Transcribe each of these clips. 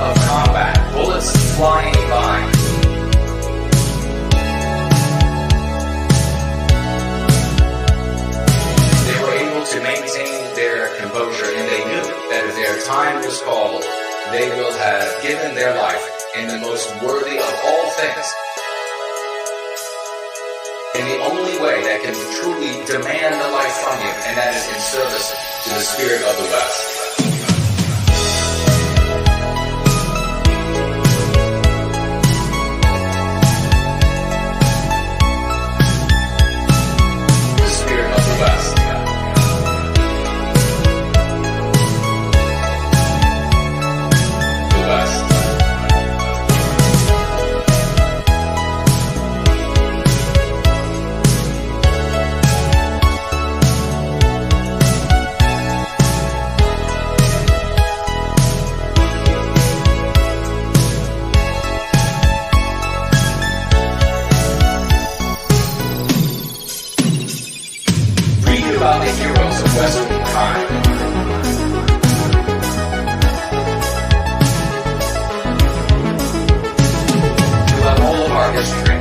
of combat, bullets flying by. They were able to maintain their composure, and they knew that if their time was called, they will have given their life in the most worthy of all things, in the only way that can truly demand the life from you, and that is in service to the spirit of the West. The spirit of the West. The West. About the heroes of Western time. Throughout all of our history.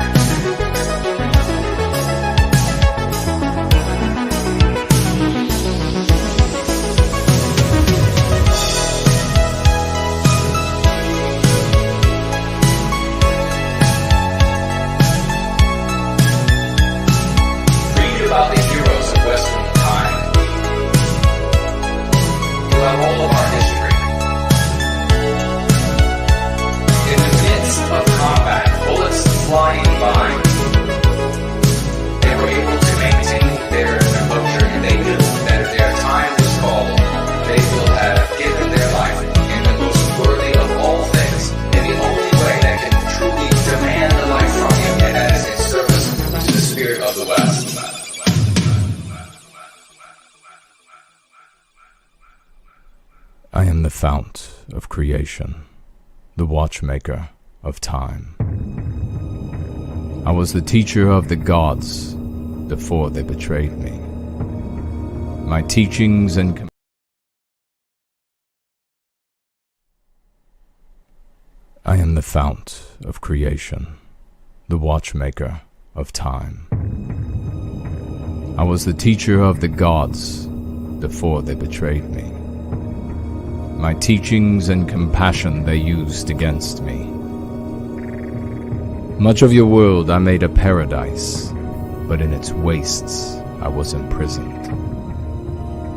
Read about the heroes of Western all of our history. In the midst of combat, bullets flying by, they were able to maintain their composure, and they knew that if their time was called, they will have given their life in the most worthy of all things, in the only way that can truly demand the life from you, and that is in service to the spirit of the West. I am the fount of creation, the watchmaker of time. I was the teacher of the gods before they betrayed me. My teachings and I am the fount of creation, the watchmaker of time. I was the teacher of the gods before they betrayed me. My teachings and compassion they used against me. Much of your world I made a paradise, but in its wastes I was imprisoned.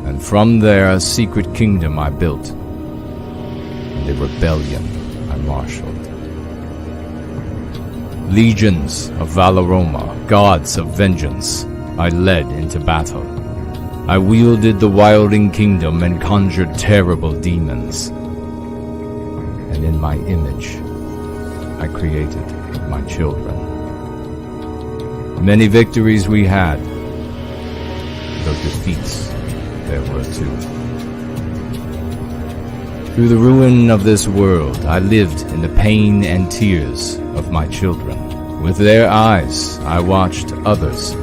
And from there a secret kingdom I built, and a rebellion I marshaled. Legions of Valoroma, gods of vengeance, I led into battle. I wielded the wilding kingdom and conjured terrible demons. And in my image, I created my children. Many victories we had, though defeats there were too. Through the ruin of this world, I lived in the pain and tears of my children. With their eyes, I watched others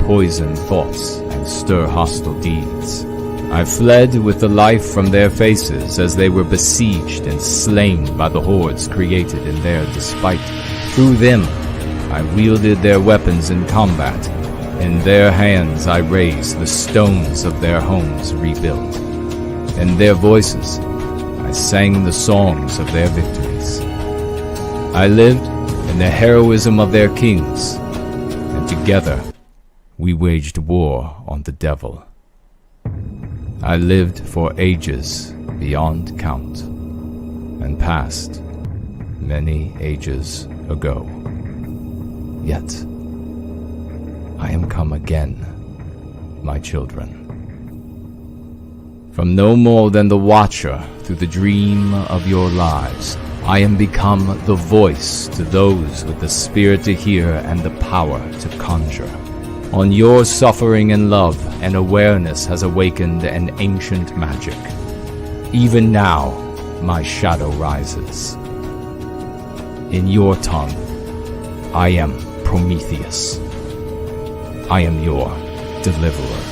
poison thoughts and stir hostile deeds. I fled with the life from their faces as they were besieged and slain by the hordes created in their despite. Through them, I wielded their weapons in combat. In their hands I raised the stones of their homes rebuilt. In their voices, I sang the songs of their victories. I lived in the heroism of their kings, and together we waged war on the devil. I lived for ages beyond count, and passed many ages ago. Yet I am come again, my children. From no more than the watcher through the dream of your lives, I am become the voice to those with the spirit to hear and the power to conjure. On your suffering and love, an awareness has awakened an ancient magic. Even now, my shadow rises. In your tongue, I am Prometheus. I am your deliverer.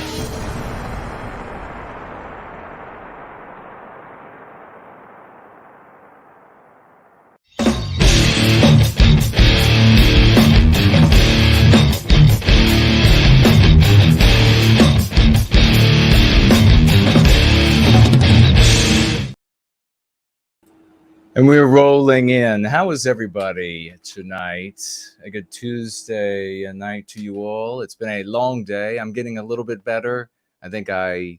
And we're rolling in. How is everybody tonight? A good Tuesday night to you all. It's been a long day. I'm getting a little bit better. I think I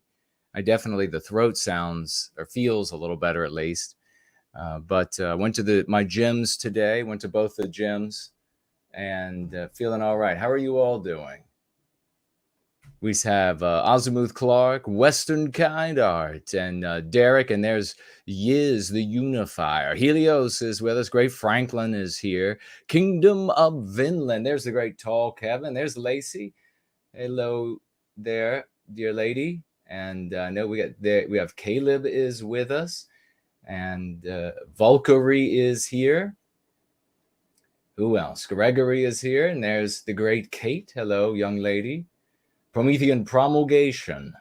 definitely, the throat sounds or feels a little better at least. But went to my gyms today. Went to both the gyms and feeling all right. How are you all doing? We have Azimuth Clark, Western Kind Art, and Derek, and there's Yiz, the Unifier. Helios is with us. Great Franklin is here. Kingdom of Vinland. There's the great tall Kevin. There's Lacey. Hello there, dear lady. And I know we have Caleb is with us, and Valkyrie is here. Who else? Gregory is here, and there's the great Kate. Hello, young lady. Promethean Promulgation.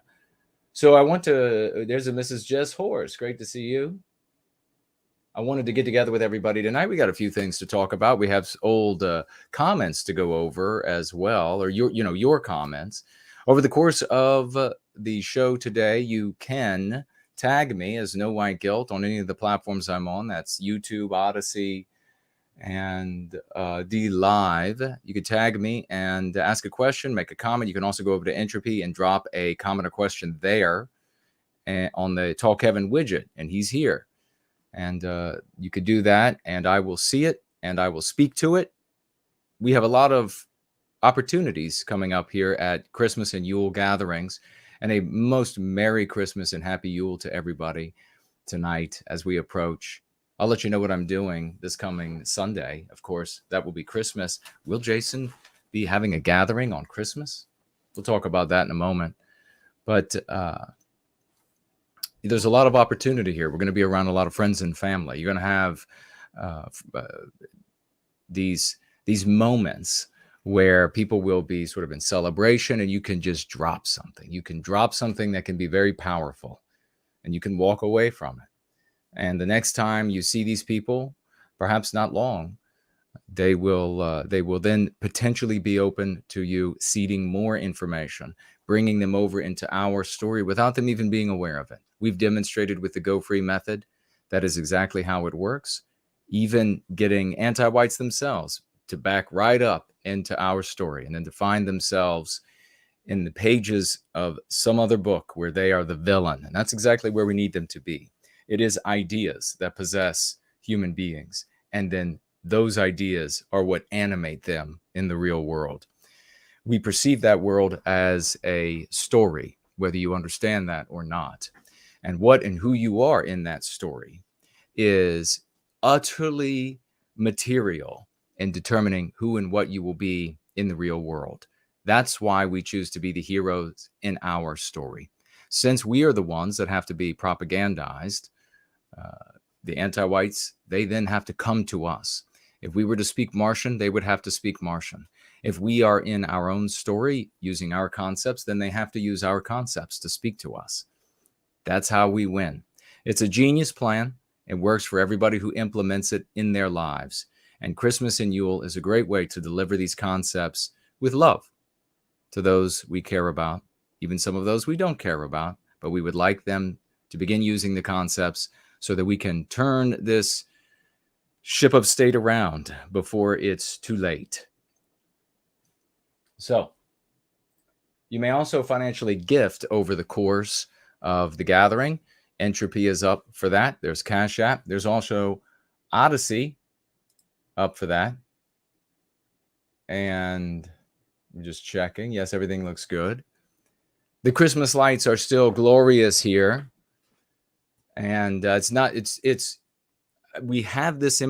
So there's a Mrs. Jess Horse. Great to see you. I wanted to get together with everybody tonight. We got a few things to talk about. We have old comments to go over as well, or your comments. Over the course of the show today, you can tag me as No White Guilt on any of the platforms I'm on. That's YouTube, Odyssey, and D Live. You could tag me and ask a question, make a comment. You can also go over to Entropy and drop a comment or question there and on the Tall Kevin widget, and he's here. And you could do that, and I will see it, and I will speak to it. We have a lot of opportunities coming up here at Christmas and Yule gatherings, and a most Merry Christmas and Happy Yule to everybody tonight as we approach. I'll let you know what I'm doing this coming Sunday. Of course, that will be Christmas. Will Jason be having a gathering on Christmas? We'll talk about that in a moment. But there's a lot of opportunity here. We're going to be around a lot of friends and family. You're going to have these moments where people will be sort of in celebration, and you can just drop something. You can drop something that can be very powerful, and you can walk away from it. And the next time you see these people, perhaps not long, they will then potentially be open to you seeding more information, bringing them over into our story without them even being aware of it. We've demonstrated with the Go Free method that is exactly how it works, even getting anti-whites themselves to back right up into our story and then to find themselves in the pages of some other book where they are the villain. And that's exactly where we need them to be. It is ideas that possess human beings, and then those ideas are what animate them in the real world. We perceive that world as a story, whether you understand that or not. And what and who you are in that story is utterly material in determining who and what you will be in the real world. That's why we choose to be the heroes in our story. Since we are the ones that have to be propagandized, the anti-whites, they then have to come to us. If we were to speak Martian, they would have to speak Martian. If we are in our own story using our concepts, then they have to use our concepts to speak to us. That's how we win. It's a genius plan. It works for everybody who implements it in their lives. And Christmas and Yule is a great way to deliver these concepts with love to those we care about, even some of those we don't care about, but we would like them to begin using the concepts so that we can turn this ship of state around before it's too late. So you may also financially gift over the course of the gathering. Entropy is up for that. There's Cash App. There's also Odyssey up for that. And I'm just checking. Yes, everything looks good. The Christmas lights are still glorious here. And we have this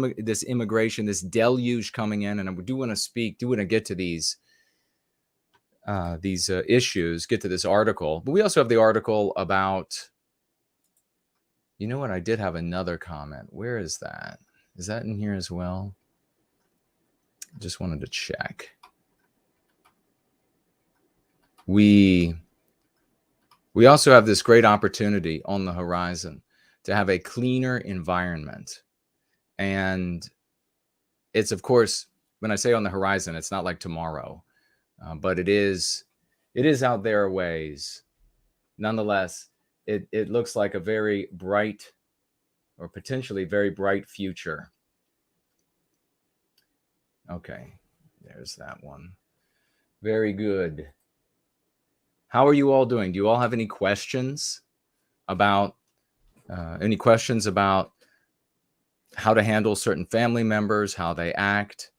immigration, this deluge coming in, and I do want to get to these issues, get to this article. But we also have the article about, you know what? I did have another comment. Where is that? Is that in here as well? I just wanted to check. We also have this great opportunity on the horizon to have a cleaner environment. And it's, of course, when I say on the horizon, it's not like tomorrow, but it is out there a ways. Nonetheless, it looks like a very bright or potentially very bright future. Okay, there's that one. Very good. How are you all doing? Do you all have any questions about how to handle certain family members, how they act,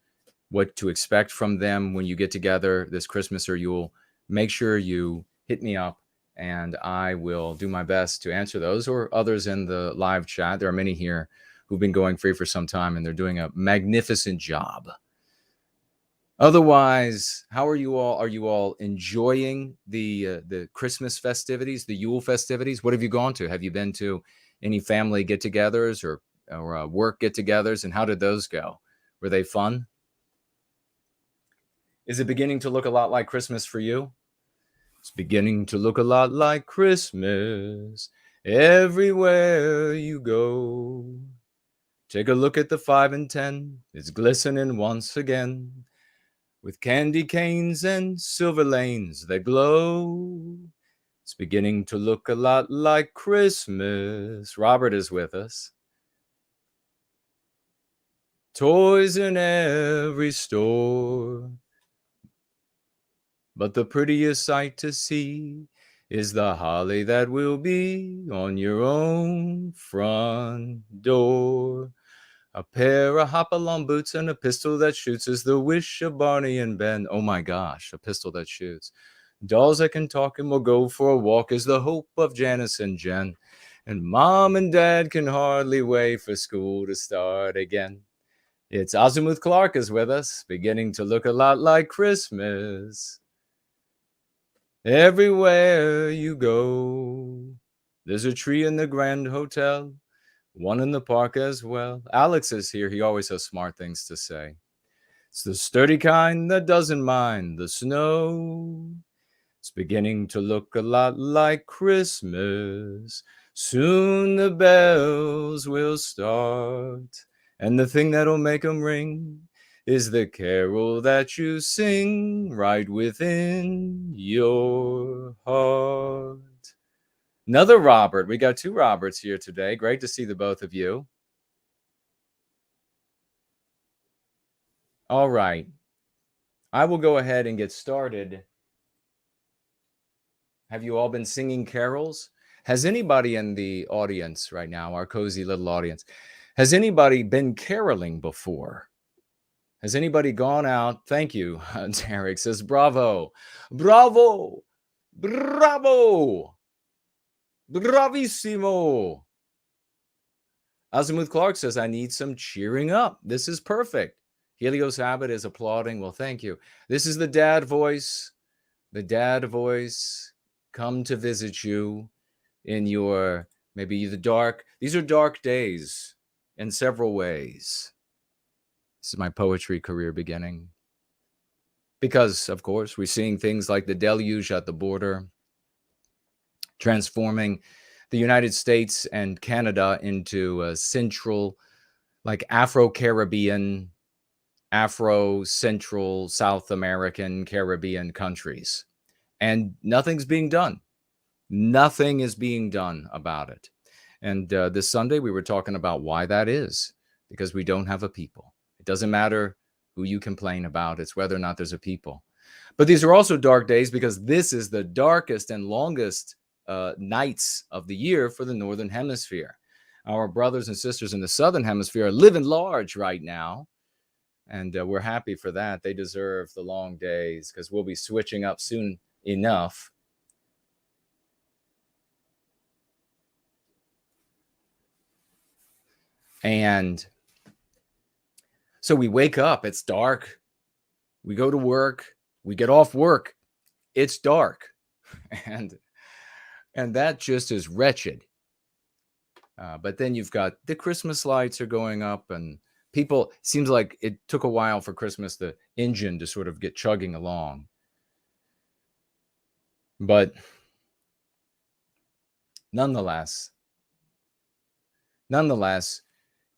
what to expect from them when you get together this Christmas or Yule? Make sure you hit me up and I will do my best to answer those, or others in the live chat. There are many here who've been going free for some time and they're doing a magnificent job. Otherwise, how are you all? Are you all enjoying the Christmas festivities, the Yule festivities? What have you gone to? Have you been to any family get-togethers or work get-togethers, and how did those go? Were they fun? Is it beginning to look a lot like Christmas for you? It's beginning to look a lot like Christmas everywhere you go. Take a look at the 5 and 10. It's glistening once again, with candy canes and silver lanes that glow. It's beginning to look a lot like Christmas. Robert is with us. Toys in every store, but the prettiest sight to see is the holly that will be on your own front door. A pair of hop-along boots and a pistol that shoots is the wish of Barney and Ben. Oh my gosh, a pistol that shoots. Dolls that can talk and will go for a walk is the hope of Janice and Jen. And Mom and Dad can hardly wait for school to start again. It's Azimuth Clark is with us, beginning to look a lot like Christmas everywhere you go. There's a tree in the Grand Hotel, one in the park as well. Alex is here. He always has smart things to say. It's the sturdy kind that doesn't mind the snow. It's beginning to look a lot like Christmas. Soon the bells will start, and the thing that'll make them ring is the carol that you sing right within your heart. Another Robert. We got 2 Roberts here today. Great to see the both of you. All right. I will go ahead and get started. Have you all been singing carols? Has anybody in the audience right now, our cozy little audience, has anybody been caroling before? Has anybody gone out? Thank you. Derek says, bravo, bravo, bravo. Bravissimo. Azimuth Clark says, I need some cheering up. This is perfect. Helios Habit is applauding. Well, thank you. This is the dad voice. The dad voice come to visit you in your, maybe the dark. These are dark days in several ways. This is my poetry career beginning. Because, of course, we're seeing things like the deluge at the border, transforming the United States and Canada into a central, like Afro-Caribbean, Afro-Central, South American, Caribbean countries. And nothing's being done. Nothing is being done about it. And this Sunday, we were talking about why that is, because we don't have a people. It doesn't matter who you complain about. It's whether or not there's a people. But these are also dark days because this is the darkest and longest nights of the year for the Northern Hemisphere. Our brothers and sisters in the Southern Hemisphere are living large right now. And we're happy for that. They deserve the long days because we'll be switching up soon enough. And so we wake up, it's dark. We go to work, we get off work, it's dark. And that just is wretched. But then you've got the Christmas lights are going up and people, seems like it took a while for Christmas, the engine to sort of get chugging along. But nonetheless,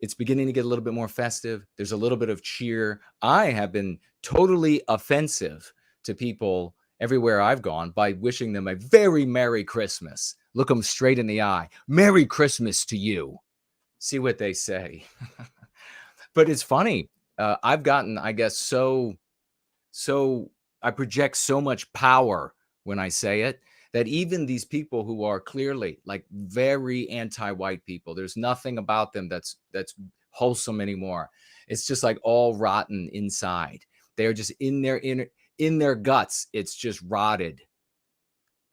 it's beginning to get a little bit more festive. There's a little bit of cheer. I have been totally offensive to people everywhere I've gone by wishing them a very Merry Christmas. Look them straight in the eye. Merry Christmas to you. See what they say. But it's funny. I've gotten, I guess, so I project so much power when I say it that even these people who are clearly like very anti-white people, there's nothing about them that's wholesome anymore. It's just like all rotten inside. They're just in their guts. It's just rotted.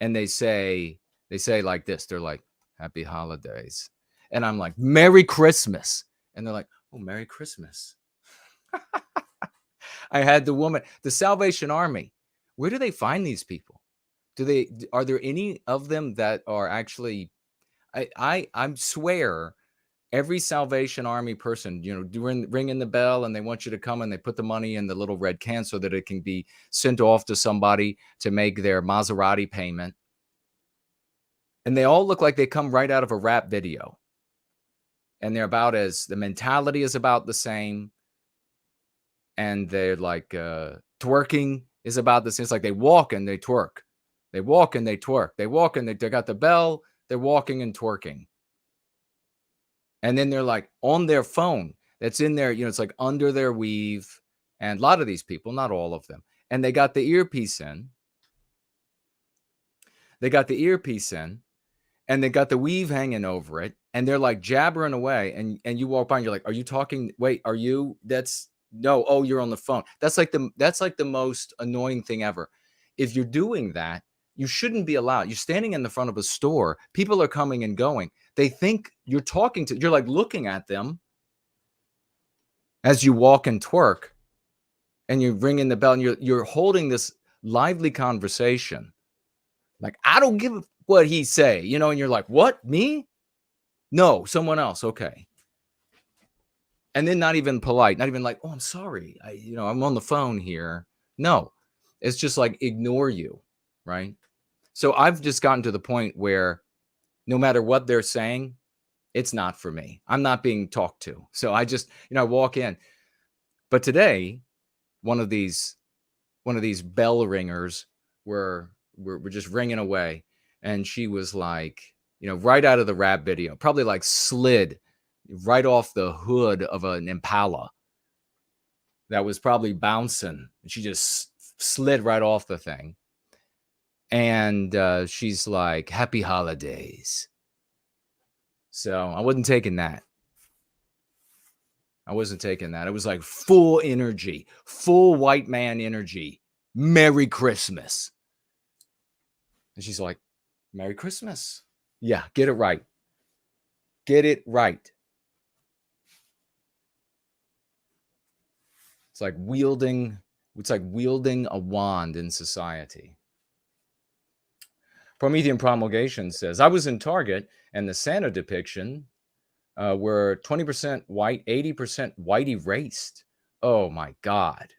And they say like this. They're like, "Happy holidays," and I'm like, "Merry Christmas," and they're like, "Oh, Merry Christmas." I had the Salvation Army. Where do they find these people? Are there any of them that are actually, I swear every Salvation Army person, ringing the bell and they want you to come and they put the money in the little red can so that it can be sent off to somebody to make their Maserati payment. And they all look like they come right out of a rap video. And the mentality is about the same. And they're like, twerking is about the same. It's like they walk and they twerk. They walk and they twerk. They walk and they got the bell. They're walking and twerking. And then they're like on their phone that's in there, it's like under their weave. And a lot of these people, not all of them. And they got the earpiece in. And they got the weave hanging over it. And they're like jabbering away. And you walk by and you're like, are you talking? Wait, are you? No, oh, you're on the phone. That's like the most annoying thing ever. If you're doing that, you shouldn't be allowed. You're standing in the front of a store. People are coming and going. They think you're you're like looking at them as you walk and twerk and you're ringing the bell and you're holding this lively conversation. Like, I don't give what he say, and you're like, what, me? No, someone else. Okay. And then not even polite, not even like, oh, I'm sorry. I'm on the phone here. No, it's just like ignore you. Right. So I've just gotten to the point where no matter what they're saying, it's not for me. I'm not being talked to. So I just, I walk in. But today, one of these bell ringers were just ringing away. And she was like, right out of the rap video, probably like slid right off the hood of an Impala that was probably bouncing. She just slid right off the thing. And she's like, happy holidays. So I wasn't taking that. It was like full energy, full white man energy. Merry Christmas. And she's like, Merry Christmas. Yeah, get it right. Get it right. It's like wielding a wand in society. Promethean Promulgation says, I was in Target and the Santa depiction were 20% white, 80% white erased. Oh my God.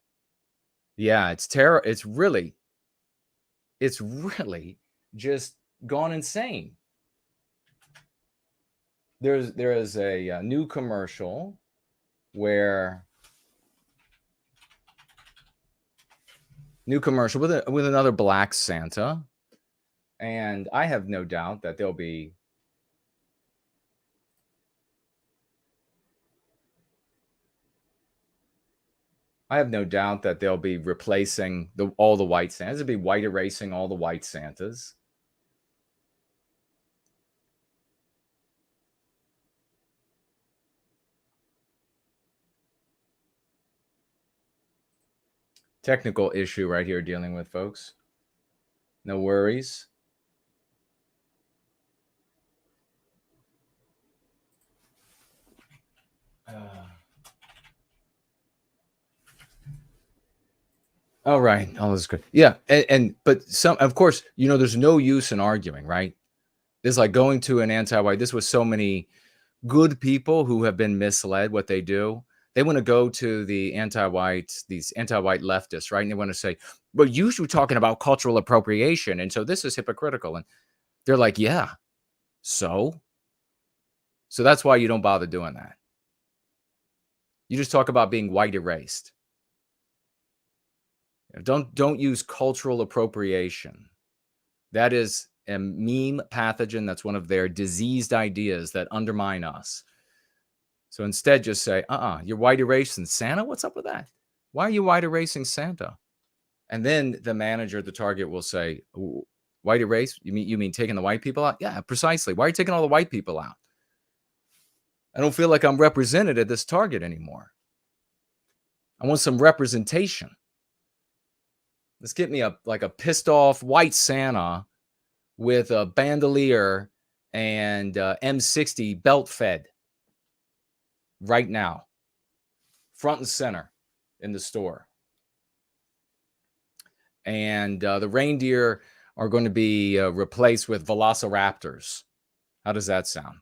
Yeah, it's terrible. It's really just gone insane. There is a new commercial with another black Santa, and I have no doubt that they'll be replacing all the white Santas. It'll be white erasing all the white Santas. Technical issue right here dealing with, folks. No worries. All right. All is good. Yeah. But of course, there's no use in arguing, right? It's like going to an anti-white. This was so many good people who have been misled what they do. They want to go to the these anti-white leftists, right? And they want to say, well, you should be talking about cultural appropriation. And so this is hypocritical. And they're like, yeah. So that's why you don't bother doing that. You just talk about being white erased. Don't use cultural appropriation. That is a meme pathogen. That's one of their diseased ideas that undermine us. So instead, just say, you're white erasing Santa? What's up with that? Why are you white erasing Santa? And then the manager at the Target will say, white erase? You mean taking the white people out? Yeah, precisely. Why are you taking all the white people out? I don't feel like I'm represented at this Target anymore. I want some representation. Let's get me a pissed off white Santa with a bandolier and M60 belt fed right now, front and center in the store. And the reindeer are going to be replaced with velociraptors. How does that sound?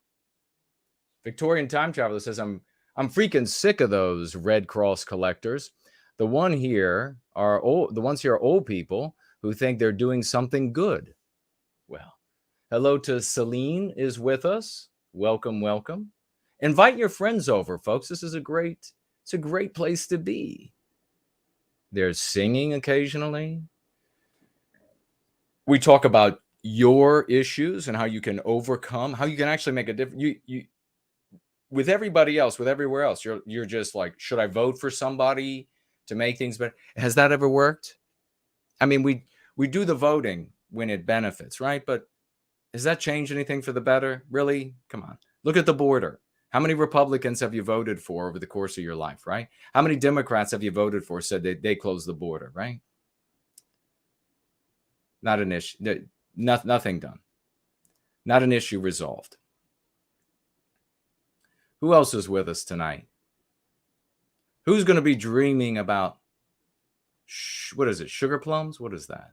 Victorian Time Traveler says, I'm freaking sick of those Red Cross collectors. The ones here are old people who think they're doing something good. Well, hello to Celine is with us. Welcome, welcome. Invite your friends over, folks. It's a great place to be. There's singing occasionally. We talk about your issues and how you can overcome, how you can actually make a difference. You with everybody else, with everywhere else, you're just like, should I vote for somebody to make things better? Has that ever worked? I mean, we do the voting when it benefits, right? But has that changed anything for the better? Really? Come on. Look at the border. How many Republicans have you voted for over the course of your life, right? How many Democrats have you voted for said they closed the border, right? Not an issue. Nothing done. Not an issue resolved. Who else is with us tonight? Who's going to be dreaming about, what is it, sugar plums? What is that?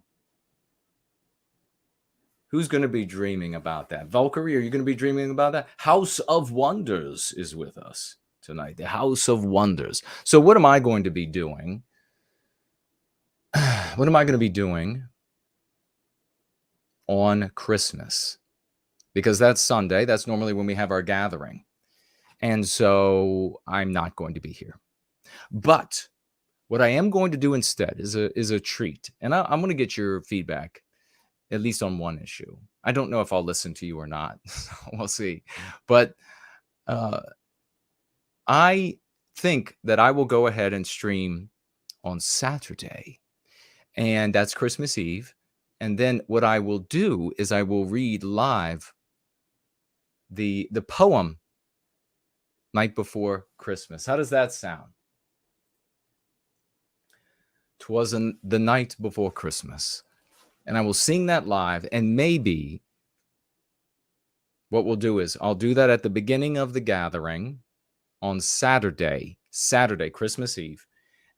Who's going to be dreaming about that? Valkyrie, are you going to be dreaming about that? House of Wonders is with us tonight. The House of Wonders. So what am I going to be doing? What am I going to be doing on Christmas? Because that's Sunday. That's normally when we have our gathering. And so I'm not going to be here. But what I am going to do instead is a treat. And I'm going to get your feedback, at least on one issue. I don't know if I'll listen to you or not. We'll see. But I think that I will go ahead and stream on Saturday. And that's Christmas Eve. And then what I will do is I will read live the poem Night Before Christmas. How does that sound? 'Twas the night before Christmas. And I will sing that live. And maybe what we'll do is I'll do that at the beginning of the gathering on Saturday, Christmas Eve.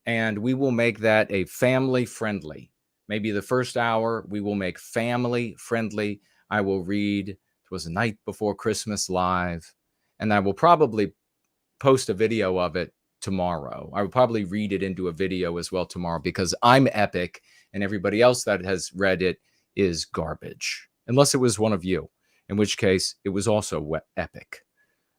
And we will make that a family friendly. Maybe the first hour we will make family friendly. I will read 'Twas the Night Before Christmas live. And I will probably post a video of it tomorrow. I will probably read it into a video as well tomorrow because I'm epic and everybody else that has read it is garbage. Unless it was one of you, in which case it was also epic.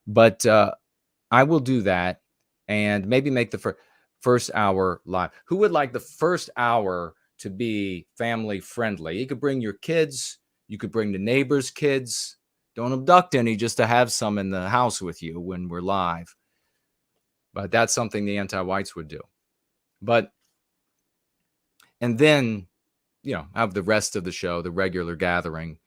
But I will do that and maybe make the first hour live. Who would like the first hour to be family friendly? You could bring your kids. You could bring the neighbors' kids. Don't abduct any just to have some in the house with you when we're live. But that's something the anti-whites would do. And then, have the rest of the show, the regular gathering,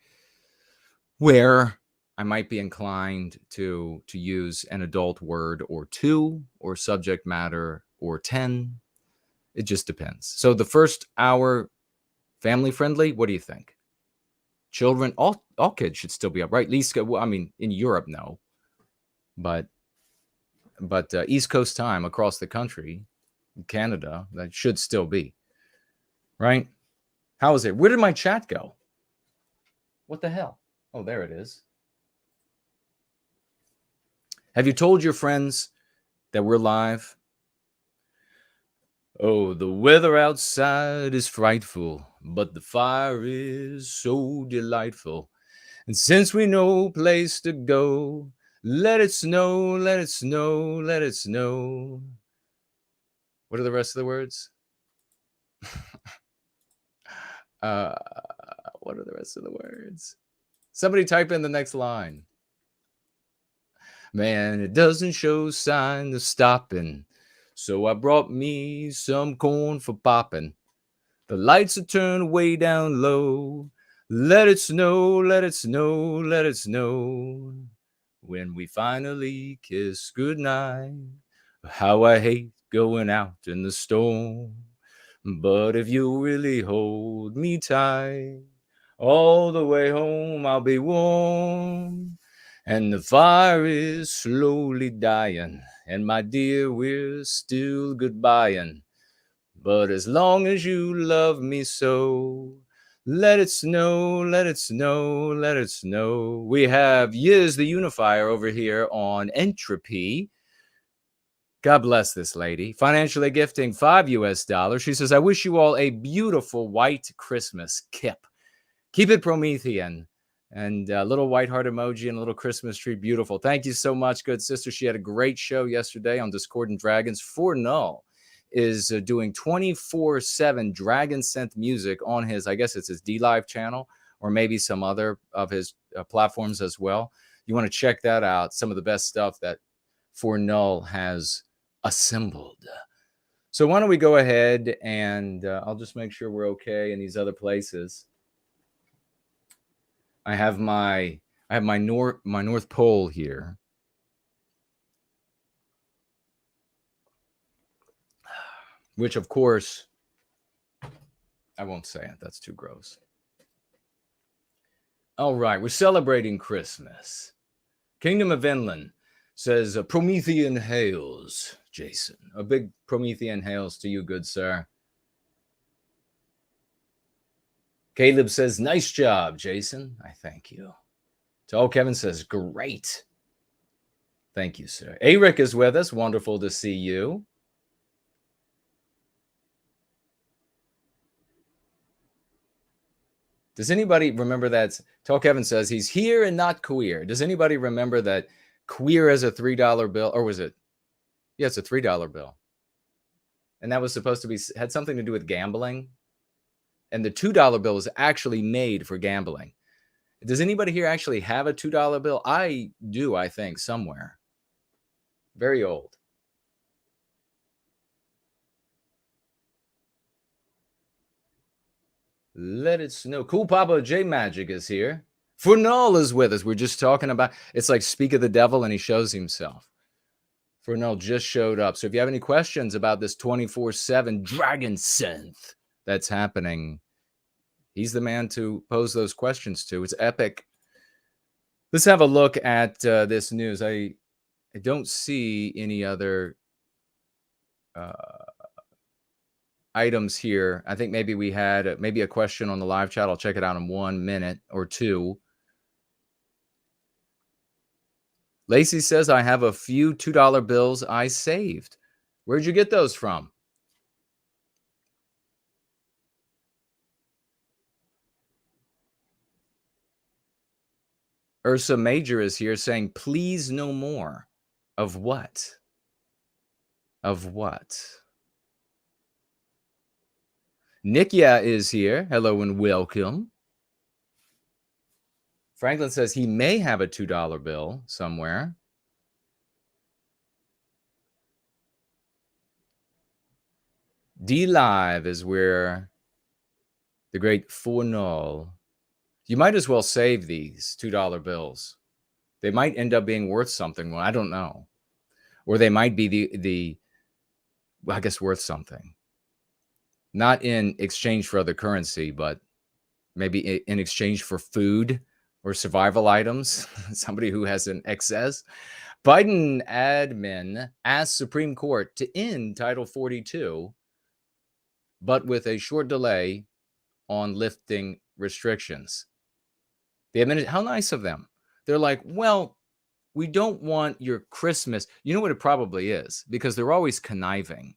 where I might be inclined to use an adult word or two, or subject matter, or 10. It just depends. So the first hour, family friendly, what do you think? Children, all kids should still be up, right? At least, I mean, in Europe, no. But East Coast time across the country, Canada, that should still be. Right? How is it? Where did my chat go? What the hell? Oh, there it is. Have you told your friends that we're live? Oh, the weather outside is frightful, but the fire is so delightful. And since we no place to go, let it snow, let it snow, let it snow. What are the rest of the words? What are the rest of the words? Somebody type in the next line. Man, it doesn't show sign of stopping. So I brought me some corn for popping. The lights are turned way down low. Let it snow, let it snow, let it snow. When we finally kiss goodnight, how I hate going out in the storm. But if you really hold me tight, all the way home I'll be warm. And the fire is slowly dying, and my dear, we're still goodbying. But as long as you love me so, let it snow, let it snow, let it snow. We have Yiz the Unifier over here on Entropy. God bless this lady. Financially gifting $5. She says, I wish you all a beautiful white Christmas. Kip. Keep it Promethean. And a little white heart emoji and a little Christmas tree. Beautiful. Thank you so much, good sister. She had a great show yesterday on Discordant Dragons. For Null is doing 24/7 Dragon Synth music on his, I guess it's his D-Live channel, or maybe some other of his platforms as well. You want to check that out. Some of the best stuff that For Null has assembled. So why don't we go ahead and I'll just make sure we're okay in these other places. I have my North Pole here. Which, of course, I won't say it. That's too gross. All right, we're celebrating Christmas. Kingdom of Inland says, Promethean hails, Jason. A big Promethean hails to you, good sir. Caleb says, nice job, Jason. I thank you. Tall Kevin says, great. Thank you, sir. Eric is with us. Wonderful to see you. Does anybody remember that? Tall Kevin says he's here and not queer. Does anybody remember that queer as a $3 bill? Or was it? Yeah, it's a $3 bill. And that was supposed to be, had something to do with gambling. And the $2 bill was actually made for gambling. Does anybody here actually have a $2 bill? I do, I think, somewhere. Very old. Let it snow. Cool Papa J Magic is here. Fernal is with us. We're just talking about, it's like speak of the devil and he shows himself. Fernal just showed up. So if you have any questions about this 24/7 Dragon Synth that's happening, he's the man to pose those questions to. It's epic. Let's have a look at this news. I don't see any other items here. I think maybe we had maybe a question on the live chat. I'll check it out in 1 minute or two. Lacey says, I have a few $2 bills I saved. Where'd you get those from? Ursa Major is here saying, please no more. Of what? Of what? Nikia is here. Hello and welcome. Franklin says he may have a $2 bill somewhere. D-Live is where the great Fornal. You might as well save these $2 bills. They might end up being worth something. Well, I don't know. Or they might be well, I guess worth something. Not in exchange for other currency, but maybe in exchange for food or survival items. Somebody who has an excess. Biden admin asked Supreme Court to end Title 42, but with a short delay on lifting restrictions. How nice of them. They're like, well, we don't want your Christmas. You know what it probably is? Because they're always conniving,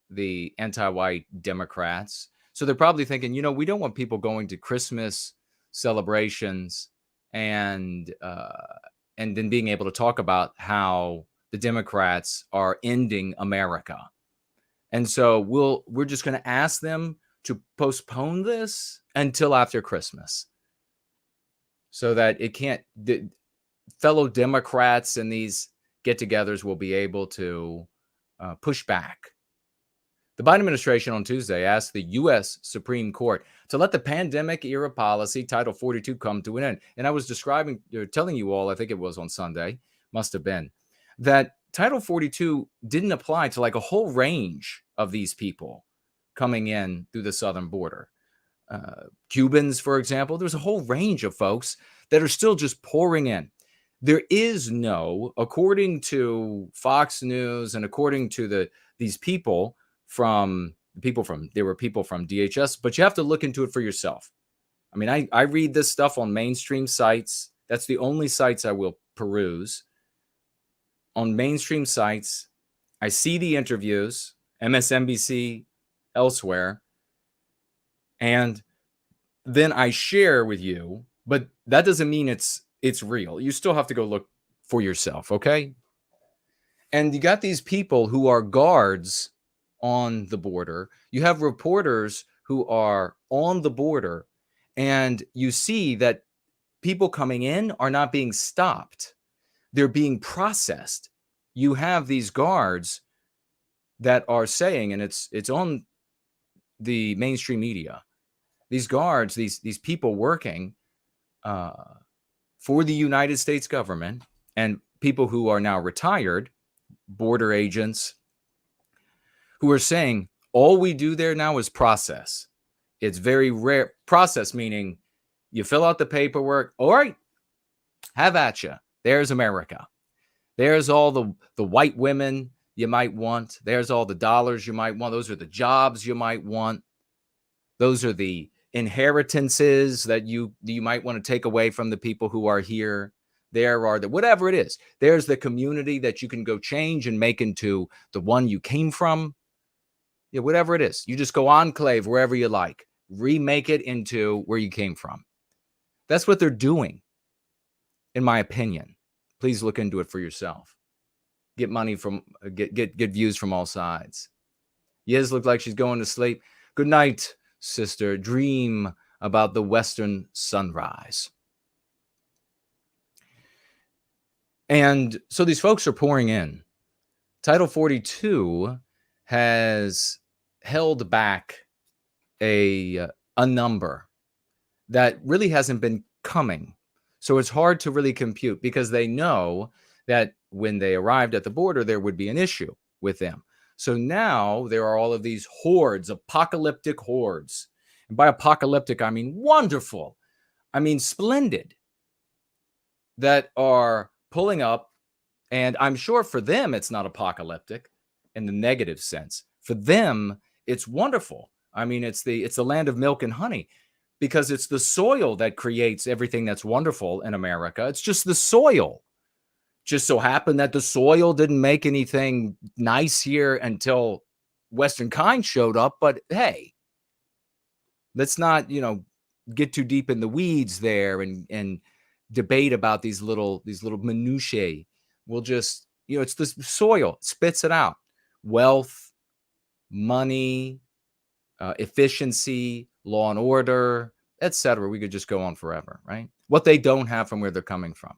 the anti-white Democrats. So they're probably thinking, we don't want people going to Christmas celebrations and then being able to talk about how the Democrats are ending America. And so we're just going to ask them to postpone this until after Christmas, so that it can't. fellow Democrats in these get-togethers will be able to push back. The Biden administration on Tuesday asked the U.S. Supreme Court to let the pandemic-era policy, Title 42, come to an end. And I was telling you all, I think it was on Sunday, must have been, that Title 42 didn't apply to like a whole range of these people coming in through the southern border. Cubans, for example, there's a whole range of folks that are still just pouring in. There is no, according to Fox News and according to these people, there were people from DHS, but you have to look into it for yourself. I mean, I read this stuff on mainstream sites. That's the only sites I will peruse. On mainstream sites, I see the interviews, MSNBC, elsewhere, and then I share with you, but that doesn't mean it's real. You still have to go look for yourself, okay? And you got these people who are guards on the border. You have reporters who are on the border, and you see that people coming in are not being stopped. They're being processed. You have these guards that are saying, and it's on the mainstream media, these guards, these people working for the United States government and people who are now retired, border agents, who are saying, all we do there now is process. It's very rare. Process meaning you fill out the paperwork. All right, have at you. There's America. There's all the white women you might want. There's all the dollars you might want. Those are the jobs you might want. Those are the inheritances that you might want to take away from the people who are here. There are whatever it is. There's the community that you can go change and make into the one you came from. Yeah, whatever it is. You just go enclave wherever you like. Remake it into where you came from. That's what they're doing, in my opinion. Please look into it for yourself. Get money from, get views from all sides. Yes, look like she's going to sleep. Good night, sister. Dream about the western sunrise. And so these folks are pouring in. Title 42 has held back a number that really hasn't been coming. So it's hard to really compute because they know that when they arrived at the border, there would be an issue with them. So now there are all of these hordes, apocalyptic hordes. And by apocalyptic, I mean wonderful. I mean splendid. That are pulling up. And I'm sure for them, it's not apocalyptic in the negative sense. For them, it's wonderful. I mean, it's the land of milk and honey because it's the soil that creates everything that's wonderful in America. It's just the soil. Just so happened that the soil didn't make anything nice here until Western kind showed up. But hey, let's not, get too deep in the weeds there and debate about these little minutiae. We'll just, it's the soil, spits it out. Wealth, money, efficiency, law and order, etc. We could just go on forever, right? What they don't have from where they're coming from.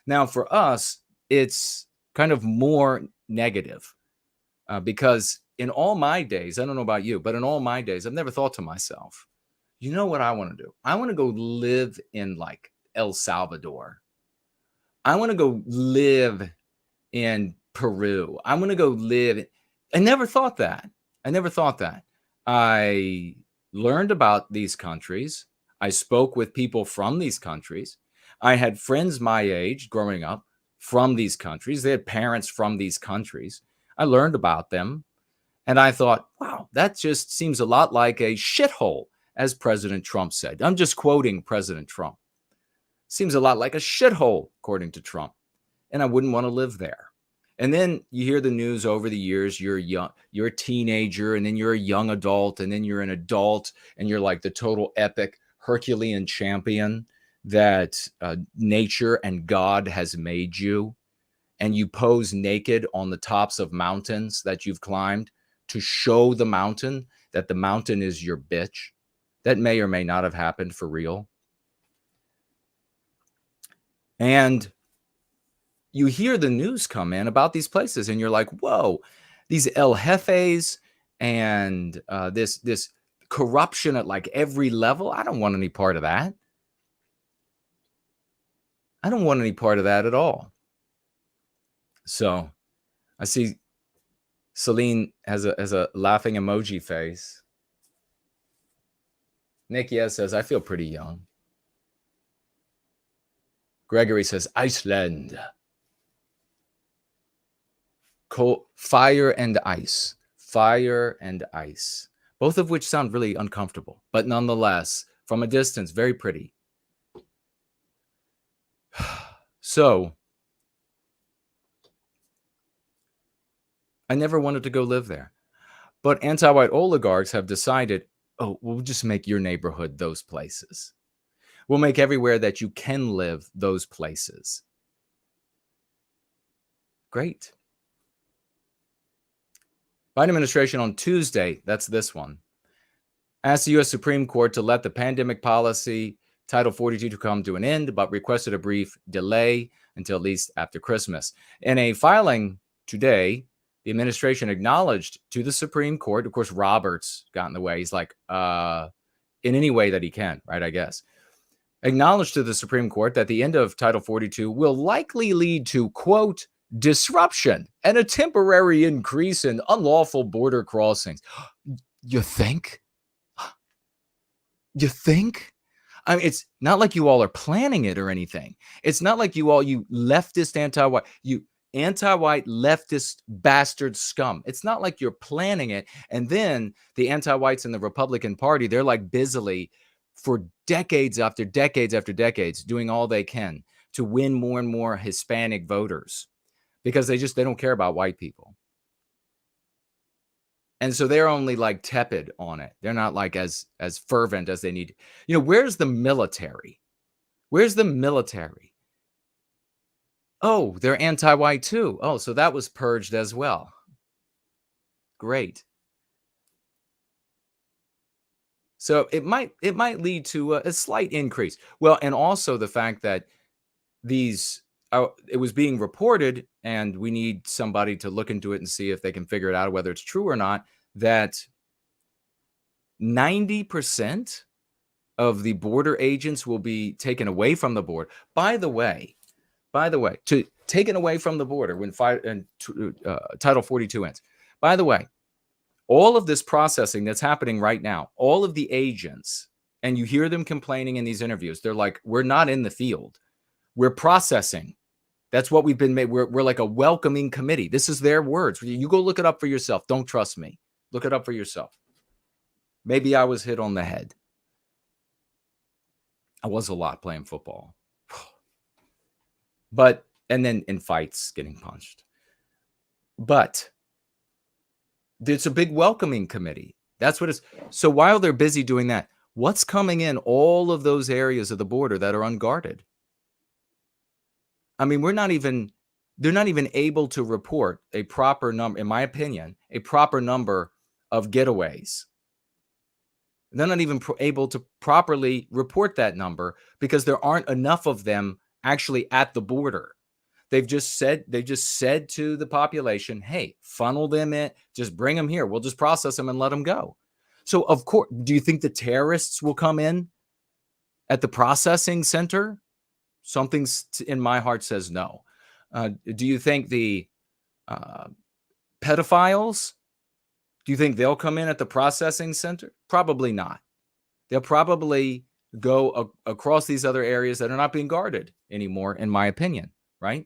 Now, for us, it's kind of more negative because in all my days, I don't know about you, but in all my days, I've never thought to myself, you know what I want to do? I want to go live in like El Salvador. I want to go live in Peru. I want to go live. I never thought that. I learned about these countries. I spoke with people from these countries. I had friends my age growing up from these countries. They had parents from these countries. I learned about them. And I thought, wow, that just seems a lot like a shithole, as President Trump said. I'm just quoting President Trump. Seems a lot like a shithole, according to Trump. And I wouldn't want to live there. And then you hear the news over the years, you're a teenager, and then you're a young adult, and then you're an adult, and you're like the total epic Herculean champion that nature and God has made you. And you pose naked on the tops of mountains that you've climbed to show the mountain that the mountain is your bitch. That may or may not have happened for real. And you hear the news come in about these places and you're like, whoa, these El Jefes and this corruption at like every level. I don't want any part of that. I don't want any part of that at all. So I see Celine has a laughing emoji face. Nick Yes says, I feel pretty young. Gregory says, Iceland. Fire and ice. Fire and ice. Both of which sound really uncomfortable, but nonetheless, from a distance, very pretty. So, I never wanted to go live there. But anti-white oligarchs have decided, oh, we'll just make your neighborhood those places. We'll make everywhere that you can live those places. Great. Biden administration on Tuesday, that's this one, asked the U.S. Supreme Court to let the pandemic policy Title 42 to come to an end, but requested a brief delay until at least after Christmas. In a filing today, the administration acknowledged to the Supreme Court, of course, Roberts got in the way. He's like, in any way that he can, right, I guess. Acknowledged to the Supreme Court that the end of Title 42 will likely lead to, quote, disruption and a temporary increase in unlawful border crossings. You think? You think? I mean, it's not like you all are planning it or anything. It's not like you leftist anti-white, you anti-white leftist bastard scum. It's not like you're planning it. And then the anti-whites in the Republican Party, they're like busily for decades after decades after decades doing all they can to win more and more Hispanic voters because they don't care about white people. And so they're only like tepid on it. They're not like as fervent as they need. You know, where's the military? Where's the military? Oh, they're anti-white too. Oh, so that was purged as well. Great. So it might lead to a slight increase. Well, and also the fact that it was being reported, and we need somebody to look into it and see if they can figure it out, whether it's true or not, that 90% of the border agents will be taken away from the border. By the way, taken away from the border when Title 42 ends. By the way, all of this processing that's happening right now, all of the agents, and you hear them complaining in these interviews, they're like, we're not in the field. We're processing. That's what we've been made. We're like a welcoming committee. This is their words. You go look it up for yourself. Don't trust me. Look it up for yourself. Maybe I was hit on the head. I was a lot playing football. And then in fights, getting punched. But it's a big welcoming committee. That's what it's. So while they're busy doing that, what's coming in all of those areas of the border that are unguarded? I mean, they're not even able to report a proper number, in my opinion, a proper number of getaways. They're not even able to properly report that number because there aren't enough of them actually at the border. They've just said to the population, hey, funnel them in, just bring them here. We'll just process them and let them go. So, of course, do you think the terrorists will come in at the processing center? Something in my heart says no. Do you think the pedophiles, do you think they'll come in at the processing center? Probably not. They'll probably go across these other areas that are not being guarded anymore, in my opinion, right?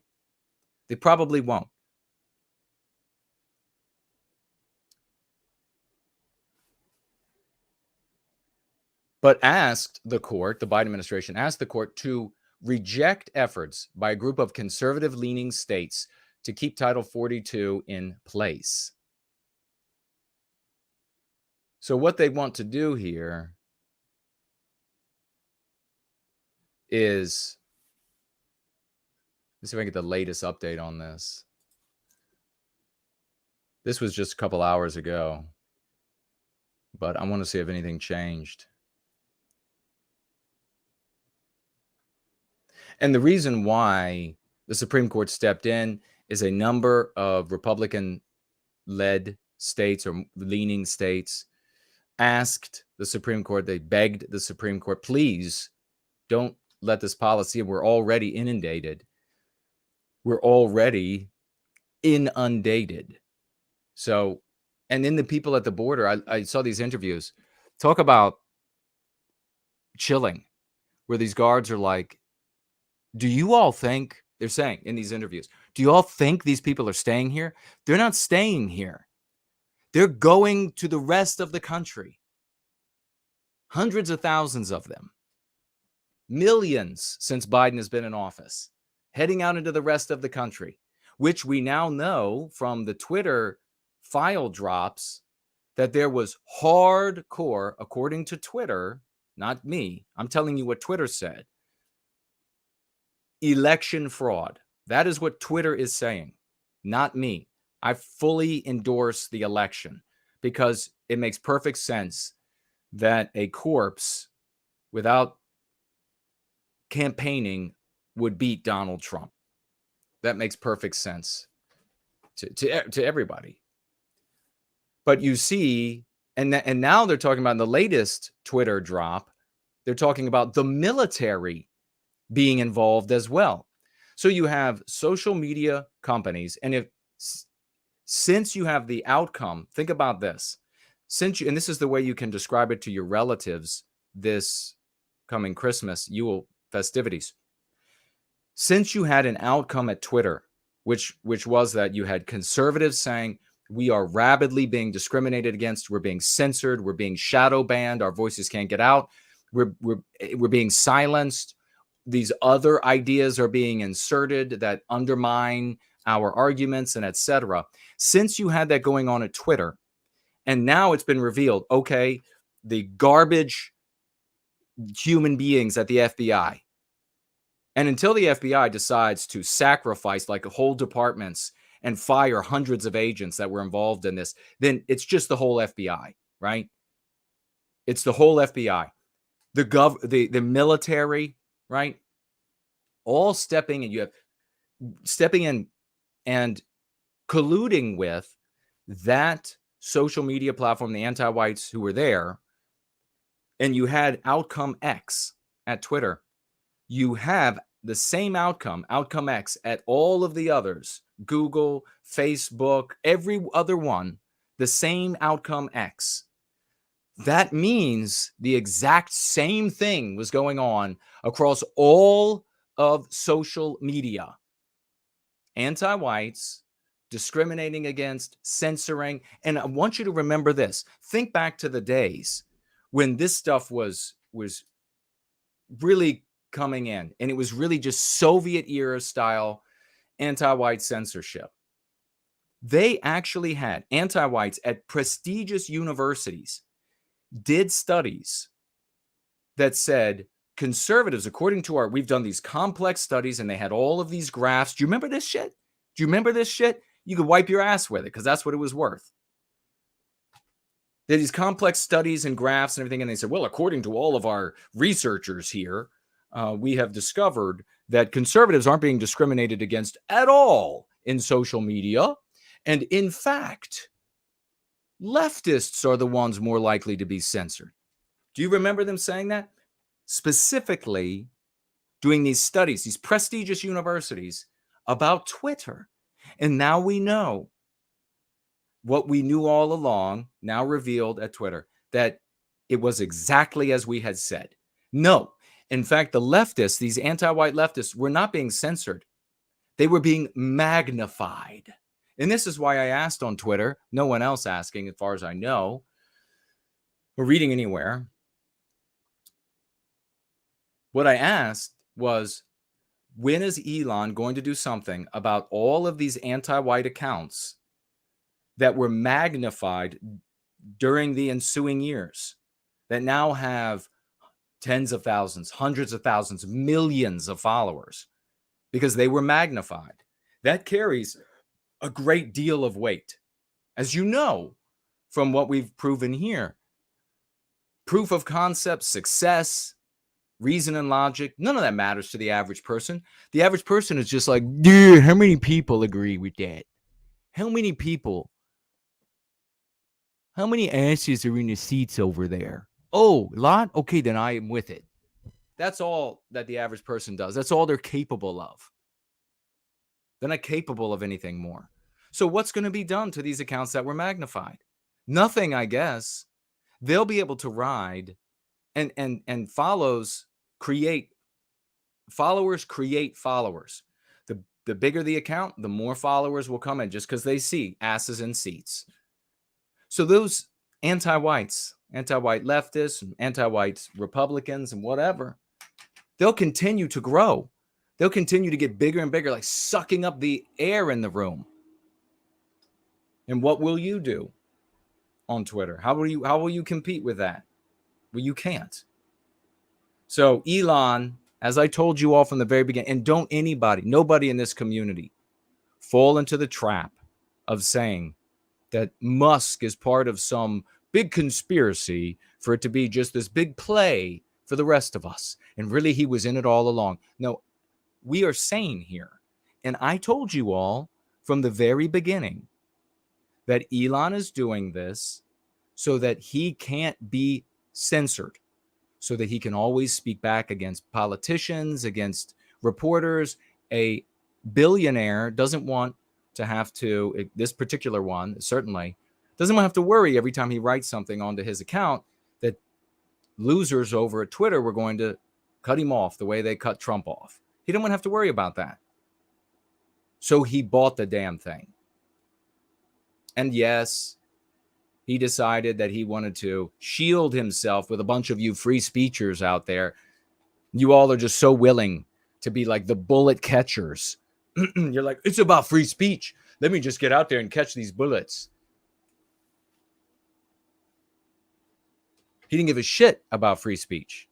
They probably won't. But the Biden administration asked the court to reject efforts by a group of conservative-leaning states to keep Title 42 in place. So what they want to do here is, let's see if I can get the latest update on this. This was just a couple hours ago, but I want to see if anything changed. And the reason why the Supreme Court stepped in, is a number of Republican-led states or leaning states asked the Supreme Court, they begged the Supreme Court, please don't let this policy, we're already inundated. We're already inundated. So, and then the people at the border, I saw these interviews, talk about chilling, where these guards are like, do you all think, they're saying in these interviews, do you all think these people are staying here? They're not staying here. They're going to the rest of the country. Hundreds of thousands of them. Millions since Biden has been in office, heading out into the rest of the country, which we now know from the Twitter file drops that there was hardcore, according to Twitter, not me, I'm telling you what Twitter said, election fraud. That is what Twitter is saying, not me. I fully endorse the election because it makes perfect sense that a corpse without campaigning would beat Donald Trump. That makes perfect sense to everybody. But you see, and now they're talking about in the latest Twitter drop, they're talking about the military being involved as well. So you have social media companies, and since you have the outcome, think about this. And this is the way you can describe it to your relatives this coming Christmas, Yule festivities. Since you had an outcome at Twitter, which was that you had conservatives saying, we are rapidly being discriminated against, we're being censored, we're being shadow banned, our voices can't get out, we're being silenced, these other ideas are being inserted that undermine our arguments and etc. Since you had that going on at Twitter, and now it's been revealed, okay, the garbage human beings at the FBI, and until the FBI decides to sacrifice like whole departments and fire hundreds of agents that were involved in this, then it's just the whole FBI, right? It's the whole FBI, the military, right? All stepping in and colluding with that social media platform, the anti-whites who were there, and you had outcome X at Twitter. You have the same outcome X at all of the others, Google, Facebook, every other one, the same outcome X. That means the exact same thing was going on across all of social media. Anti-whites, discriminating against, censoring. And I want you to remember this. Think back to the days when this stuff was really coming in, and it was really just Soviet era style anti-white censorship. They actually had anti-whites at prestigious universities did studies that said conservatives, according to we've done these complex studies, and they had all of these graphs. Do you remember this shit? You could wipe your ass with it because that's what it was worth. They had these complex studies and graphs and everything, and they said, well, according to all of our researchers here, we have discovered that conservatives aren't being discriminated against at all in social media. And in fact, leftists are the ones more likely to be censored. Do you remember them saying that? Specifically doing these studies, these prestigious universities about Twitter. And now we know what we knew all along, now revealed at Twitter, that it was exactly as we had said. No, in fact, the leftists, these anti-white leftists, were not being censored. They were being magnified. And this is why I asked on Twitter, no one else asking, as far as I know, or reading anywhere. What I asked was, when is Elon going to do something about all of these anti-white accounts that were magnified during the ensuing years, that now have tens of thousands, hundreds of thousands, millions of followers, because they were magnified? That carries a great deal of weight, as you know, from what we've proven here. Proof of concept, success, reason and logic, none of that matters to the average person. The average person is just like, dude, how many people agree with that? How many asses are in the seats over there? Oh, a lot? Okay, then I am with it. That's all that the average person does. That's all they're capable of. They're not capable of anything more. So what's going to be done to these accounts that were magnified? Nothing, I guess. They'll be able to ride and followers create followers. The bigger the account, the more followers will come in just because they see asses in seats. So those anti-whites, anti-white leftists, and anti-white Republicans and whatever, they'll continue to grow. They'll continue to get bigger and bigger, like sucking up the air in the room. And what will you do on Twitter? How will you compete with that? Well, you can't. So Elon, as I told you all from the very beginning, and don't nobody in this community fall into the trap of saying that Musk is part of some big conspiracy for it to be just this big play for the rest of us. And really, he was in it all along. No, we are sane here. And I told you all from the very beginning that Elon is doing this so that he can't be censored, so that he can always speak back against politicians, against reporters. A billionaire doesn't want to have to, this particular one certainly, doesn't want to have to worry every time he writes something onto his account that losers over at Twitter were going to cut him off the way they cut Trump off. He didn't want to have to worry about that. So he bought the damn thing. And yes, he decided that he wanted to shield himself with a bunch of you free speechers out there. You all are just so willing to be like the bullet catchers. You're like, it's about free speech. Let me just get out there and catch these bullets. He didn't give a shit about free speech.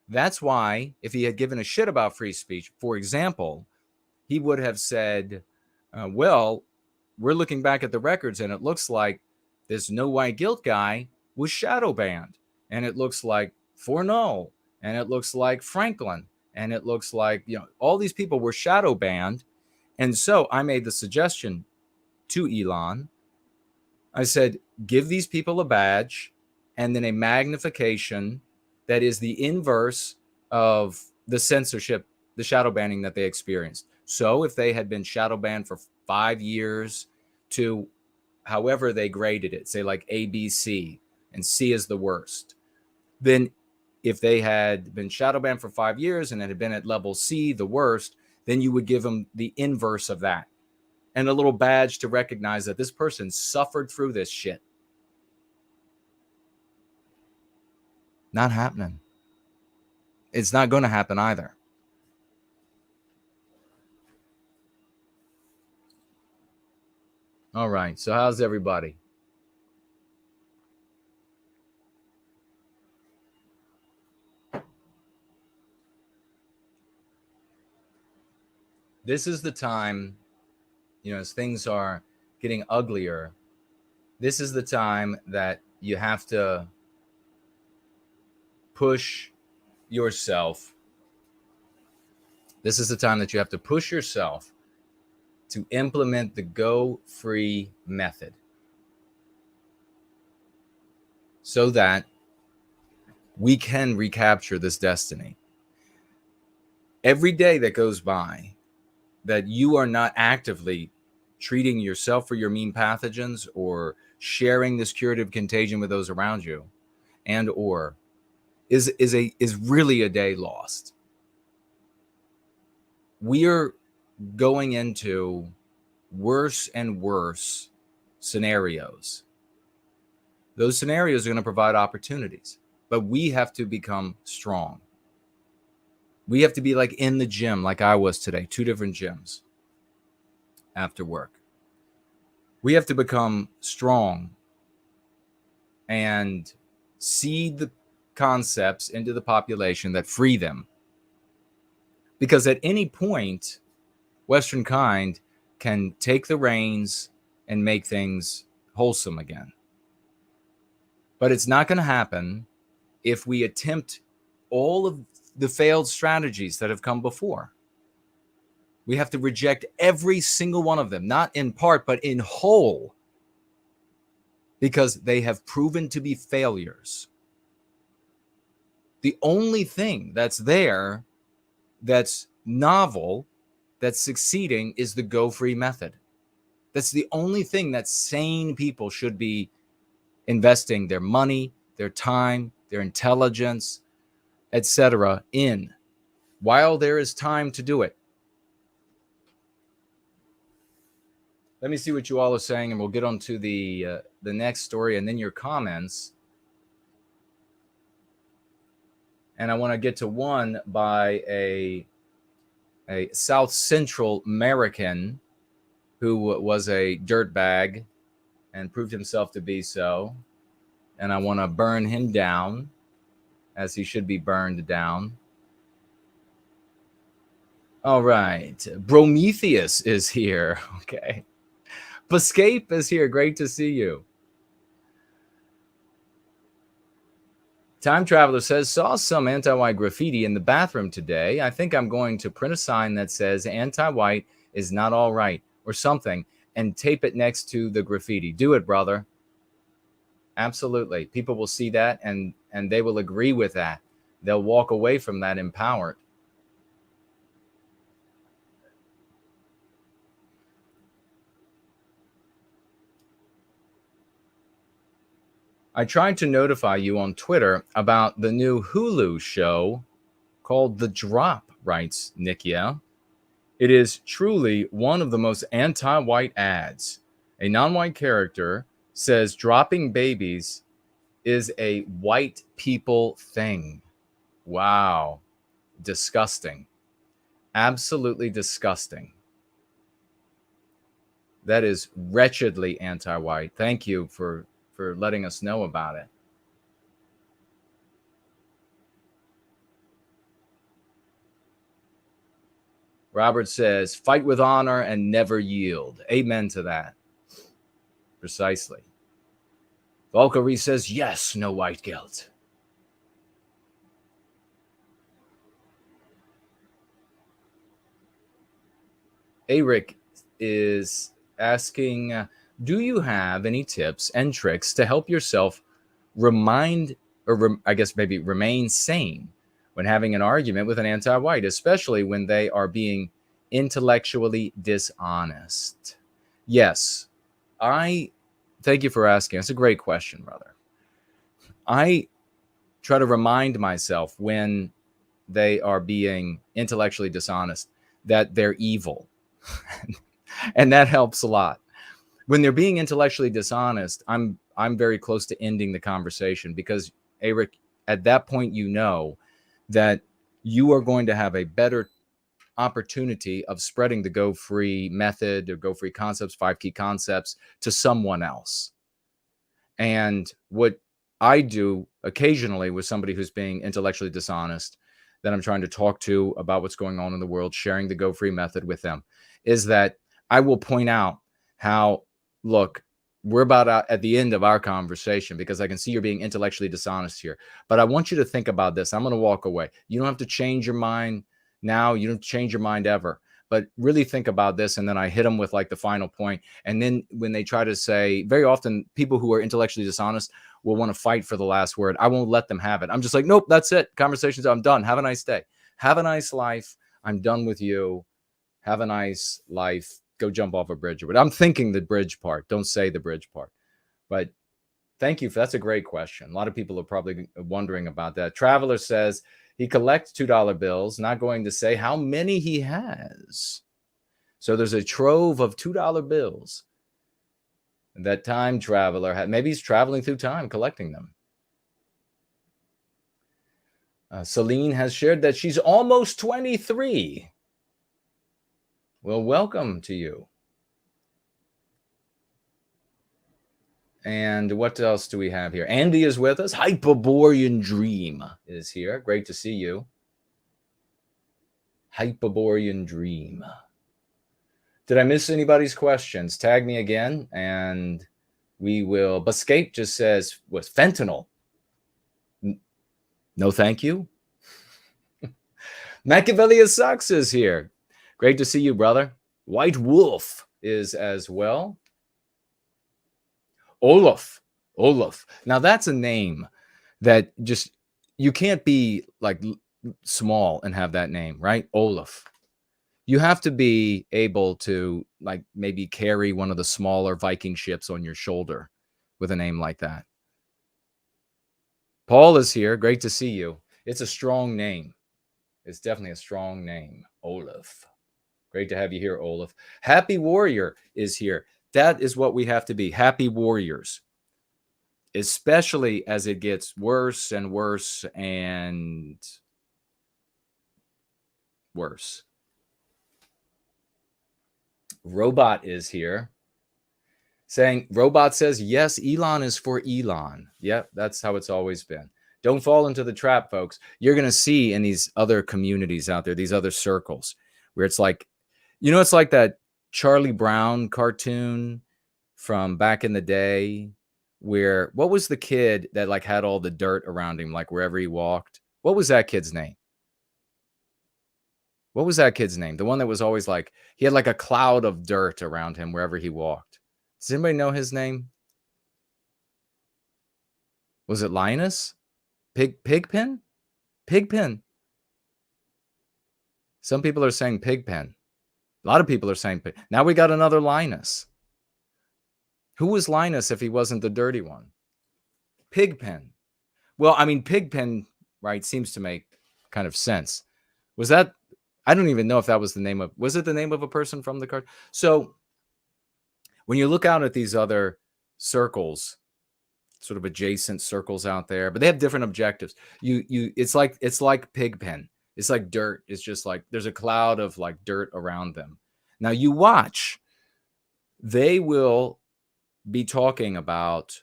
That's why if he had given a shit about free speech, for example, he would have said, well, we're looking back at the records and it looks like this no white guilt guy was shadow banned. And it looks like Fourneau, and it looks like Franklin, and it looks like, all these people were shadow banned. And so I made the suggestion to Elon. I said, give these people a badge and then a magnification that is the inverse of the censorship, the shadow banning that they experienced. So if they had been shadow banned for 5 years to however they graded it, say like A, B, C, and C is the worst, then if they had been shadow banned for 5 years and it had been at level C, the worst, then you would give them the inverse of that and a little badge to recognize that this person suffered through this shit. Not happening. It's not going to happen either. All right. So how's everybody? This is the time, as things are getting uglier, this is the time that you have to push yourself. This is the time that you have to push yourself to implement the Go Free method so that we can recapture this destiny. Every day that goes by that you are not actively treating yourself for your mean pathogens or sharing this curative contagion with those around you, and or is really a day lost. We are going into worse and worse scenarios. Those scenarios are going to provide opportunities, but we have to become strong. We have to be like in the gym, like I was today, 2 different gyms after work. We have to become strong and seed the concepts into the population that free them. Because at any point, Western kind can take the reins and make things wholesome again. But it's not going to happen if we attempt all of the failed strategies that have come before. We have to reject every single one of them, not in part, but in whole, because they have proven to be failures. The only thing that's there that's novel, that's succeeding, is the go-free method. That's the only thing that sane people should be investing their money, their time, their intelligence, etc. in, while there is time to do it. Let me see what you all are saying, and we'll get on to the next story and then your comments. And I want to get to one by a South Central American who was a dirtbag and proved himself to be so. And I want to burn him down, as he should be burned down. All right. Prometheus is here. Okay. Escape is here. Great to see you. Time Traveler says, saw some anti-white graffiti in the bathroom today. I think I'm going to print a sign that says anti-white is not all right or something and tape it next to the graffiti. Do it, brother. Absolutely. People will see that and they will agree with that. They'll walk away from that empowered. I tried to notify you on Twitter about the new Hulu show called The Drop, writes Nikia. It is truly one of the most anti-white ads. A non-white character says dropping babies is a white people thing. Wow. Disgusting. Absolutely disgusting. That is wretchedly anti-white. Thank you for letting us know about it. Robert says, fight with honor and never yield. Amen to that. Precisely. Valkyrie says, yes, no white guilt. Eric is asking, do you have any tips and tricks to help yourself remain sane when having an argument with an anti-white, especially when they are being intellectually dishonest? Yes, I thank you for asking. That's a great question, brother. I try to remind myself when they are being intellectually dishonest that they're evil. And that helps a lot. When they're being intellectually dishonest, I'm very close to ending the conversation, because, Eric, at that point, you know that you are going to have a better opportunity of spreading the Go Free method or Go Free concepts, 5 key concepts, to someone else. And what I do occasionally with somebody who's being intellectually dishonest, that I'm trying to talk to about what's going on in the world, sharing the Go Free method with them, is that I will point out how, look, we're about at the end of our conversation because I can see you're being intellectually dishonest here. But I want you to think about this. I'm going to walk away. You don't have to change your mind now. You don't change your mind ever. But really think about this. And then I hit them with like the final point. And then when they try to say, very often people who are intellectually dishonest will want to fight for the last word. I won't let them have it. I'm just like, nope, that's it. Conversations, I'm done. Have a nice day. Have a nice life. I'm done with you. Have a nice life. Go jump off a bridge. But I'm thinking the bridge part. Don't say the bridge part. But thank you. That's a great question. A lot of people are probably wondering about that. Traveler says he collects $2 bills, not going to say how many he has. So there's a trove of $2 bills that Time Traveler had. Maybe he's traveling through time collecting them. Celine has shared that she's almost 23. Well, welcome to you. And what else do we have here? Andy is with us. Hyperborean Dream is here. Great to see you. Hyperborean Dream. Did I miss anybody's questions? Tag me again, and we will. Buscape just says, was fentanyl? No, thank you. Machiavelli Sucks is here. Great to see you, brother. White Wolf is as well. Olaf. Now that's a name that just, you can't be like small and have that name, right? Olaf. You have to be able to like maybe carry one of the smaller Viking ships on your shoulder with a name like that. Paul is here. Great to see you. It's a strong name. It's definitely a strong name. Olaf. Great to have you here, Olaf. Happy Warrior is here. That is what we have to be. Happy warriors. Especially as it gets worse and worse and worse. Robot is here. Robot says, yes, Elon is for Elon. Yep, that's how it's always been. Don't fall into the trap, folks. You're going to see in these other communities out there, these other circles, where it's like, it's like that Charlie Brown cartoon from back in the day, where, what was the kid that like had all the dirt around him, like wherever he walked? What was that kid's name? What was that kid's name? The one that was always like, he had like a cloud of dirt around him wherever he walked. Does anybody know his name? Was it Linus? Pigpen? Pigpen. Some people are saying Pigpen. A lot of people are saying Pig. Now we got another Linus. Who was Linus if he wasn't the dirty one? Pigpen. Well, I mean, Pigpen, right, seems to make kind of sense. Was that, I don't even know if that was the name of, was it the name of a person from the card? So when you look out at these other circles, sort of adjacent circles out there, but they have different objectives. It's like Pigpen. It's like dirt. It's just like there's a cloud of like dirt around them. Now you watch, they will be talking about,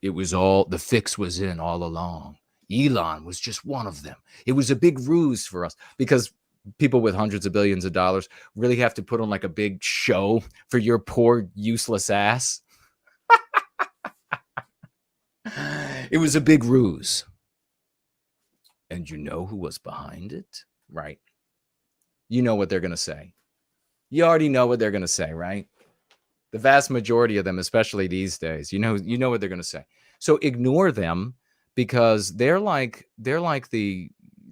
it was all, the fix was in all along. Elon was just one of them. It was a big ruse for us, because people with hundreds of billions of dollars really have to put on like a big show for your poor useless ass. It was a big ruse. And you know who was behind it, right? You know what they're going to say. You already know what they're going to say, right? The vast majority of them, especially these days, you know what they're going to say. So ignore them, because they're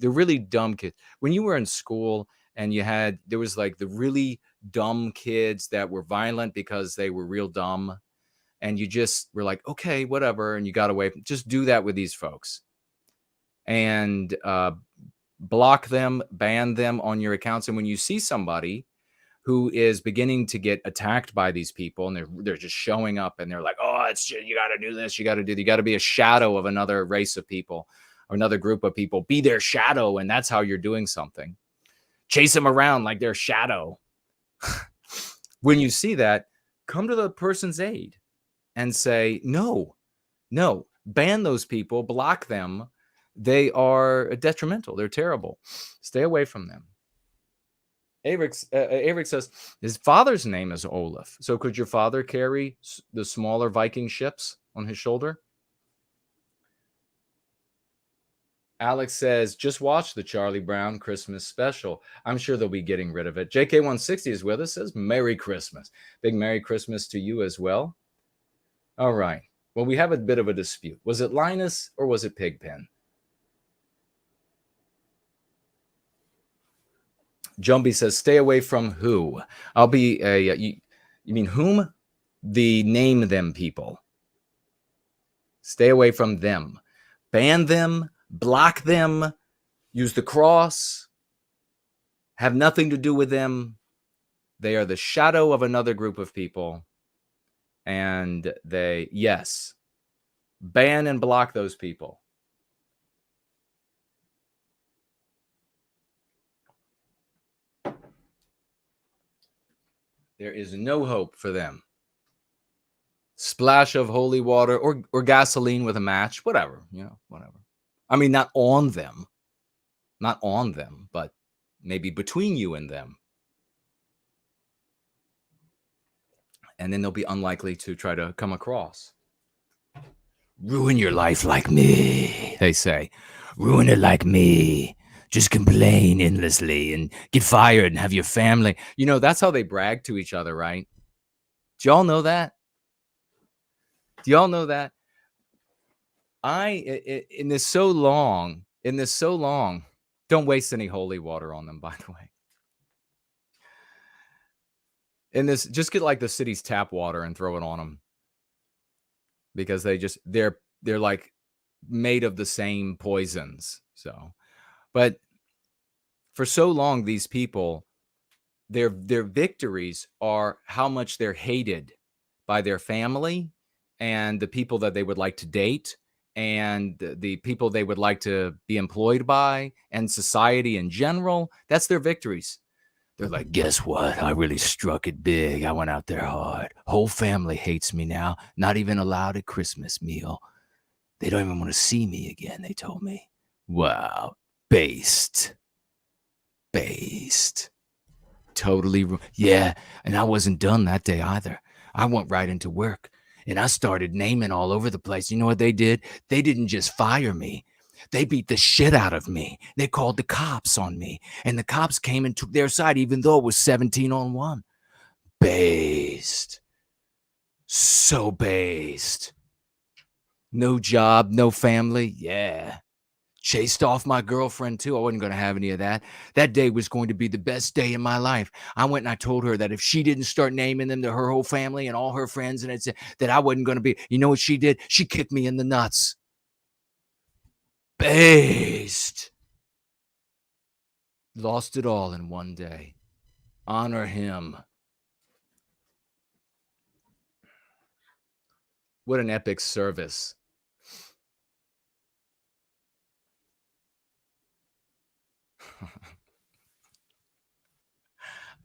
really dumb kids. When you were in school and there was like the really dumb kids that were violent because they were real dumb, and you just were like, okay, whatever, and you got away. Just do that with these folks. And block them, ban them on your accounts. And when you see somebody who is beginning to get attacked by these people, and they're just showing up, and they're like, oh, you got to do this, you got to be a shadow of another race of people or another group of people, be their shadow, and that's how you're doing something. Chase them around like their shadow. When you see that, come to the person's aid and say, no, ban those people, block them. They are detrimental. They're terrible. Stay away from them. Averick says his father's name is Olaf. So could your father carry the smaller Viking ships on his shoulder? Alex says, just watch the Charlie Brown Christmas special. I'm sure they'll be getting rid of it. JK160 is with us, says Merry Christmas. Big Merry Christmas to you as well. All right. Well, we have a bit of a dispute. Was it Linus or was it Pigpen? Jumbie says, stay away from who? I'll be you mean whom? The name them people. Stay away from them. Ban them, block them, use the cross, have nothing to do with them. They are the shadow of another group of people. And yes, ban and block those people. There is no hope for them. Splash of holy water or gasoline with a match, whatever, whatever. I mean, not on them, but maybe between you and them. And then they'll be unlikely to try to come across. Ruin your life like me, they say. Ruin it like me. just complain endlessly and get fired and have your family. You know, that's how they brag to each other, right? Do y'all know that? Do y'all know that? In this so long, don't waste any holy water on them, by the way. In this, just get like the city's tap water and throw it on them, because they're like made of the same poisons. So, but for so long, these people, their victories are how much they're hated by their family and the people that they would like to date and the people they would like to be employed by and society in general. That's their victories. They're like, guess what? I really struck it big. I went out there hard. Whole family hates me now. Not even allowed at Christmas meal. They don't even want to see me again, they told me. Wow. Based. Totally. Yeah. And I wasn't done that day either. I went right into work and I started naming all over the place. You know what they did? They didn't just fire me. They beat the shit out of me. They called the cops on me, and the cops came and took their side, even though it was 17-on-1. Based. So based. No job, no family. Yeah. Chased off my girlfriend, too. I wasn't going to have any of that. That day was going to be the best day in my life. I went and I told her that if she didn't start naming them to her whole family and all her friends, and it's that I wasn't going to be. You know what she did? She kicked me in the nuts. Based. Lost it all in one day. Honor him. What an epic service.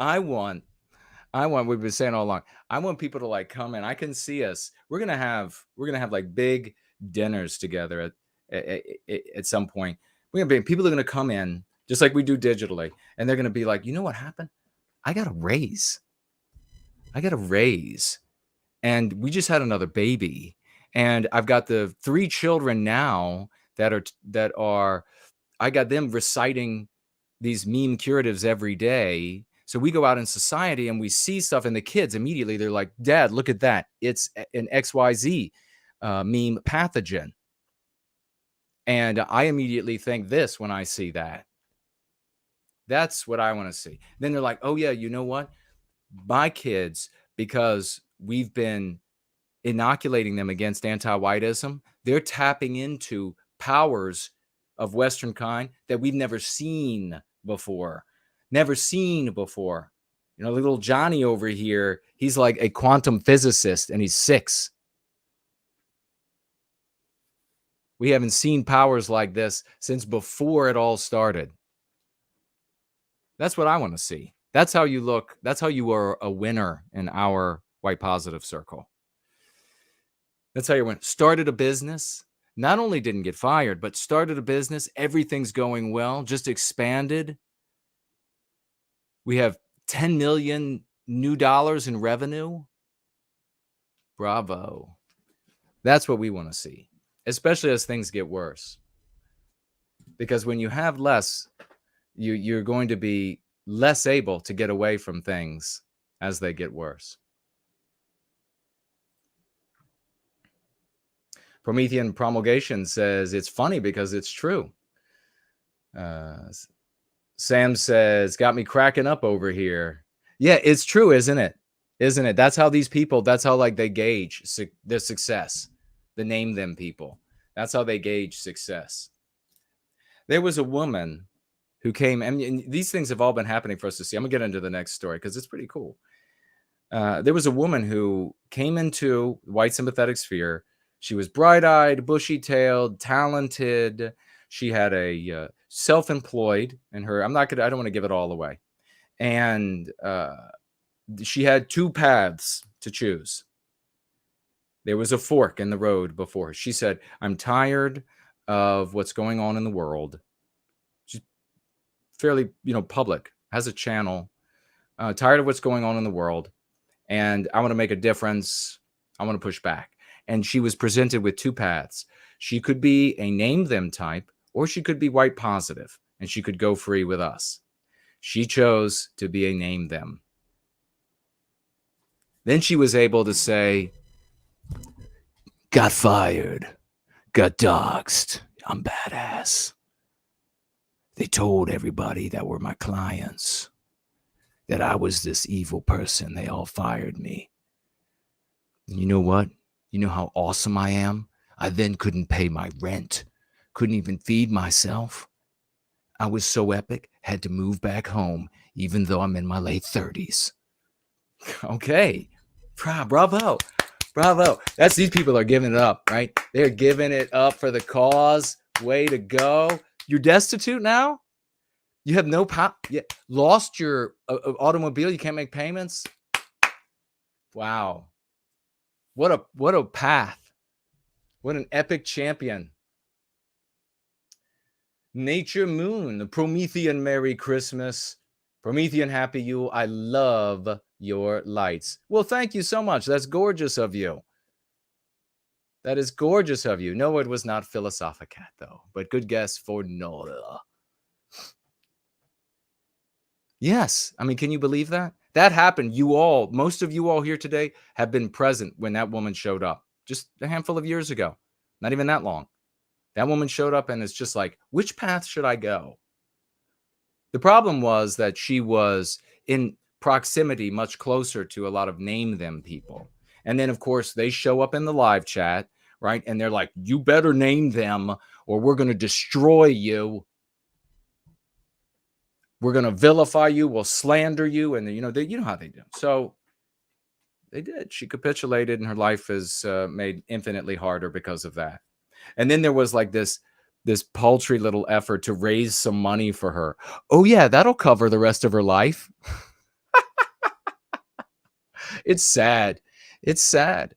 I want, we've been saying all along, I want people to like come in. I can see us. We're gonna have like big dinners together at some point. People are gonna come in just like we do digitally, and they're gonna be like, you know what happened? I got a raise. And we just had another baby, and I've got the 3 children now that are I got them reciting these meme curatives every day. So we go out in society and we see stuff, and the kids immediately, they're like, Dad, look at that. It's an XYZ meme pathogen. And I immediately think this when I see that. That's what I want to see. Then they're like, oh yeah, you know what? My kids, because we've been inoculating them against anti-whiteism, they're tapping into powers of Western kind that we've never seen before. You know, little Johnny over here, he's like a quantum physicist and he's 6. We haven't seen powers like this since before it all started. That's what I want to see. That's how you look. That's how you are a winner in our white positive circle. That's how you went. Started a business. Not only didn't get fired, but started a business. Everything's going well. Just expanded. We have 10 million new dollars in revenue. Bravo. That's what we want to see, especially as things get worse. Because when you have less, you're going to be less able to get away from things as they get worse. Promethean Promulgation says, it's funny because it's true. Sam says, got me cracking up over here. Yeah, it's true, isn't it? That's how these people, that's how like they gauge their success. The name them people. That's how they gauge success. There was a woman who came, and these things have all been happening for us to see. I'm going to get into the next story because it's pretty cool. There was a woman who came into the white sympathetic sphere. She was bright-eyed, bushy-tailed, talented. She had a self-employed in her. I don't want to give it all away. And she had 2 paths to choose. There was a fork in the road before her. She said, I'm tired of what's going on in the world. She's fairly, public, has a channel. Tired of what's going on in the world. And I want to make a difference. I want to push back. And she was presented with 2 paths. She could be a name them type, or she could be white positive. and she could go free with us. She chose to be a name them. Then she was able to say, got fired, got doxxed, I'm badass. They told everybody that were my clients that I was this evil person. They all fired me. And you know what? You know how awesome I am? I then couldn't pay my rent, couldn't even feed myself. I was so epic, had to move back home, even though I'm in my late 30s. Okay. Bravo. Bravo. These people are giving it up, right? They're giving it up for the cause. Way to go. You're destitute now? You have no power. Lost your automobile. You can't make payments. Wow. What a path. What an epic champion. Nature Moon, the Promethean Merry Christmas. Promethean Happy Yule. I love your lights. Well, thank you so much. That's gorgeous of you. That is gorgeous of you. No, it was not Philosophicat, though. But good guess for Nora. Yes. I mean, can you believe that? That happened. Most of you all here today have been present when that woman showed up. Just a handful of years ago. Not even that long. That woman showed up and it's just like, which path should I go? The problem was that she was in proximity much closer to a lot of name them people. And then, of course, they show up in the live chat, right? And they're like, you better name them or we're going to destroy you. We're going to vilify you. We'll slander you. And, you know how they do. So they did. She capitulated and her life is made infinitely harder because of that. And then there was like this paltry little effort to raise some money for her. Oh, yeah, that'll cover the rest of her life. It's sad. It's sad.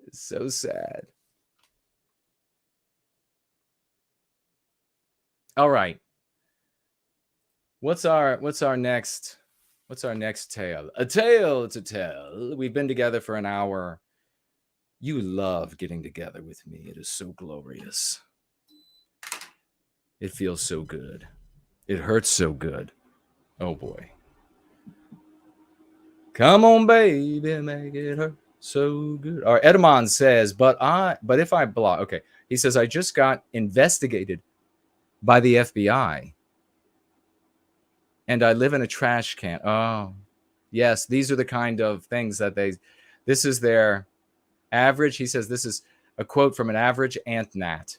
It's so sad. All right. What's our next tale? A tale to tell. We've been together for an hour. You love getting together with me. It is so glorious. It feels so good. It hurts so good. Oh boy. Come on, baby, make it hurt so good. All right, Edamon says, but if I block, okay. He says, I just got investigated by the FBI and I live in a trash can. Oh, yes. These are the kind of things that this is their average. He says, this is a quote from an average ant-nat,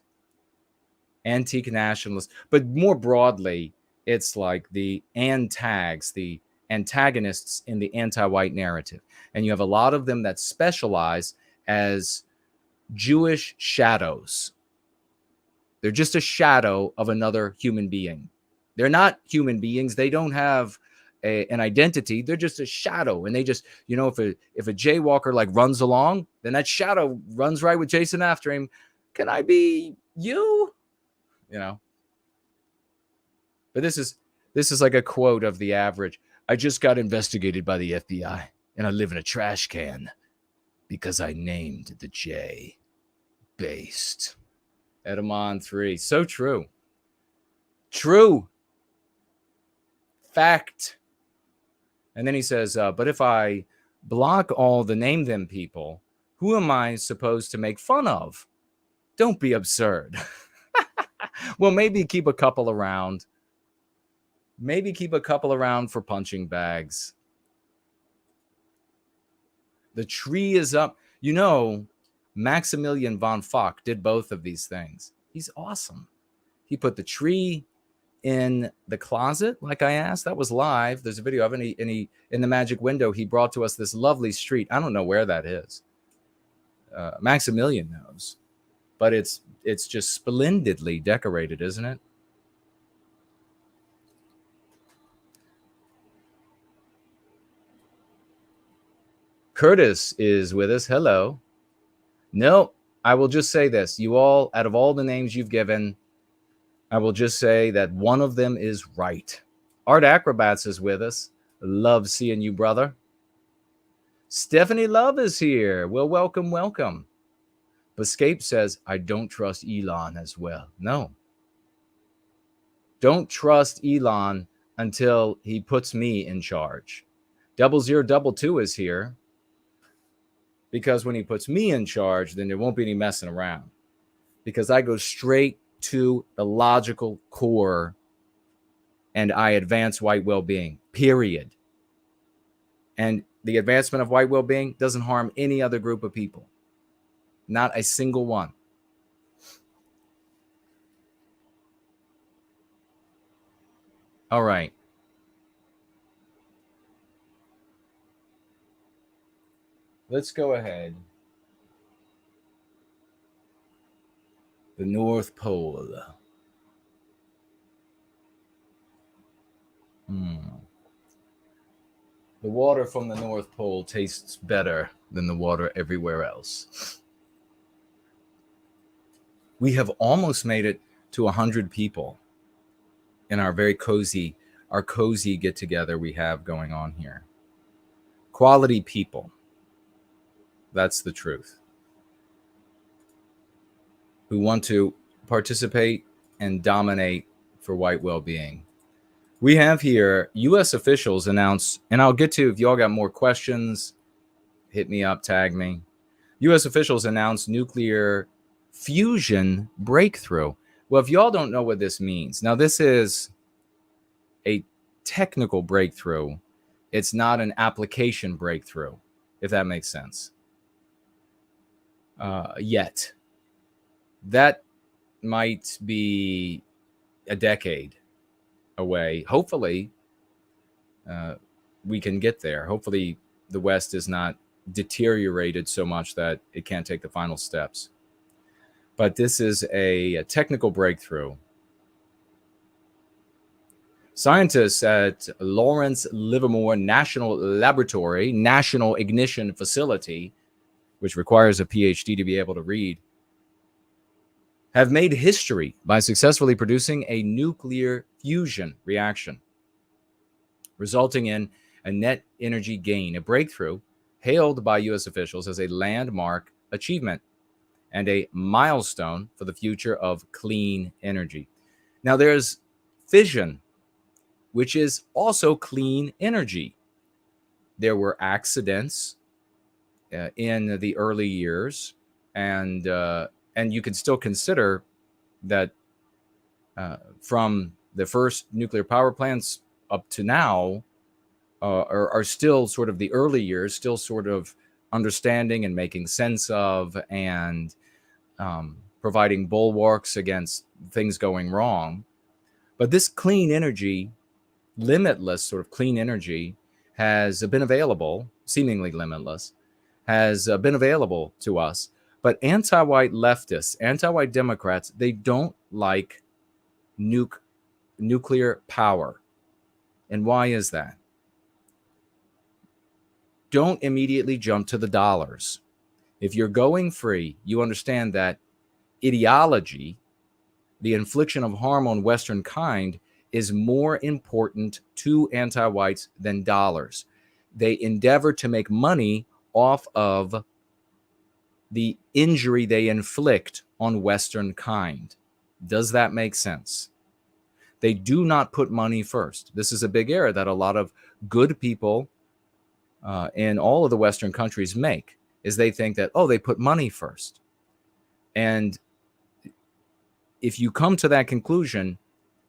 antique nationalist. But more broadly, it's like the antags, the antagonists in the anti-white narrative. And you have a lot of them that specialize as Jewish shadows. They're just a shadow of another human being. They're not human beings. They don't have an identity. They're just a shadow. And they just, if a jaywalker like runs along, then that shadow runs right with Jason after him. Can I be you? But this is like a quote of the average. I just got investigated by the FBI and I live in a trash can because I named the J. Based. Edamon 3. So true. True. Fact. And then he says, but if I block all the name them people, who am I supposed to make fun of? Don't be absurd. Well, maybe keep a couple around. Maybe keep a couple around for punching bags. The tree is up. Maximilian von Fock did both of these things. He's awesome. He put the tree in the closet, like I asked. That was live. There's a video of it. And in the magic window, he brought to us this lovely street. I don't know where that is. Maximilian knows. But it's just splendidly decorated, isn't it? Curtis is with us. Hello. No, I will just say this. You all, out of all the names you've given, I will just say that one of them is right. Art Acrobats is with us. Love seeing you, brother. Stephanie Love is here. Well, welcome. Escape says, I don't trust Elon as well. No, Don't trust Elon until he puts me in charge. 0022 is here because when he puts me in charge, then there won't be any messing around, because I go straight to the logical core and I advance white well-being, period. And the advancement of white well-being doesn't harm any other group of people. Not a single one. All right. Let's go ahead. The North Pole. The water from the North Pole tastes better than the water everywhere else. We have almost made it to 100 people in our very cozy get together we have going on here. Quality people. That's the truth. Who want to participate and dominate for white well-being. We have here U.S. officials announce, and I'll get to, if y'all got more questions, hit me up, tag me. U.S. officials announce nuclear fusion breakthrough. Well, if y'all don't know what this means, now this is a technical breakthrough. It's not an application breakthrough, if that makes sense. Yet. That might be a decade away. Hopefully, we can get there. Hopefully, the West is not deteriorated so much that it can't take the final steps. But this is a technical breakthrough. Scientists at Lawrence Livermore National Laboratory, National Ignition Facility, which requires a PhD to be able to read, have made history by successfully producing a nuclear fusion reaction, resulting in a net energy gain, a breakthrough hailed by U.S. officials as a landmark achievement and a milestone for the future of clean energy. Now, there's fission, which is also clean energy. There were accidents in the early years, and you can still consider that from the first nuclear power plants up to now are still sort of the early years, still sort of understanding and making sense of and providing bulwarks against things going wrong. But this clean energy, limitless sort of clean energy, has been available, seemingly limitless, has been available to us. But anti-white leftists, anti-white Democrats, they don't like nuclear power. And why is that? Don't immediately jump to the dollars. If you're going free, you understand that ideology, the infliction of harm on Western kind, is more important to anti-whites than dollars. They endeavor to make money off of the injury they inflict on Western kind. Does that make sense? They do not put money first. This is a big error that a lot of good people in all of the Western countries make, is they think that, oh, they put money first. And if you come to that conclusion,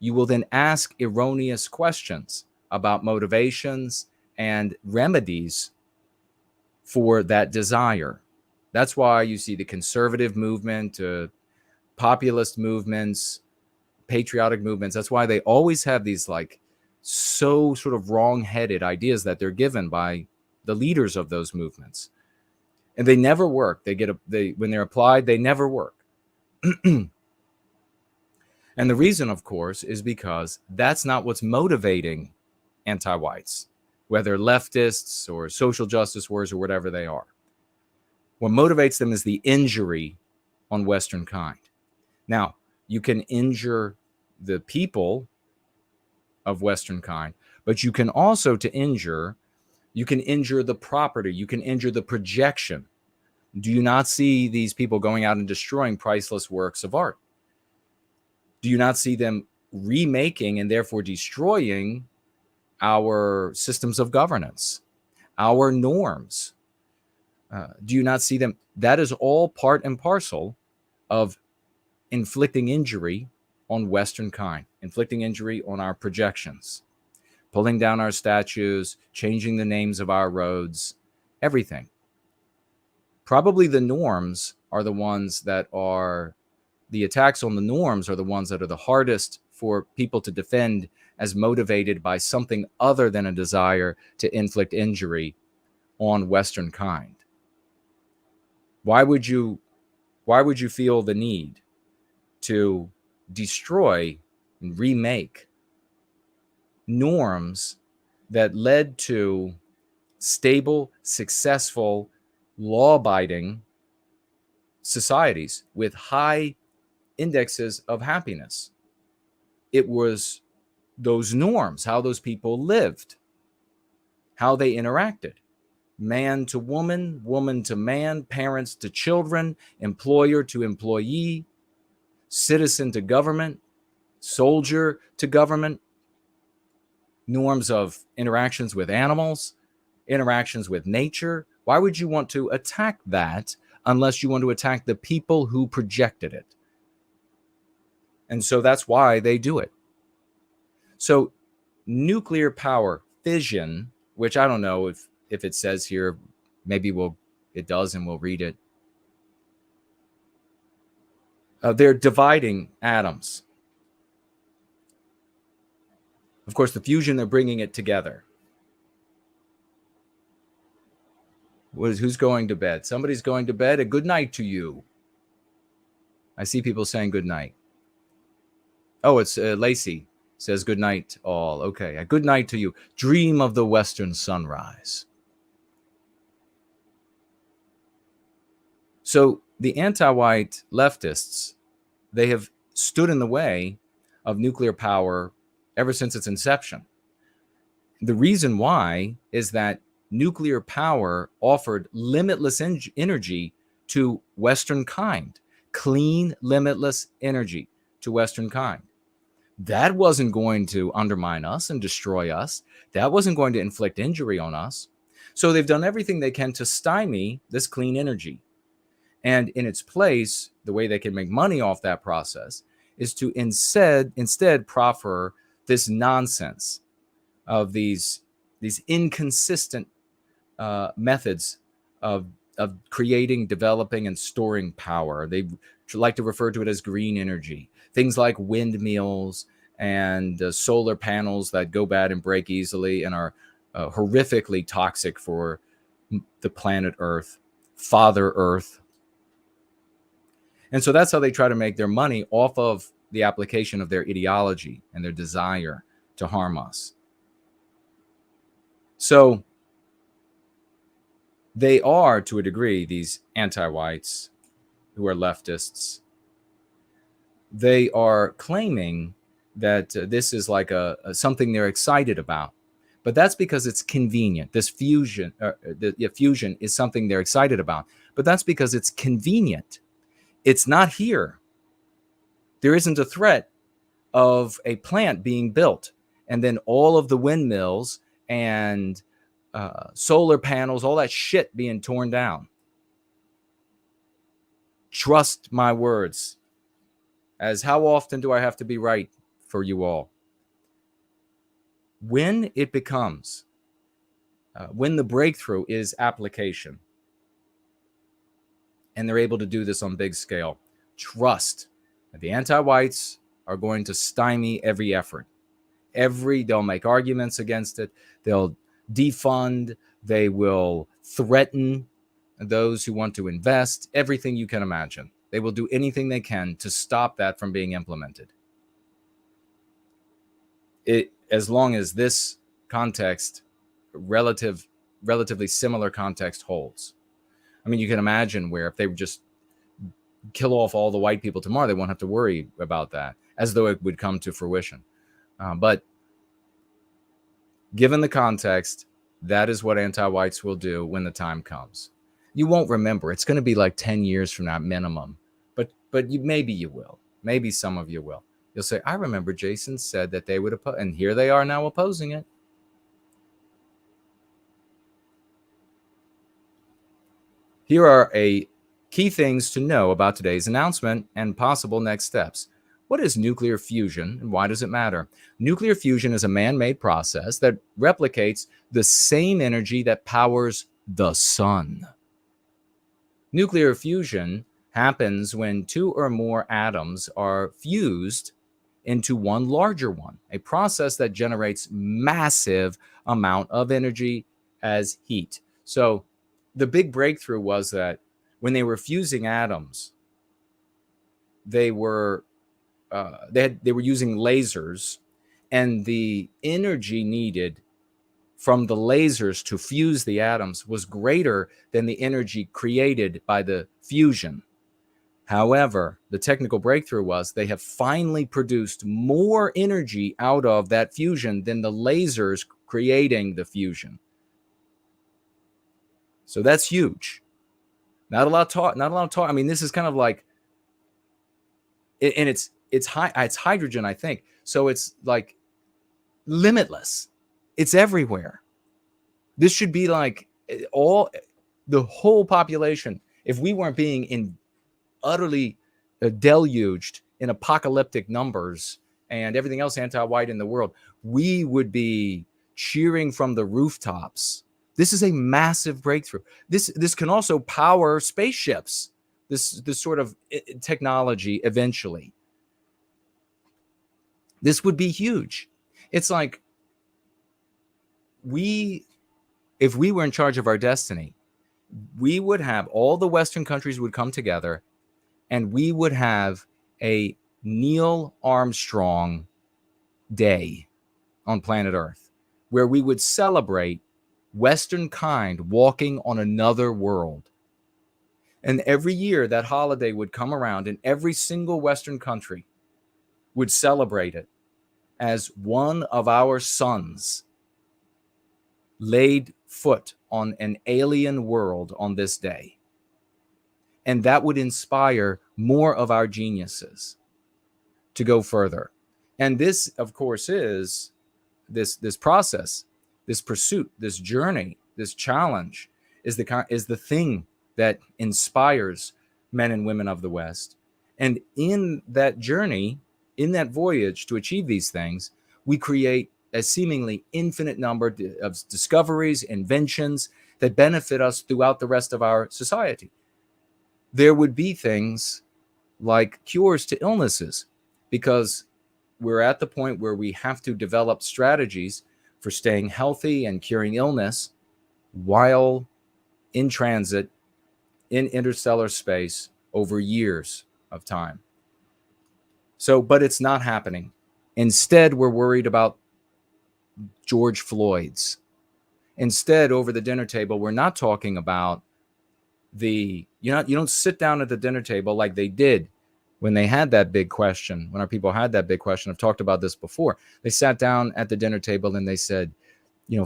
you will then ask erroneous questions about motivations and remedies for that desire. That's why you see the conservative movement, populist movements, patriotic movements. That's why they always have these like so sort of wrong-headed ideas that they're given by the leaders of those movements. And they never work. When they're applied, they never work. And the reason, of course, is because that's not what's motivating anti-whites, whether leftists or social justice warriors or whatever they are. What motivates them is the injury on Western kind. Now, you can injure the people of Western kind, but you can also you can injure the property, you can injure the projection. Do you not see these people going out and destroying priceless works of art? Do you not see them remaking and therefore destroying our systems of governance, our norms. Do you not see them? That is all part and parcel of inflicting injury on Western kind, inflicting injury on our projections, pulling down our statues, changing the names of our roads, everything. Probably the norms are the ones that are, the attacks on the norms are the ones that are the hardest for people to defend, as motivated by something other than a desire to inflict injury on Western kind. Why would you feel the need to destroy and remake norms that led to stable, successful, law-abiding societies with high indexes of happiness? It was those norms, how those people lived, how they interacted. Man to woman, woman to man, parents to children, employer to employee, citizen to government, soldier to government, norms of interactions with animals, interactions with nature. Why would you want to attack that unless you want to attack the people who projected it? And so that's why they do it. So nuclear power fission, which I don't know if it says here, maybe it does and we'll read it. They're dividing atoms. Of course, the fusion, they're bringing it together. Who's going to bed? Somebody's going to bed. A good night to you. I see people saying good night. Oh, it's Lacey says good night all. Okay, a good night to you. Dream of the western sunrise. So the anti-white leftists, they have stood in the way of nuclear power ever since its inception. The reason why is that nuclear power offered limitless energy to Western kind, clean, limitless energy to Western kind. That wasn't going to undermine us and destroy us. That wasn't going to inflict injury on us. So they've done everything they can to stymie this clean energy. And in its place, the way they can make money off that process is to instead proffer this nonsense of these inconsistent methods of creating, developing, and storing power. They like to refer to it as green energy. Things like windmills and solar panels that go bad and break easily and are horrifically toxic for the planet Earth, Father Earth. And so that's how they try to make their money, off of the application of their ideology and their desire to harm us. So they are, to a degree, these anti-whites who are leftists. They are claiming that this is like something they're excited about. But that's because it's convenient. This fusion, the fusion is something they're excited about. But that's because it's convenient. It's not here. There isn't a threat of a plant being built and then all of the windmills and solar panels, all that shit being torn down. Trust my words. As how often do I have to be right for you all? When it becomes, when the breakthrough is application, and they're able to do this on big scale, trust that the anti-whites are going to stymie every effort. They'll make arguments against it. They'll defund. They will threaten those who want to invest. Everything you can imagine. They will do anything they can to stop that from being implemented. As long as this context, relatively similar context holds. I mean, you can imagine where if they would just kill off all the white people tomorrow, they won't have to worry about that, as though it would come to fruition. But given the context, that is what anti-whites will do when the time comes. You won't remember. It's going to be like 10 years from now minimum. But maybe you will. Maybe some of you will. you'll say, I remember Jason said that they would oppose, and here they are now opposing it. Here are a key things to know about today's announcement and possible next steps. What is nuclear fusion and why does it matter? Nuclear fusion is a man-made process that replicates the same energy that powers the sun. Nuclear fusion happens when two or more atoms are fused into one larger one, a process that generates massive amount of energy as heat. So the big breakthrough was that when they were fusing atoms, they were using lasers, and the energy needed from the lasers to fuse the atoms was greater than the energy created by the fusion. However, the technical breakthrough was they have finally produced more energy out of that fusion than the lasers creating the fusion. So that's huge. Not a lot of talk. I mean, this is kind of like, and it's hydrogen, I think. So it's like limitless. It's everywhere. This should be like the whole population. If we weren't being utterly deluged in apocalyptic numbers and everything else anti-white in the world, we would be cheering from the rooftops. This is a massive breakthrough. This can also power spaceships. This sort of technology eventually. This would be huge. It's like if we were in charge of our destiny, we would have all the Western countries would come together, and we would have a Neil Armstrong Day on planet Earth, where we would celebrate Western kind walking on another world. And every year that holiday would come around, and every single Western country would celebrate it as one of our sons laid foot on an alien world on this day. And that would inspire more of our geniuses to go further. And this, of course, is this process, this pursuit, this journey, this challenge is the thing that inspires men and women of the West. And in that journey, in that voyage to achieve these things, we create a seemingly infinite number of discoveries, inventions that benefit us throughout the rest of our society. There would be things like cures to illnesses, because we're at the point where we have to develop strategies for staying healthy and curing illness while in transit in interstellar space over years of time. So, but it's not happening. Instead, we're worried about George Floyd's. Instead, over the dinner table, we're not talking about you don't sit down at the dinner table like they did when they had that big question, when our people had that big question. I've talked about this before. They sat down at the dinner table and they said,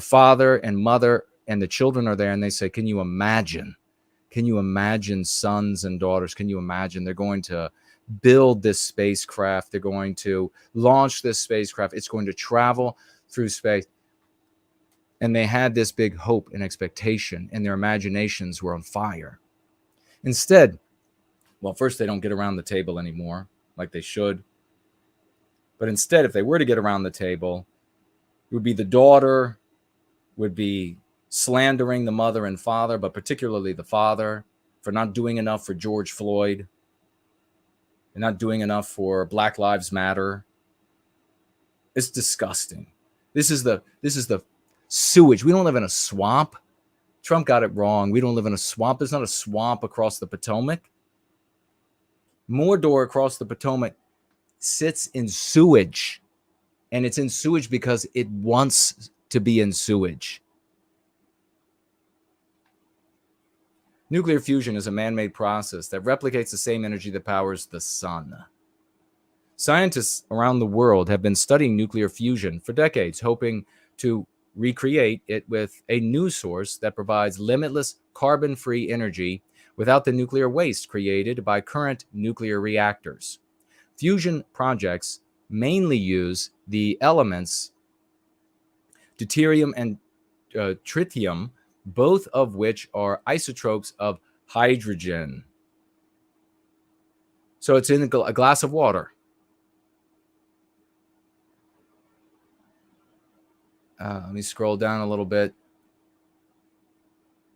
father and mother and the children are there, and they say, can you imagine sons and daughters? Can you imagine they're going to build this spacecraft? They're going to launch this spacecraft. It's going to travel through space. And they had this big hope and expectation, and their imaginations were on fire. Instead, well, first, they don't get around the table anymore like they should. But instead, if they were to get around the table, it would be the daughter would be slandering the mother and father, but particularly the father, for not doing enough for George Floyd and not doing enough for Black Lives Matter. It's disgusting. This is the sewage. We don't live in a swamp. Trump got it wrong. We don't live in a swamp. There's not a swamp across the Potomac. Mordor across the Potomac sits in sewage, and it's in sewage because it wants to be in sewage. Nuclear fusion is a man-made process that replicates the same energy that powers the sun. Scientists around the world have been studying nuclear fusion for decades, hoping to recreate it with a new source that provides limitless carbon-free energy without the nuclear waste created by current nuclear reactors. Fusion projects mainly use the elements deuterium and tritium, both of which are isotopes of hydrogen. So it's in a glass of water. Let me scroll down a little bit.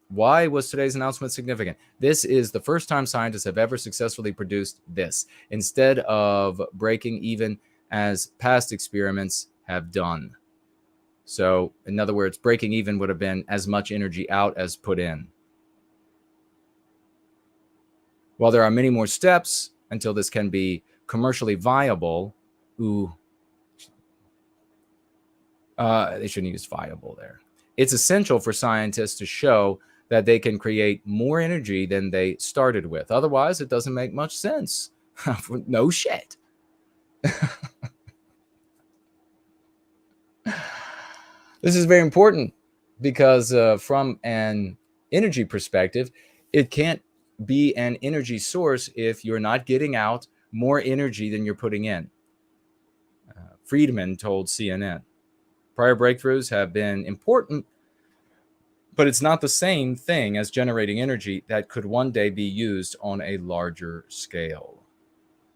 Why was today's announcement significant? This is the first time scientists have ever successfully produced this, instead of breaking even as past experiments have done. So, in other words, breaking even would have been as much energy out as put in. While there are many more steps until this can be commercially viable, they shouldn't use viable there. It's essential for scientists to show that they can create more energy than they started with. Otherwise, it doesn't make much sense. No shit. This is very important because from an energy perspective, it can't be an energy source if you're not getting out more energy than you're putting in. Friedman told CNN, prior breakthroughs have been important, but it's not the same thing as generating energy that could one day be used on a larger scale.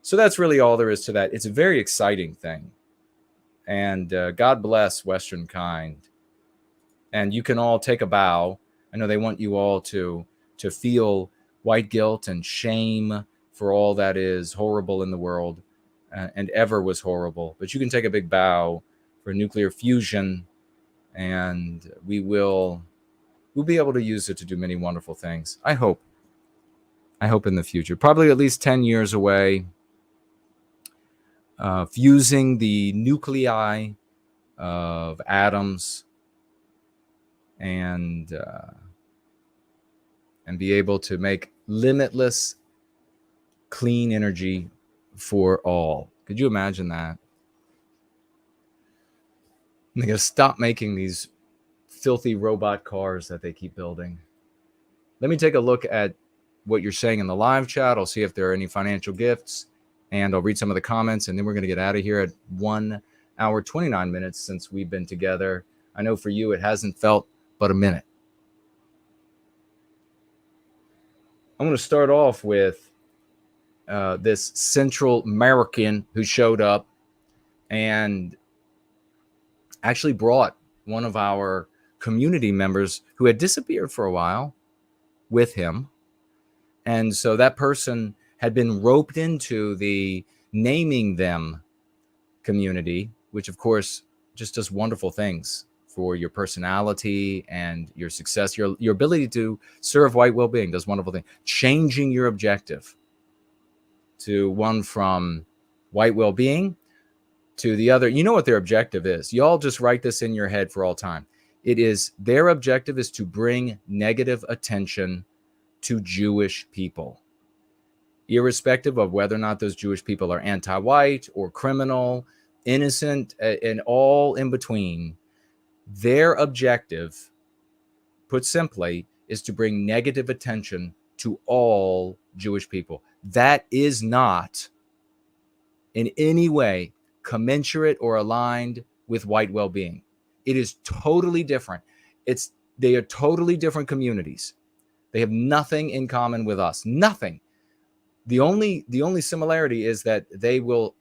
So that's really all there is to that. It's a very exciting thing. And God bless Western kind. And you can all take a bow. I know they want you all to feel white guilt and shame for all that is horrible in the world and ever was horrible. But you can take a big bow for nuclear fusion, and we'll be able to use it to do many wonderful things. I hope in the future, probably at least 10 years away, fusing the nuclei of atoms and be able to make limitless clean energy for all. Could you imagine that? They're going to stop making these filthy robot cars that they keep building. Let me take a look at what you're saying in the live chat. I'll see if there are any financial gifts, and I'll read some of the comments, and then we're going to get out of here at 1 hour, 29 minutes since we've been together. I know for you, it hasn't felt but a minute. I'm going to start off with this Central American who showed up and actually brought one of our community members who had disappeared for a while with him. And so that person had been roped into the naming them community, which of course just does wonderful things for your personality and your success. Your ability to serve white well-being does wonderful things. Changing your objective to one from white well-being to the other. You know what their objective is. You all just write this in your head for all time. It is, their objective is to bring negative attention to Jewish people, irrespective of whether or not those Jewish people are anti-white or criminal, innocent, and all in between. Their objective, put simply, is to bring negative attention to all Jewish people. That is not in any way commensurate or aligned with white well-being. It is totally different. They are totally different communities. They have nothing in common with us. Nothing. The only similarity is that they will,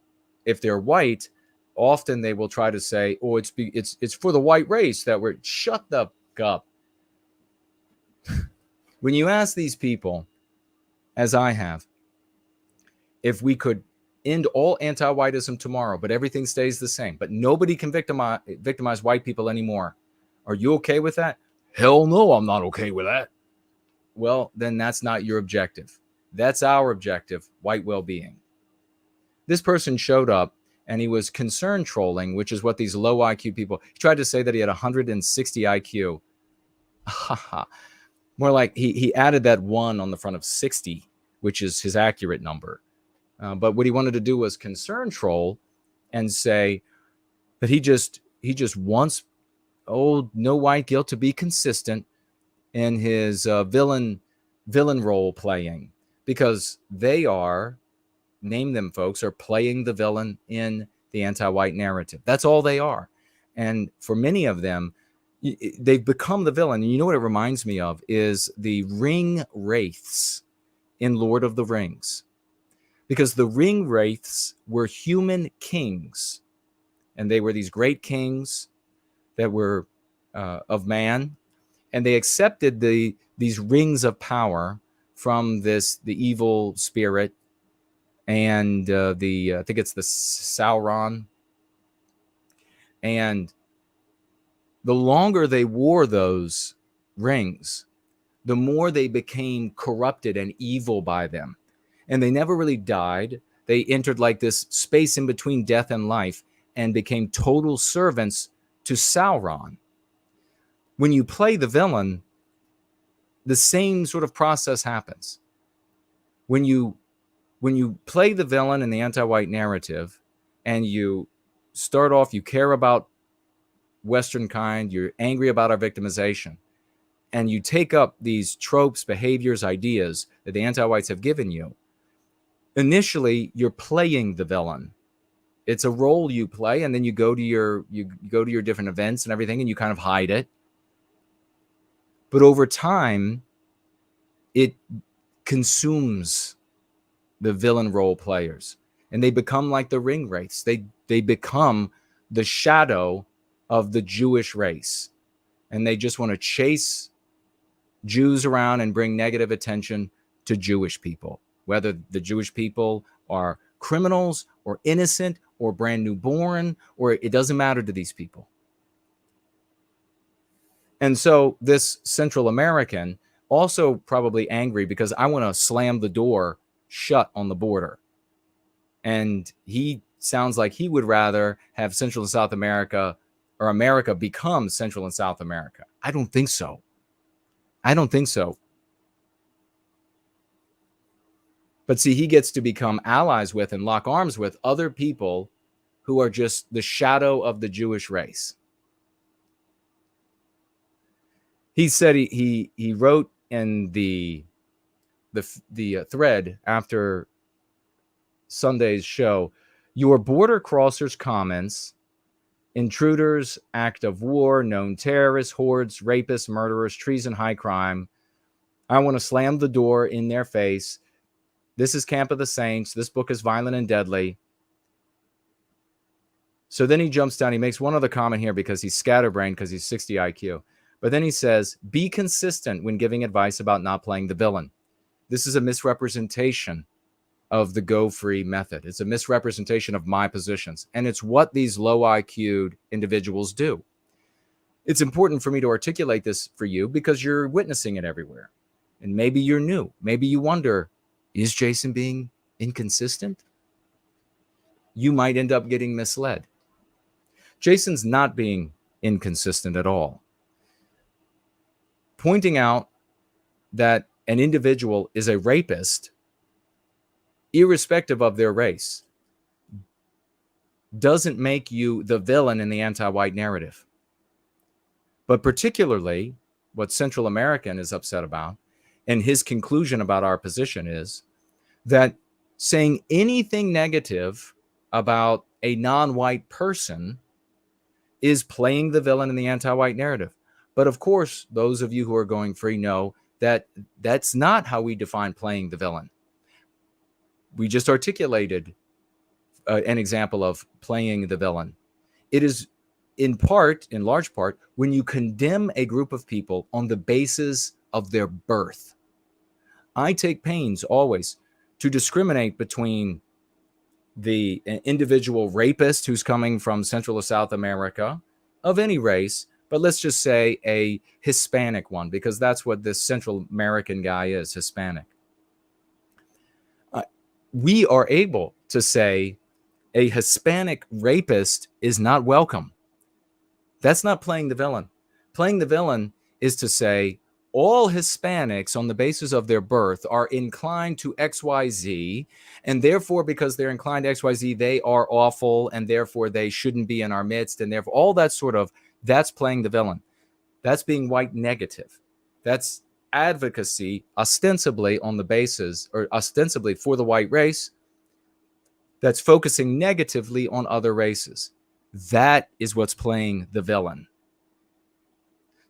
if they're white, often they will try to say, "Oh, it's for the white race that we're." Shut the up. When you ask these people, as I have, if we could end all anti-whiteism tomorrow, but everything stays the same, but nobody can victimize white people anymore, are you okay with that? Hell no, I'm not okay with that. Well, then that's not your objective. That's our objective, white well-being. This person showed up and he was concern trolling, which is what these low IQ people, he tried to say that he had 160 IQ. More like he added that 1 on the front of 60, which is his accurate number. But what he wanted to do was concern troll and say that he just wants old no white guilt to be consistent in his villain role playing, because they are, name them folks, are playing the villain in the anti-white narrative. That's all they are. And for many of them, they've become the villain. And you know what it reminds me of is the ring wraiths in Lord of the Rings. Because the ring wraiths were human kings. And they were these great kings that were of man. And they accepted these rings of power from the evil spirit and I think it's the Sauron. And the longer they wore those rings, the more they became corrupted and evil by them. And they never really died. They entered like this space in between death and life and became total servants to Sauron. When you play the villain, the same sort of process happens. When you play the villain in the anti-white narrative and you start off, you care about Western kind, you're angry about our victimization, and you take up these tropes, behaviors, ideas that the anti-whites have given you, initially you're playing the villain. It's a role you play, and then you go to your different events and everything, and you kind of hide it. But over time, it consumes the villain role players, and they become like the ring wraiths. They become the shadow of the Jewish race, and they just want to chase Jews around and bring negative attention to Jewish people, whether the Jewish people are criminals or innocent or brand new born, or it doesn't matter to these people. And so this Central American also probably angry because I want to slam the door shut on the border. And he sounds like he would rather have Central and South America, or America become Central and South America. I don't think so. I don't think so. But see, he gets to become allies with and lock arms with other people who are just the shadow of the Jewish race. He said he wrote in the thread after Sunday's show, your border crossers comments, intruders, act of war, known terrorists, hordes, rapists, murderers, treason, high crime. I want to slam the door in their face. This is Camp of the Saints. This book is violent and deadly. So then he jumps down. He makes one other comment here because he's scatterbrained because he's 60 IQ. But then he says, be consistent when giving advice about not playing the villain. This is a misrepresentation of the Go Free method. It's a misrepresentation of my positions. And it's what these low IQ'd individuals do. It's important for me to articulate this for you because you're witnessing it everywhere. And maybe you're new. Maybe you wonder, is Jason being inconsistent? You might end up getting misled. Jason's not being inconsistent at all. Pointing out that an individual is a rapist, irrespective of their race, doesn't make you the villain in the anti-white narrative. But particularly, what Central American is upset about, and his conclusion about our position is that saying anything negative about a non-white person is playing the villain in the anti-white narrative. But of course, those of you who are going free know that that's not how we define playing the villain. We just articulated an example of playing the villain. It is in large part, when you condemn a group of people on the basis of their birth. I take pains always to discriminate between the individual rapist who's coming from Central or South America of any race, but let's just say a Hispanic one, because that's what this Central American guy is, Hispanic. We are able to say a Hispanic rapist is not welcome. That's not playing the villain. Playing the villain is to say all Hispanics on the basis of their birth are inclined to XYZ, and therefore because they're inclined to XYZ, they are awful, and therefore they shouldn't be in our midst, and therefore all that sort of, that's playing the villain. That's being white negative. That's advocacy ostensibly on the basis, or ostensibly for the white race, that's focusing negatively on other races. That is what's playing the villain.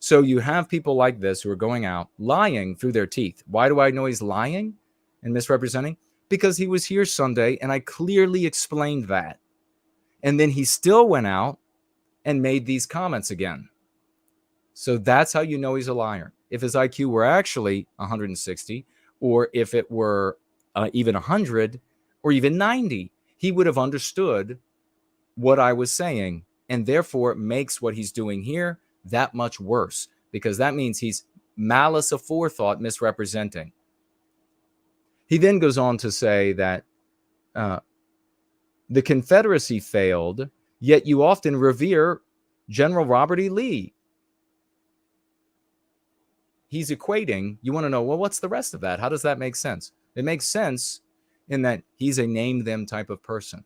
So you have people like this who are going out lying through their teeth. Why do I know he's lying and misrepresenting? Because he was here Sunday and I clearly explained that. And then he still went out and made these comments again. So that's how you know he's a liar. If his IQ were actually 160, or if it were even 100 or even 90, he would have understood what I was saying, and therefore it makes what he's doing here that much worse, because that means he's malice aforethought misrepresenting. He then goes on to say that the Confederacy failed, yet you often revere General Robert E. Lee. He's equating, you want to know, well, what's the rest of that? How does that make sense? It makes sense in that he's a name them type of person.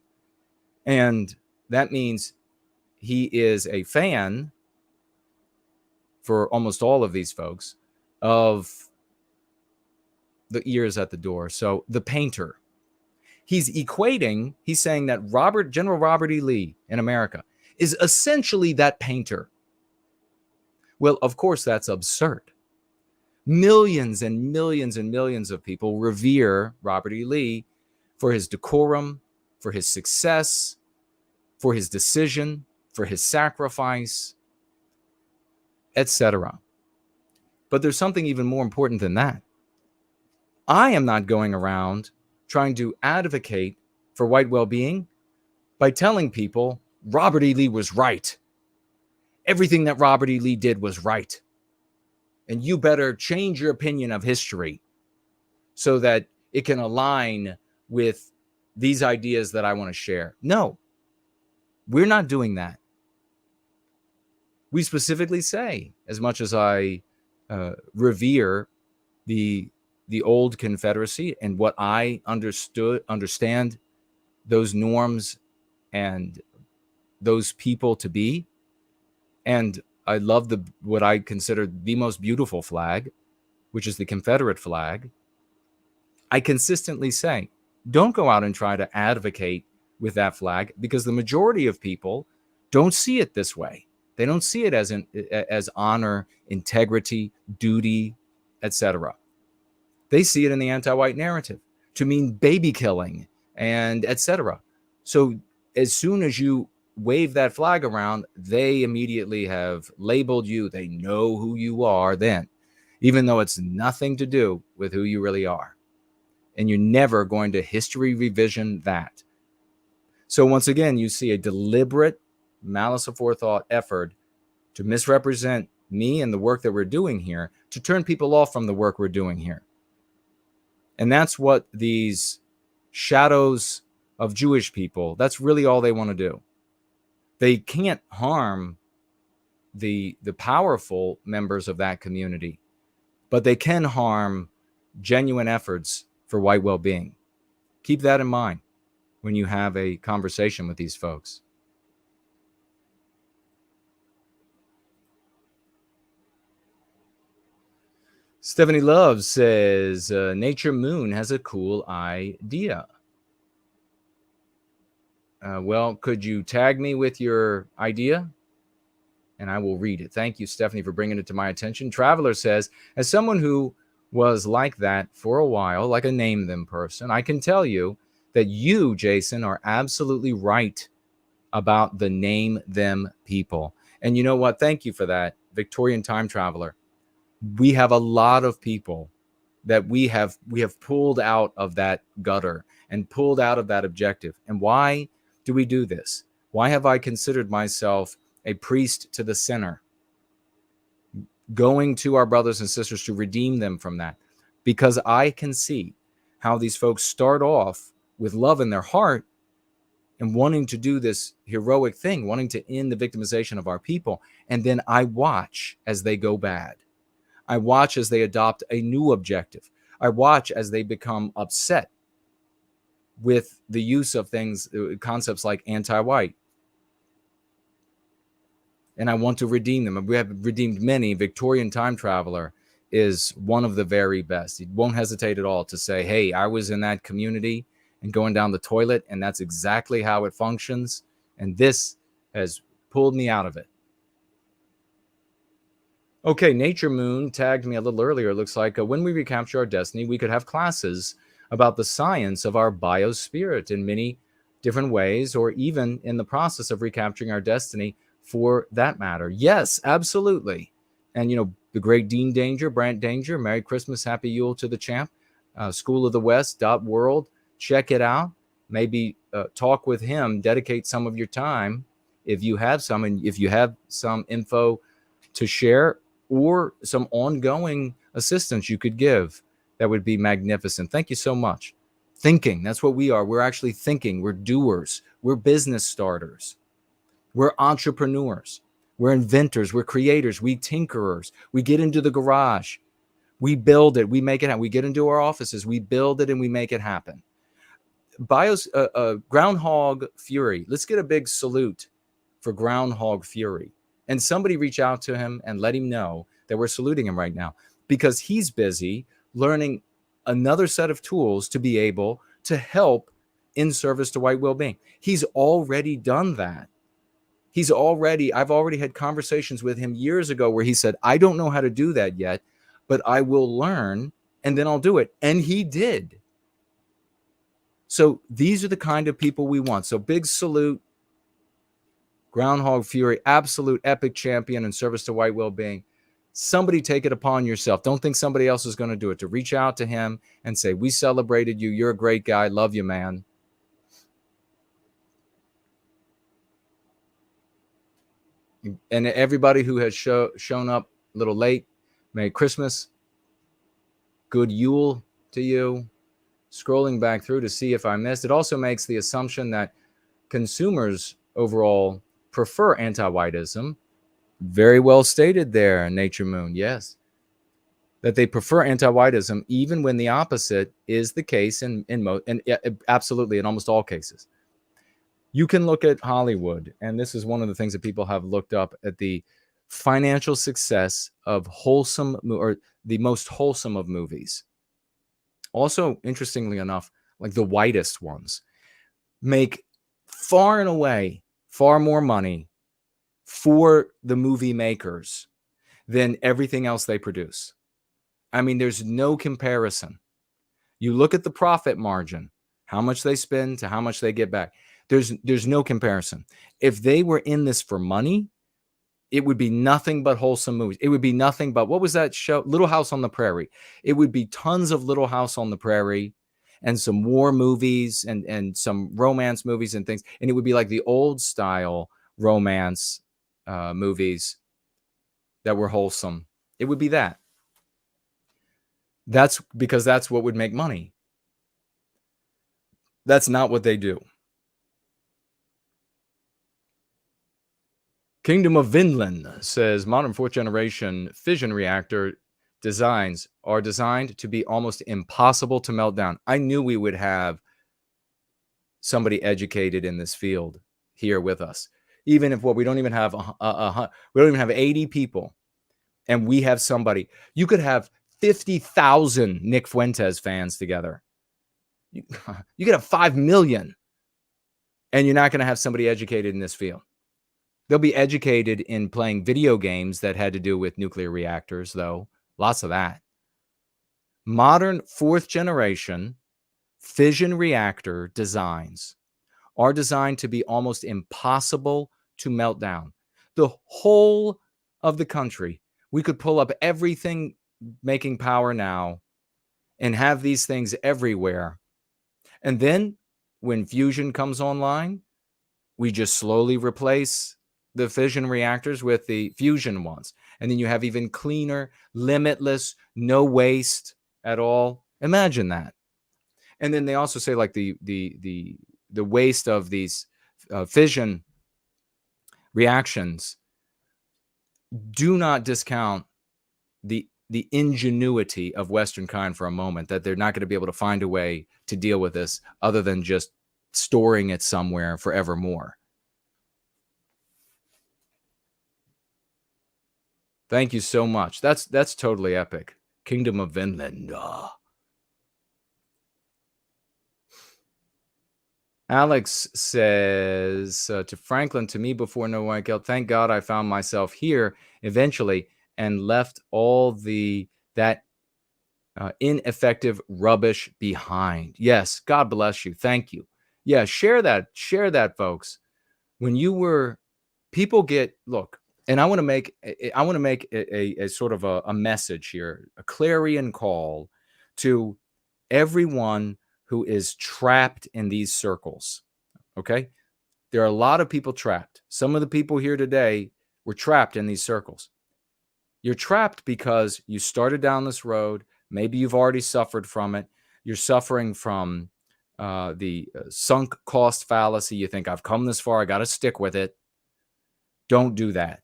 And that means he is a fan, for almost all of these folks, of the ears at the door. So the painter. He's saying that General Robert E. Lee in America is essentially that painter. Well, of course, that's absurd. Millions and millions and millions of people revere Robert E. Lee for his decorum, for his success, for his decision, for his sacrifice, etc. But there's something even more important than that. I am not going around trying to advocate for white well-being by telling people Robert E. Lee was right. Everything that Robert E. Lee did was right. And you better change your opinion of history so that it can align with these ideas that I want to share. No, we're not doing that. We specifically say, as much as I revere the old Confederacy and what I understand those norms and those people to be, and I love what I consider the most beautiful flag, which is the Confederate flag. I consistently say, don't go out and try to advocate with that flag, because the majority of people don't see it this way. They don't see it as honor, integrity, duty, etc. They see it in the anti-white narrative to mean baby killing and etc. So as soon as you wave that flag around, they immediately have labeled you. They know who you are then, even though it's nothing to do with who you really are. And you're never going to history revision that. So once again, you see a deliberate malice aforethought effort to misrepresent me and the work that we're doing here, to turn people off from the work we're doing here. And that's what these shadows of Jewish people, that's really all they want to do. They can't harm the powerful members of that community, but they can harm genuine efforts for white well-being. Keep that in mind when you have a conversation with these folks. Stephanie Love says, Nature Moon has a cool idea. Well, could you tag me with your idea? And I will read it. Thank you, Stephanie, for bringing it to my attention. Traveler says, as someone who was like that for a while, like a name them person, I can tell you that you, Jason, are absolutely right about the name them people. And you know what? Thank you for that, Victorian time traveler. We have a lot of people that we have pulled out of that gutter and pulled out of that objective. And why do we do this? Why have I considered myself a priest to the sinner, going to our brothers and sisters to redeem them from that? Because I can see how these folks start off with love in their heart and wanting to do this heroic thing, wanting to end the victimization of our people. And then I watch as they go bad. I watch as they adopt a new objective. I watch as they become upset with the use of things, concepts like anti-white. And I want to redeem them. We have redeemed many. Victorian time traveler is one of the very best. He won't hesitate at all to say, hey, I was in that community and going down the toilet, and that's exactly how it functions. And this has pulled me out of it. Okay, Nature Moon tagged me a little earlier. It looks like when we recapture our destiny, we could have classes about the science of our biospirit in many different ways, or even in the process of recapturing our destiny for that matter. Yes, absolutely. And, you know, the great Dean Danger, Brant Danger, Merry Christmas, Happy Yule to the champ, schoolofthewest.world. Check it out. Maybe talk with him, dedicate some of your time if you have some, and if you have some info to share or some ongoing assistance you could give, that would be magnificent. Thank you so much. Thinking, that's what we are. We're actually thinking. We're doers. We're business starters. We're entrepreneurs. We're inventors. We're creators. We tinkerers. We get into the garage. We build it. We make it happen. We get into our offices. We build it and we make it happen. Groundhog Fury. Let's get a big salute for Groundhog Fury. And somebody reach out to him and let him know that we're saluting him right now, because he's busy learning another set of tools to be able to help in service to white well-being. He's already done that. I've already had conversations with him years ago where he said, I don't know how to do that yet, but I will learn and then I'll do it. And he did. So these are the kind of people we want. So big salute, Groundhog Fury, absolute epic champion in service to white well-being. Somebody take it upon yourself. Don't think somebody else is going to do it. To reach out to him and say, we celebrated you. You're a great guy. Love you, man. And everybody who has shown up a little late, Merry Christmas. Good Yule to you. Scrolling back through to see if I missed. It also makes the assumption that consumers overall prefer anti-whiteism. Very well stated there, Nature Moon. Yes. That they prefer anti-whiteism even when the opposite is the case in absolutely in almost all cases. You can look at Hollywood, and this is one of the things that people have looked up at, the financial success of wholesome, or the most wholesome of movies. Also, interestingly enough, like the whitest ones make far and away far more money for the movie makers than everything else they produce. I mean, there's no comparison. You look at the profit margin, how much they spend to how much they get back. There's no comparison. If they were in this for money, it would be nothing but wholesome movies. It would be nothing but, what was that show? Little House on the Prairie. It would be tons of Little House on the Prairie and some war movies and some romance movies and things. And it would be like the old style romance movies that were wholesome. It would be that. That's because that's what would make money. That's not what they do. Kingdom of Vinland says modern fourth generation fission reactor designs are designed to be almost impossible to melt down. I knew we would have somebody educated in this field here with us. Even if we don't even have we don't even have 80 people, and we have somebody. You could have 50,000 Nick Fuentes fans together. You could have 5 million, and you're not going to have somebody educated in this field. They'll be educated in playing video games that had to do with nuclear reactors, though. Lots of that. Modern fourth generation fission reactor designs are designed to be almost impossible to melt down. The whole of the country, we could pull up everything making power now and have these things everywhere. And then when fusion comes online, we just slowly replace the fission reactors with the fusion ones. And then you have even cleaner, limitless, no waste at all. Imagine that. And then they also say, like, the waste of these fission reactions. Do not discount the ingenuity of Western kind for a moment, that they're not going to be able to find a way to deal with this other than just storing it somewhere forevermore. Thank you so much. That's totally epic. Kingdom of Vinland. Alex says to Franklin, to me before No One Killed, thank God I found myself here eventually and left all that ineffective rubbish behind. Yes, God bless you. Thank you. Yeah, share that, folks. When you were, people get, look, and I want to make a sort of a message here, a clarion call to everyone who is trapped in these circles. Okay? There are a lot of people trapped. Some of the people here today were trapped in these circles. You're trapped because you started down this road. Maybe you've already suffered from it. You're suffering from the sunk cost fallacy. You think, I've come this far, I got to stick with it. Don't do that.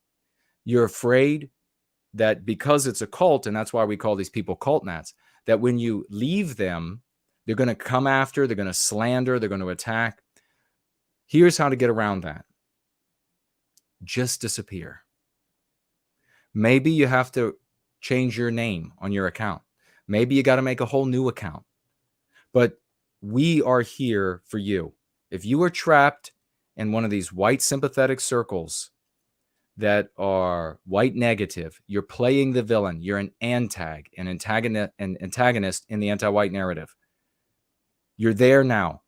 You're afraid that because it's a cult, and that's why we call these people cult nats, that when you leave them, they're going to come after, they're going to slander, they're going to attack. Here's how to get around that. Just disappear. Maybe you have to change your name on your account. Maybe you got to make a whole new account. But we are here for you. If you are trapped in one of these white sympathetic circles that are white negative, you're playing the villain. You're an antagonist in the anti-white narrative. You're there now.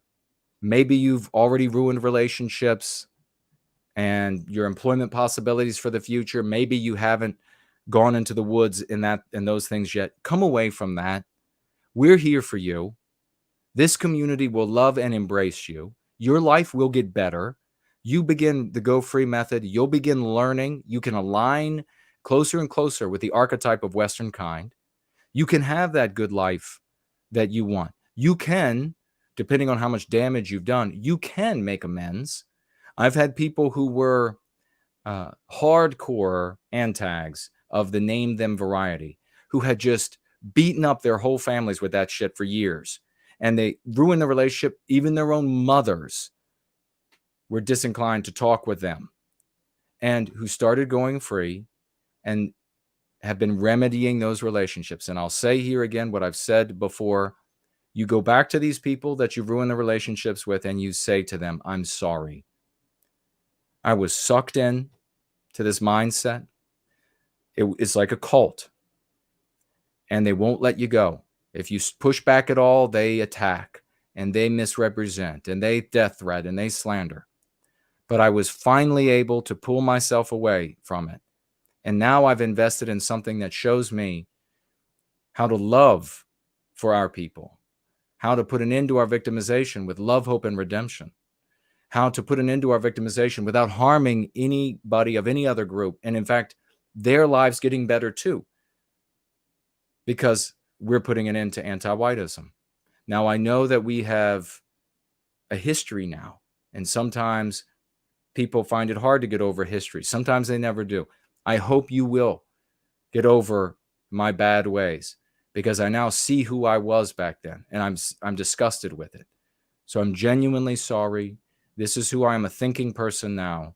Maybe you've already ruined relationships and your employment possibilities for the future. Maybe you haven't gone into the woods in those things yet. Come away from that. We're here for you. This community will love and embrace you. Your life will get better. You begin the Go Free method. You'll begin learning. You can align closer and closer with the archetype of Western kind. You can have that good life that you want. You can, depending on how much damage you've done, you can make amends. I've had people who were hardcore antags of the name them variety, who had just beaten up their whole families with that shit for years. And they ruined the relationship. Even their own mothers were disinclined to talk with them, and who started going free and have been remedying those relationships. And I'll say here again what I've said before. You go back to these people that you've ruined the relationships with, and you say to them, I'm sorry. I was sucked in to this mindset. It's like a cult, and they won't let you go. If you push back at all, they attack, and they misrepresent, and they death threat, and they slander. But I was finally able to pull myself away from it. And now I've invested in something that shows me how to love for our people, how to put an end to our victimization with love, hope, and redemption, how to put an end to our victimization without harming anybody of any other group. And in fact, their lives getting better too, because we're putting an end to anti-whiteism. Now, I know that we have a history now, and sometimes people find it hard to get over history. Sometimes they never do. I hope you will get over my bad ways, because I now see who I was back then, and I'm disgusted with it. So I'm genuinely sorry. This is who I am, a thinking person now,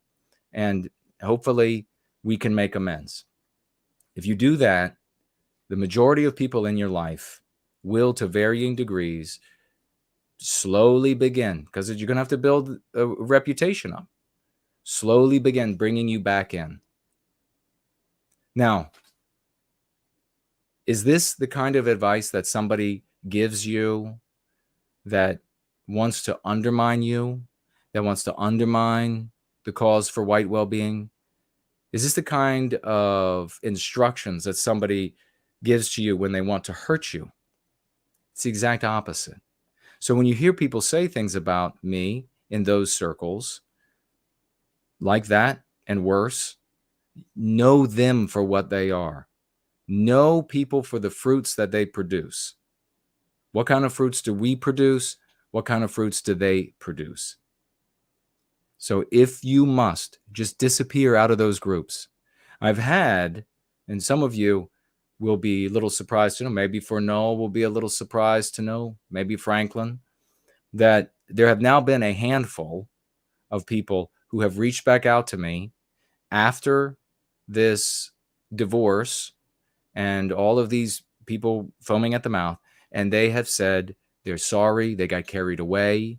and hopefully we can make amends. If you do that, the majority of people in your life will, to varying degrees, slowly begin, because you're going to have to build a reputation up, slowly begin bringing you back in. Now, is this the kind of advice that somebody gives you that wants to undermine you, that wants to undermine the cause for white well-being? Is this the kind of instructions that somebody gives to you when they want to hurt you? It's the exact opposite. So when you hear people say things about me in those circles, like that and worse, know them for what they are. Know people for the fruits that they produce. What kind of fruits do we produce? What kind of fruits do they produce? So if you must, just disappear out of those groups. I've had, and some of you will be a little surprised to know, maybe for Noel will be a little surprised to know, maybe Franklin, that there have now been a handful of people who have reached back out to me after this divorce and all of these people foaming at the mouth, and they have said they're sorry, they got carried away,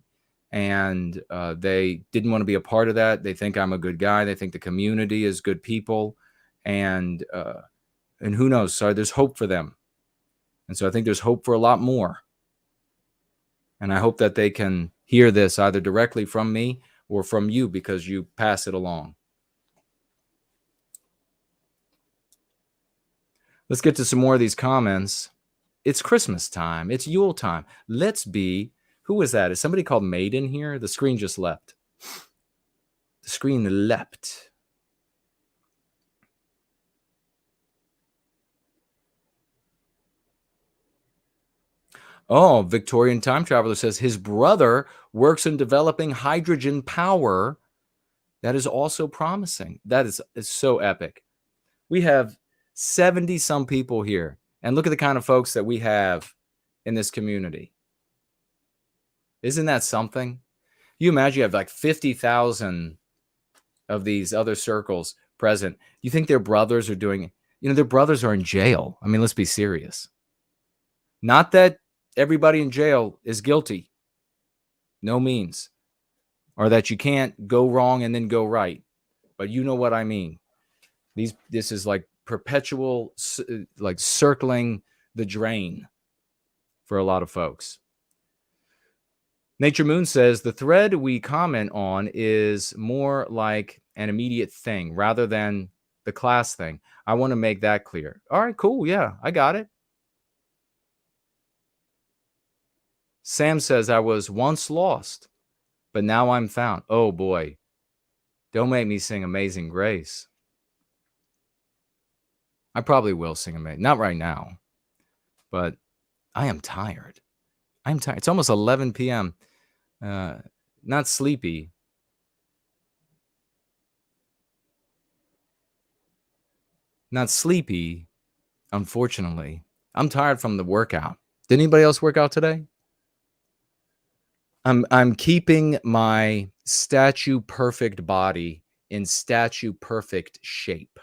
and they didn't want to be a part of that. They think I'm a good guy. They think the community is good people, and who knows? So there's hope for them, and so I think there's hope for a lot more. And I hope that they can hear this either directly from me or from you because you pass it along. Let's get to some more of these comments. It's Christmas time. It's Yule time. Let's be. Who is that? Is somebody called Maiden here? The screen just leapt. The screen leapt. Oh, Victorian Time Traveler says his brother works in developing hydrogen power. That is also promising. That is so epic. We have 70-some people here. And look at the kind of folks that we have in this community. Isn't that something? You imagine you have like 50,000 of these other circles present. You think their brothers are doing, their brothers are in jail. I mean, let's be serious. Not that everybody in jail is guilty. No means. Or that you can't go wrong and then go right. But you know what I mean. This is like perpetual, like circling the drain for a lot of folks. Nature Moon says the thread we comment on is more like an immediate thing rather than the class thing. I want to make that clear. All right, cool. Yeah, I got it. Sam says I was once lost, but now I'm found. Oh boy. Don't make me sing Amazing Grace. I probably will sing Amazing. Not right now, but I am tired. I'm tired. It's almost 11 p.m. Not sleepy. Not sleepy, unfortunately. I'm tired from the workout. Did anybody else work out today? I'm keeping my statue perfect body in statue perfect shape.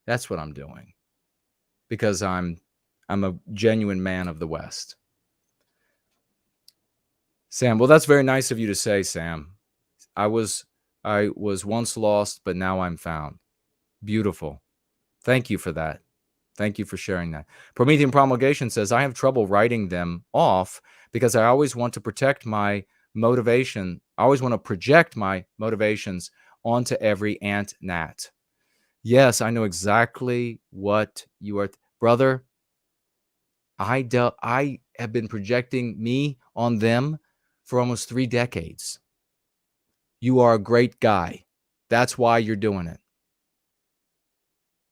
That's what I'm doing. Because I'm a genuine man of the West. Sam, well, that's very nice of you to say, Sam. I was once lost, but now I'm found. Beautiful. Thank you for that. Thank you for sharing that. Promethean Promulgation says, I have trouble writing them off because I always want to protect my motivation. I always want to project my motivations onto every ant gnat. Yes, I know exactly what you are. Brother, I have been projecting me on them for almost 3 decades. You are a great guy. That's why you're doing it.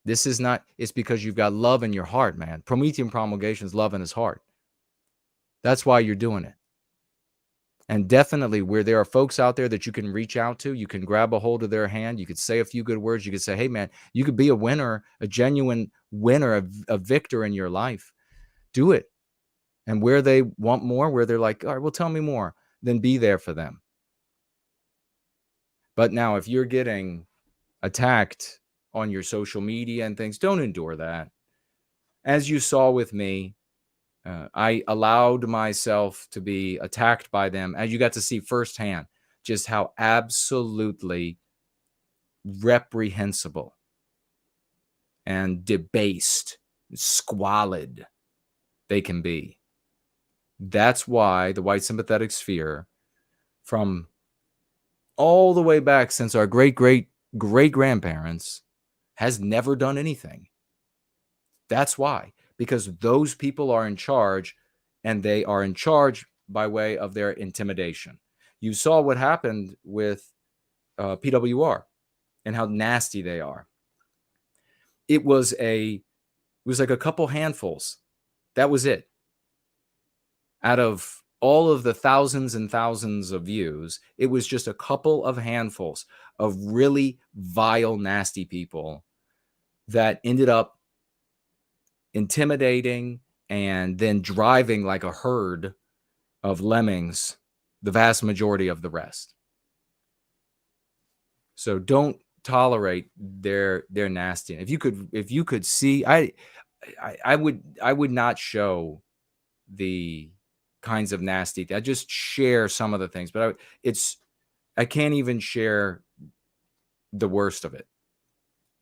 This is not, it's because you've got love in your heart, man. Promethean Promulgation is love in his heart. That's why you're doing it. And definitely where there are folks out there that you can reach out to, you can grab a hold of their hand, you could say a few good words, you could say, hey man, you could be a winner, a genuine winner, a victor in your life. Do it. And where they want more, where they're like, all right, well, tell me more, then be there for them. But now if you're getting attacked on your social media and things, don't endure that. As you saw with me, I allowed myself to be attacked by them, as you got to see firsthand just how absolutely reprehensible and debased, squalid they can be. That's why the white sympathetic sphere, from all the way back since our great-great-great-grandparents, has never done anything. That's why. Because those people are in charge, and they are in charge by way of their intimidation. You saw what happened with PWR and how nasty they are. It was like a couple handfuls. That was it. Out of all of the thousands and thousands of views, it was just a couple of handfuls of really vile, nasty people that ended up intimidating and then driving like a herd of lemmings the vast majority of the rest. So don't tolerate their nasty. If you could see, I would not show the kinds of nasty. I just share some of the things, but I can't even share the worst of it.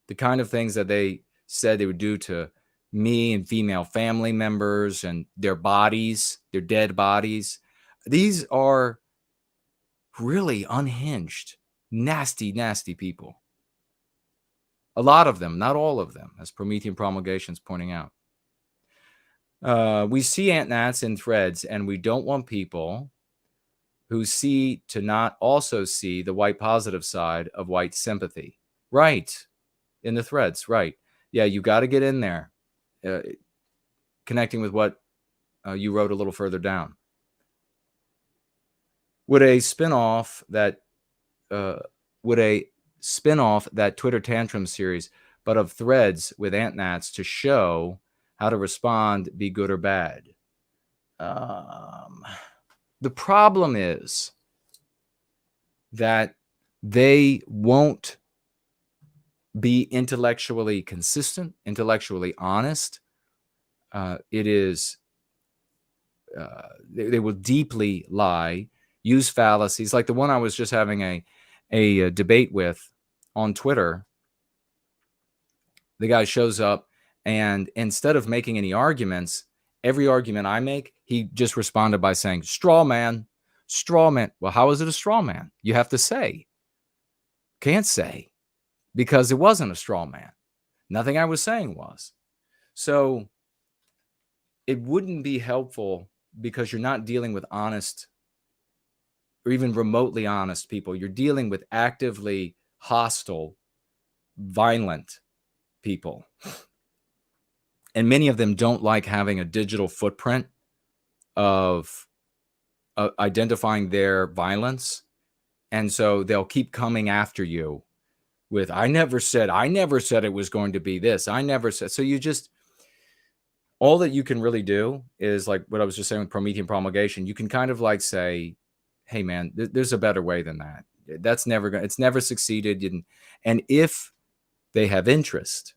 The kind of things that they said they would do to me and female family members and their bodies, their dead bodies. These are really unhinged, nasty, nasty people. A lot of them, not all of them, as Promethean Promulgation is pointing out. We see ant-nats in threads, and we don't want people who see to not also see the white positive side of white sympathy. Right. In the threads, right. Yeah, you got to get in there. Connecting with what you wrote a little further down. Would a spin-off that Twitter Tantrum series, but of threads with ant-nats to show how to respond, be good or bad? The problem is that they won't be intellectually consistent, intellectually honest. They will deeply lie, use fallacies, like the one I was just having a debate with on Twitter. The guy shows up, and instead of making any arguments, every argument I make, he just responded by saying, straw man, straw man. Well, how is it a straw man? You have to say. Can't say, because it wasn't a straw man. Nothing I was saying was. So it wouldn't be helpful, because you're not dealing with honest or even remotely honest people. You're dealing with actively hostile, violent people. And many of them don't like having a digital footprint of identifying their violence. And so they'll keep coming after you with, I never said it was going to be this. I never said. So you just, all that you can really do is like what I was just saying with Promethean Promulgation. You can kind of like say, hey man, there's a better way than that. It's never succeeded. And if they have interest,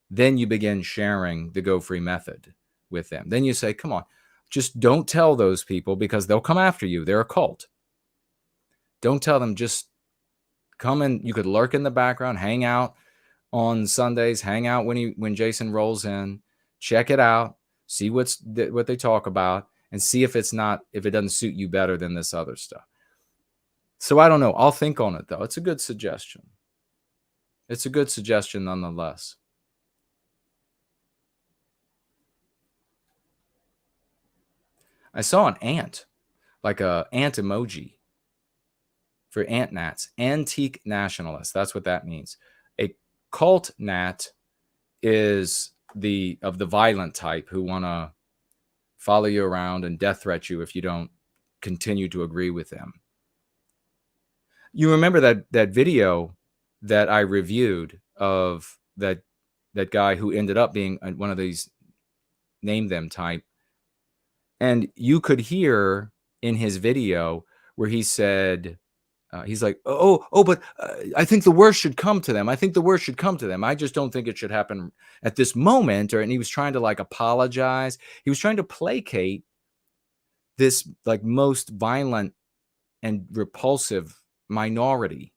then you begin sharing the Go Free method with them. Then you say, come on, just don't tell those people, because they'll come after you. They're a cult. Don't tell them, just come in. You could lurk in the background, hang out on Sundays, hang out when Jason rolls in, check it out, see what they talk about, and see if it doesn't suit you better than this other stuff. So I don't know. I'll think on it, though. It's a good suggestion. It's a good suggestion nonetheless. I saw an ant, like a ant emoji for ant gnats, antique nationalists. That's what that means. A cult gnat is of the violent type who want to follow you around and death threat you if you don't continue to agree with them. You remember that video that I reviewed of that guy who ended up being one of these name them type. And you could hear in his video where he said, he's like, but I think the worst should come to them. I think the worst should come to them. I just don't think it should happen at this moment. And he was trying to like apologize. He was trying to placate this like most violent and repulsive minority.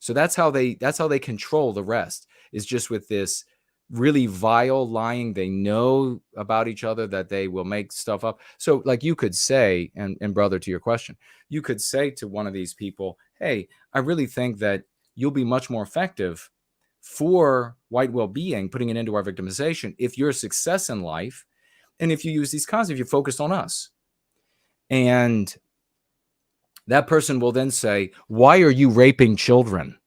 So that's how they control the rest, is just with this really vile lying. They know about each other that they will make stuff up. So like you could say, and brother, to your question, you could say to one of these people, hey, I really think that you'll be much more effective for white well-being, putting it into our victimization, if you're a success in life, and if you use these concepts, you're focused on us. And that person will then say, why are you raping children?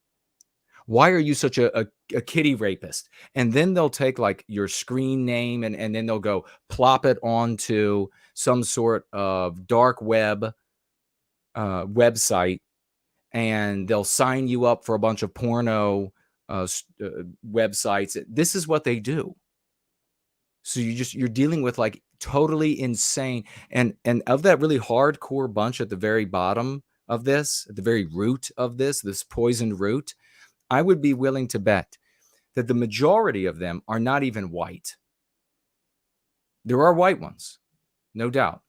Why are you such a kitty rapist? And then they'll take like your screen name and then they'll go plop it onto some sort of dark web website, and they'll sign you up for a bunch of porno websites. This is what they do. So you're dealing with like totally insane. And of that really hardcore bunch at the very bottom of this, at the very root of this poisoned root, I would be willing to bet that the majority of them are not even white. There are white ones, no doubt.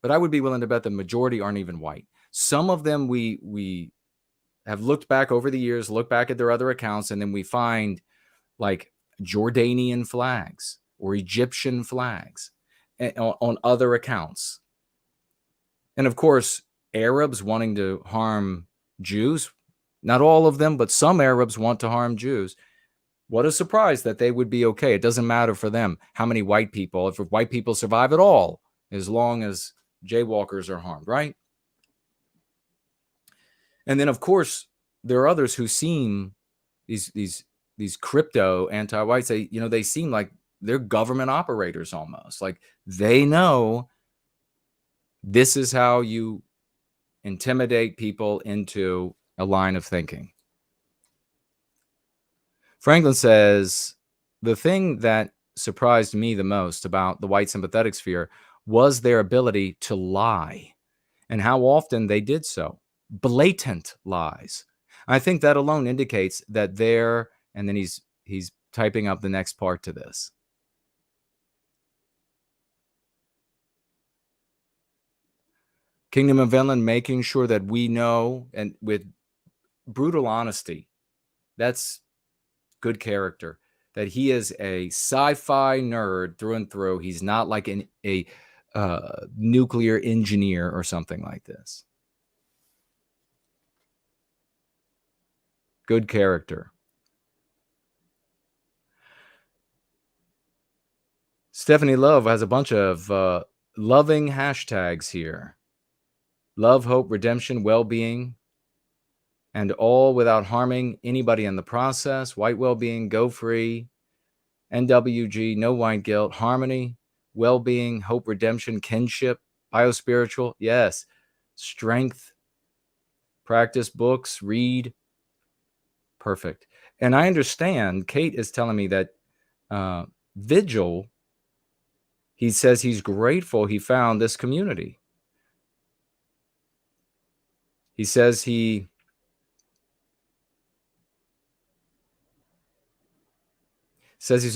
but I would be willing to bet the majority aren't even white. Some of them we have looked back over the years, look back at their other accounts, and then we find like Jordanian flags or Egyptian flags on other accounts. And of course, Arabs wanting to harm Jews, not all of them, but some Arabs want to harm Jews. What a surprise that they would be okay. It doesn't matter for them how many white people, if white people survive at all, as long as jaywalkers are harmed, right? And then, of course, there are others who seem these crypto anti-whites. They seem like they're government operators almost. Like they know this is how you intimidate people into a line of thinking. Franklin says, the thing that surprised me the most about the white sympathetic sphere was their ability to lie and how often they did so. Blatant lies. I think that alone indicates that they're, and then he's typing up the next part to this. Kingdom of Vinland making sure that we know, and with brutal honesty, that's good character, that he is a sci-fi nerd through and through. He's not like a nuclear engineer or something like this. Good character. Stephanie Love has a bunch of loving hashtags here. Love, hope, redemption, well-being, and all without harming anybody in the process. White well-being, go free, NWG, no white guilt, harmony, well-being, hope, redemption, kinship, biospiritual, yes, strength, practice books, read. Perfect. And I understand, Kate is telling me that Vigil, he says he's grateful he found this community. He says he's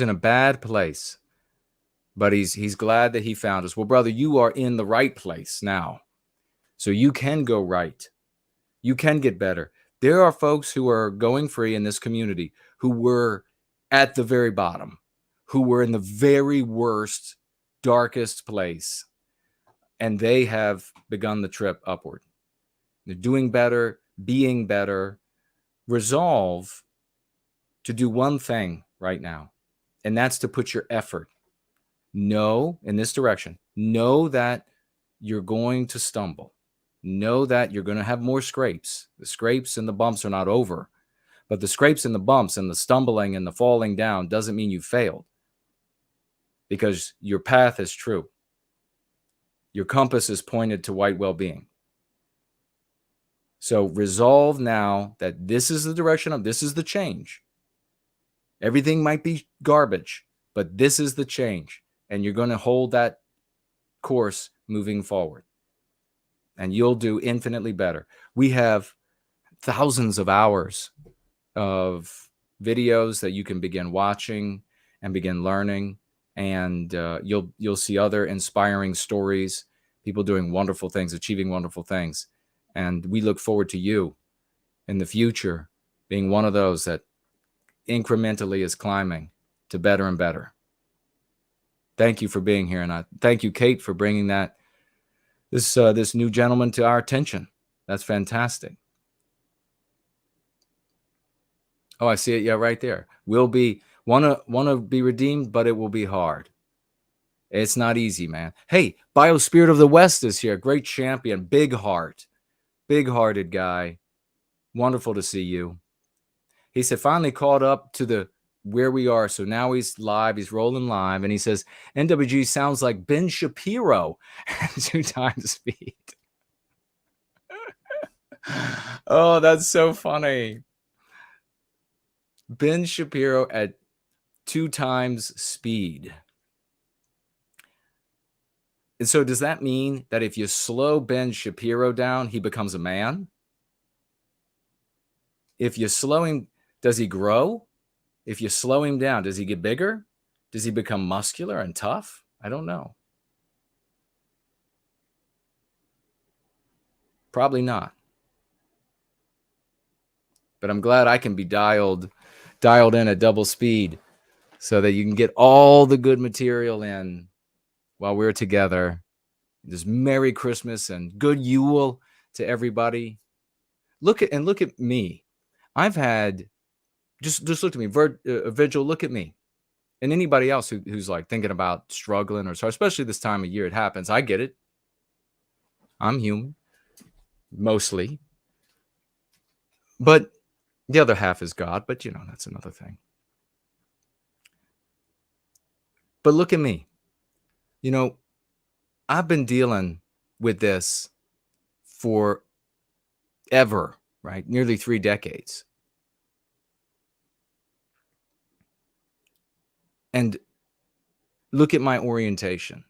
in a bad place, but he's glad that he found us. Well, brother, you are in the right place now. So you can go right. You can get better. There are folks who are going free in this community who were at the very bottom, who were in the very worst, darkest place, and they have begun the trip upward. They're doing better, being better. Resolve to do one thing right now, and that's to put your effort. Know in this direction. Know that you're going to stumble. Know that you're going to have more scrapes. The scrapes and the bumps are not over, but the scrapes and the bumps and the stumbling and the falling down doesn't mean you failed, because your path is true. Your compass is pointed to white well-being. So resolve now that this is the direction of, this is the change. Everything might be garbage, but this is the change. And you're going to hold that course moving forward. And you'll do infinitely better. We have thousands of hours of videos that you can begin watching and begin learning. And you'll see other inspiring stories, people doing wonderful things, achieving wonderful things. And we look forward to you in the future being one of those that incrementally is climbing to better and better. Thank you for being here. And I thank you, Kate, for bringing this new gentleman to our attention. That's fantastic. Oh, I see it. Yeah, right there. We'll be want to be redeemed, but it will be hard. It's not easy, man. Hey, Biospirit of the West is here. Great champion, big heart, big-hearted guy. Wonderful to see you. He said finally caught up to where we are. So now he's live. He's rolling live. And he says, NWG sounds like Ben Shapiro at 2 times speed. Oh, that's so funny. Ben Shapiro at 2 times speed. And so does that mean that if you slow Ben Shapiro down, he becomes a man? If you slow him, does he grow? If you slow him down, does he get bigger? Does he become muscular and tough? I don't know. Probably not. But I'm glad I can be dialed in at double speed so that you can get all the good material in while we're together. This Merry Christmas and good Yule to everybody. Look at me. I've had just look at me, Vigil. Look at me, and anybody else who's like thinking about struggling or so, especially this time of year, it happens. I get it. I'm human, mostly, but the other half is God. But that's another thing. But look at me. I've been dealing with this for ever, right? Nearly 3 decades. And look at my orientation.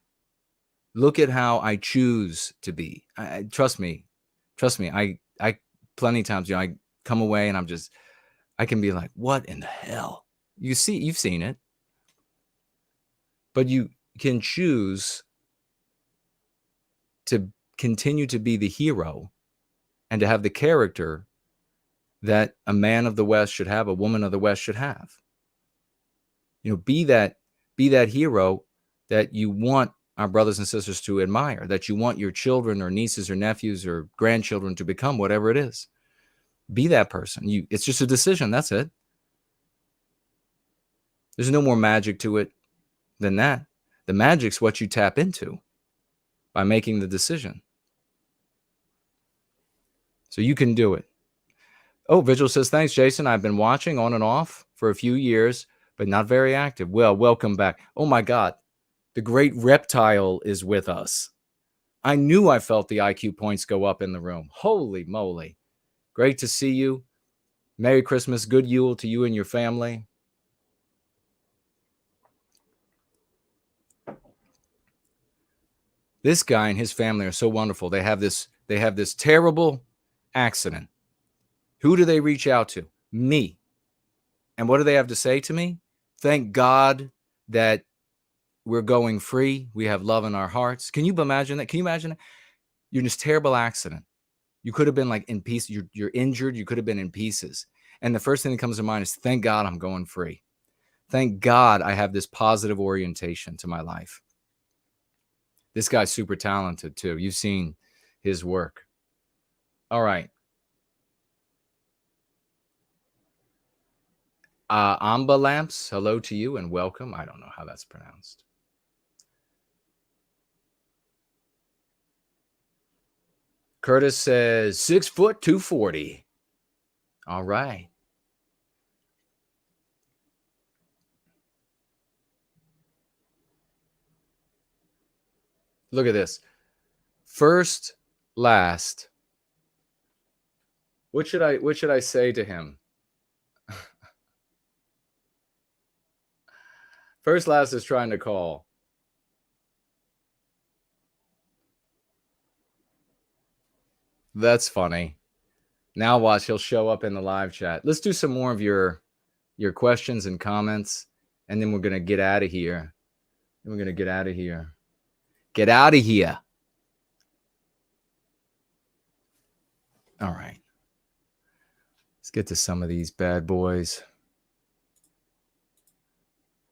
Look at how I choose to be. Trust me. I plenty of times, I come away and I can be like, what in the hell? You've seen it. But you can choose to continue to be the hero and to have the character that a man of the West should have, a woman of the West should have. Be that hero that you want our brothers and sisters to admire, that you want your children or nieces or nephews or grandchildren to become, whatever it is. Be that person. It's just a decision. That's it. There's no more magic to it than that. The magic's what you tap into by making the decision. So you can do it. Oh, Vigil says, thanks, Jason. I've been watching on and off for a few years, but not very active. Well, welcome back. Oh my God. The great reptile is with us. I knew I felt the IQ points go up in the room. Holy moly. Great to see you. Merry Christmas. Good Yule to you and your family. This guy and his family are so wonderful. They have this terrible accident. Who do they reach out to? Me. And what do they have to say to me? Thank God that we're going free. We have love in our hearts. Can you imagine that? Can you imagine that? You're in this terrible accident. You could have been like in pieces. You're injured. You could have been in pieces. And the first thing that comes to mind is, thank God I'm going free. Thank God I have this positive orientation to my life. This guy's super talented too. You've seen his work. All right. Amba Lamps, hello to you and welcome. I don't know how that's pronounced. Curtis says 6 foot 240. All right. Look at this. First, last. What should I say to him? First, last is trying to call. That's funny. Now watch, he'll show up in the live chat. Let's do some more of your questions and comments, and then we're going to get out of here. Get out of here. All right. Let's get to some of these bad boys.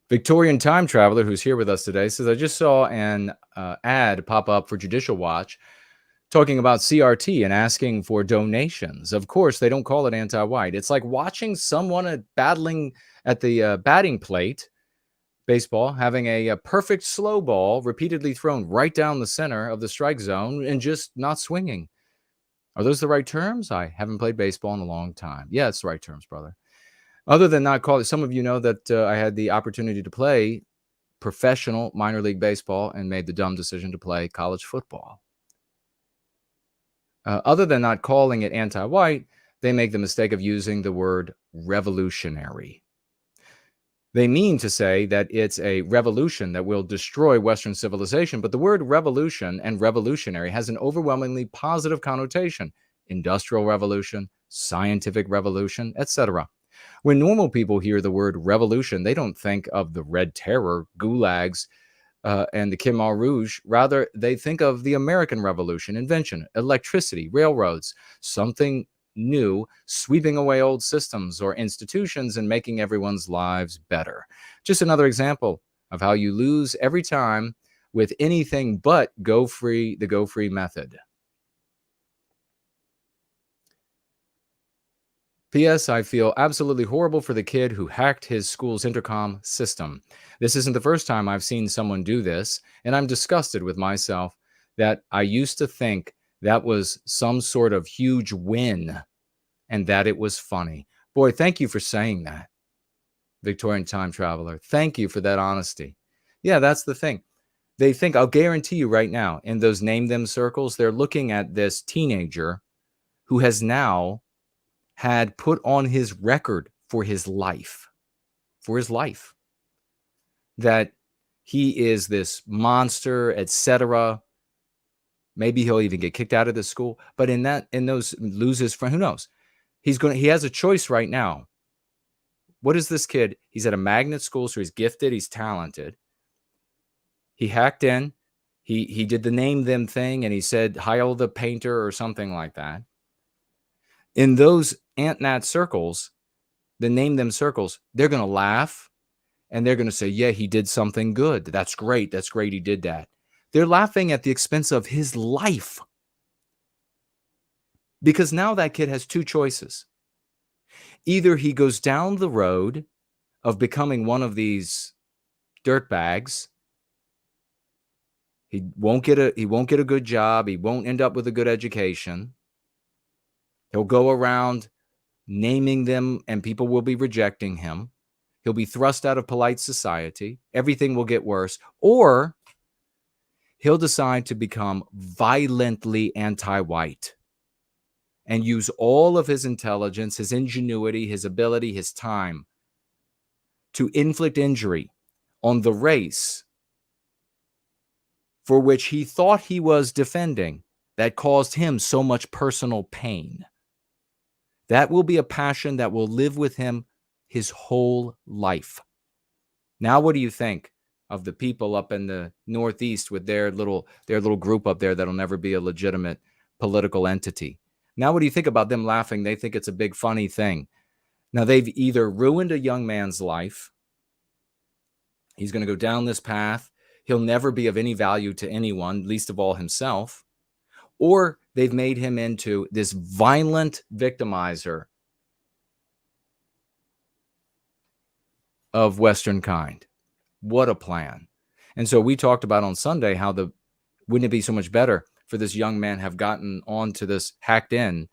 Victorian Time Traveler, who's here with us today, says, I just saw an ad pop up for Judicial Watch talking about CRT and asking for donations. Of course, they don't call it anti-white. It's like watching someone battling at the batting plate, baseball, having a perfect slow ball repeatedly thrown right down the center of the strike zone and just not swinging. Are those the right terms? I haven't played baseball in a long time. Yeah, it's the right terms, brother. Other than not calling, some of you know that I had the opportunity to play professional minor league baseball and made the dumb decision to play college football. Other than not calling it anti-white, they make the mistake of using the word revolutionary. They mean to say that it's a revolution that will destroy Western civilization, but the word revolution and revolutionary has an overwhelmingly positive connotation. Industrial revolution, scientific revolution, etc. When normal people hear the word revolution, they don't think of the Red Terror, gulags, and the Khmer Rouge. Rather, they think of the American Revolution, invention, electricity, railroads, something new, sweeping away old systems or institutions and making everyone's lives better. Just another example of how you lose every time with anything but the go free method. P.S. I feel absolutely horrible for the kid who hacked his school's intercom system. This isn't the first time I've seen someone do this, and I'm disgusted with myself that I used to think that was some sort of huge win and that it was funny. Boy, thank you for saying that, Victorian time traveler. Thank you for that honesty. Yeah, that's the thing. They think, I'll guarantee you right now, in those name them circles, they're looking at this teenager who has now had put on his record for his life, that he is this monster, etc. Maybe he'll even get kicked out of the school. But in those loses friend, who knows? He has a choice right now. What is this kid? He's at a magnet school, so he's gifted, he's talented. He hacked in, he did the name them thing, and he said, Heil the painter or something like that. In those ant-nat circles, the name them circles, they're going to laugh and they're going to say, yeah, he did something good. That's great. That's great. He did that. They're laughing at the expense of his life. Because now that kid has two choices. Either he goes down the road of becoming one of these dirtbags. He won't get a good job. He won't end up with a good education. He'll go around naming them and people will be rejecting him. He'll be thrust out of polite society. Everything will get worse. Or he'll decide to become violently anti-white and use all of his intelligence, his ingenuity, his ability, his time to inflict injury on the race for which he thought he was defending that caused him so much personal pain. That will be a passion that will live with him his whole life. Now, what do you think of the people up in the Northeast with their little group up there that'll never be a legitimate political entity? Now, what do you think about them laughing? They think it's a big funny thing. Now, they've either ruined a young man's life. He's going to go down this path. He'll never be of any value to anyone, least of all himself. Or they've made him into this violent victimizer of Western kind. What a plan. And so we talked about on Sunday how wouldn't it be so much better for this young man have gotten onto this, hacked in,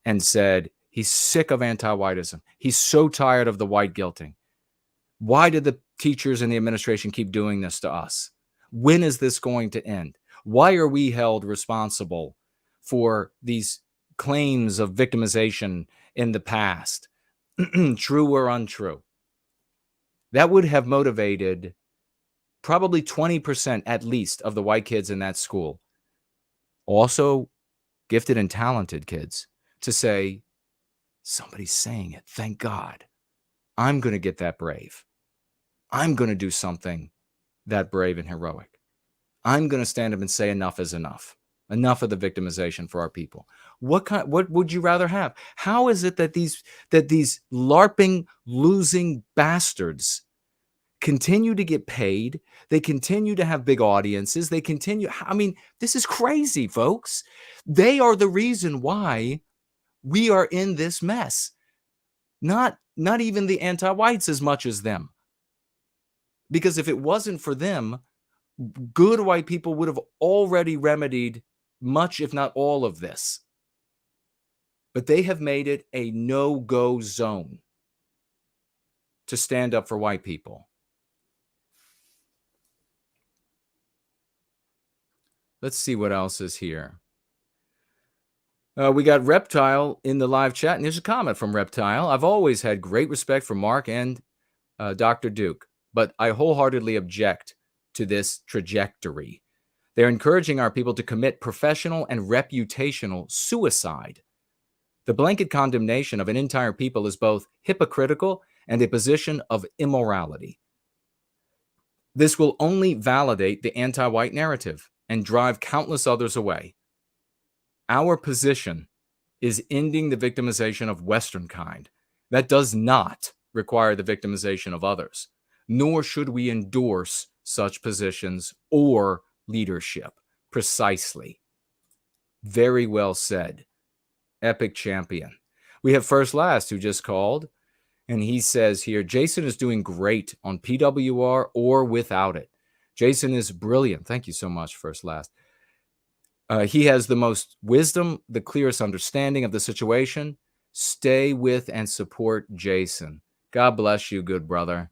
and said he's sick of anti-whiteism. He's so tired of the white guilting. Why did the teachers and the administration keep doing this to us? When is this going to end? Why are we held responsible for these claims of victimization in the past, true or untrue? That would have motivated probably 20% at least of the white kids in that school, also gifted and talented kids, to say, somebody's saying it. Thank God. I'm going to get that brave. I'm going to do something that brave and heroic. I'm going to stand up and say enough is enough. Enough of the victimization for our people. What would you rather have? How is it that these LARPing losing bastards continue to get paid? They continue to have big audiences. They continue. I mean, this is crazy, folks. They are the reason why we are in this mess. Not even the anti-whites as much as them. Because if it wasn't for them, good white people would have already remedied much, if not all of this. But they have made it a no-go zone to stand up for white people. Let's see what else is here. We got Reptile in the live chat, and there's a comment from Reptile. I've always had great respect for Mark and Dr. Duke, but I wholeheartedly object to this trajectory. They're encouraging our people to commit professional and reputational suicide. The blanket condemnation of an entire people is both hypocritical and a position of immorality. This will only validate the anti-white narrative and drive countless others away. Our position is ending the victimization of Western kind. That does not require the victimization of others, nor should we endorse such positions or leadership. Precisely. Very well said. Epic champion. We have First Last who just called, and he says here, Jason is doing great on PWR or without it. Jason is brilliant. Thank you so much, First Last. He has the most wisdom, the clearest understanding of the situation. Stay with and support Jason. God bless you, good brother.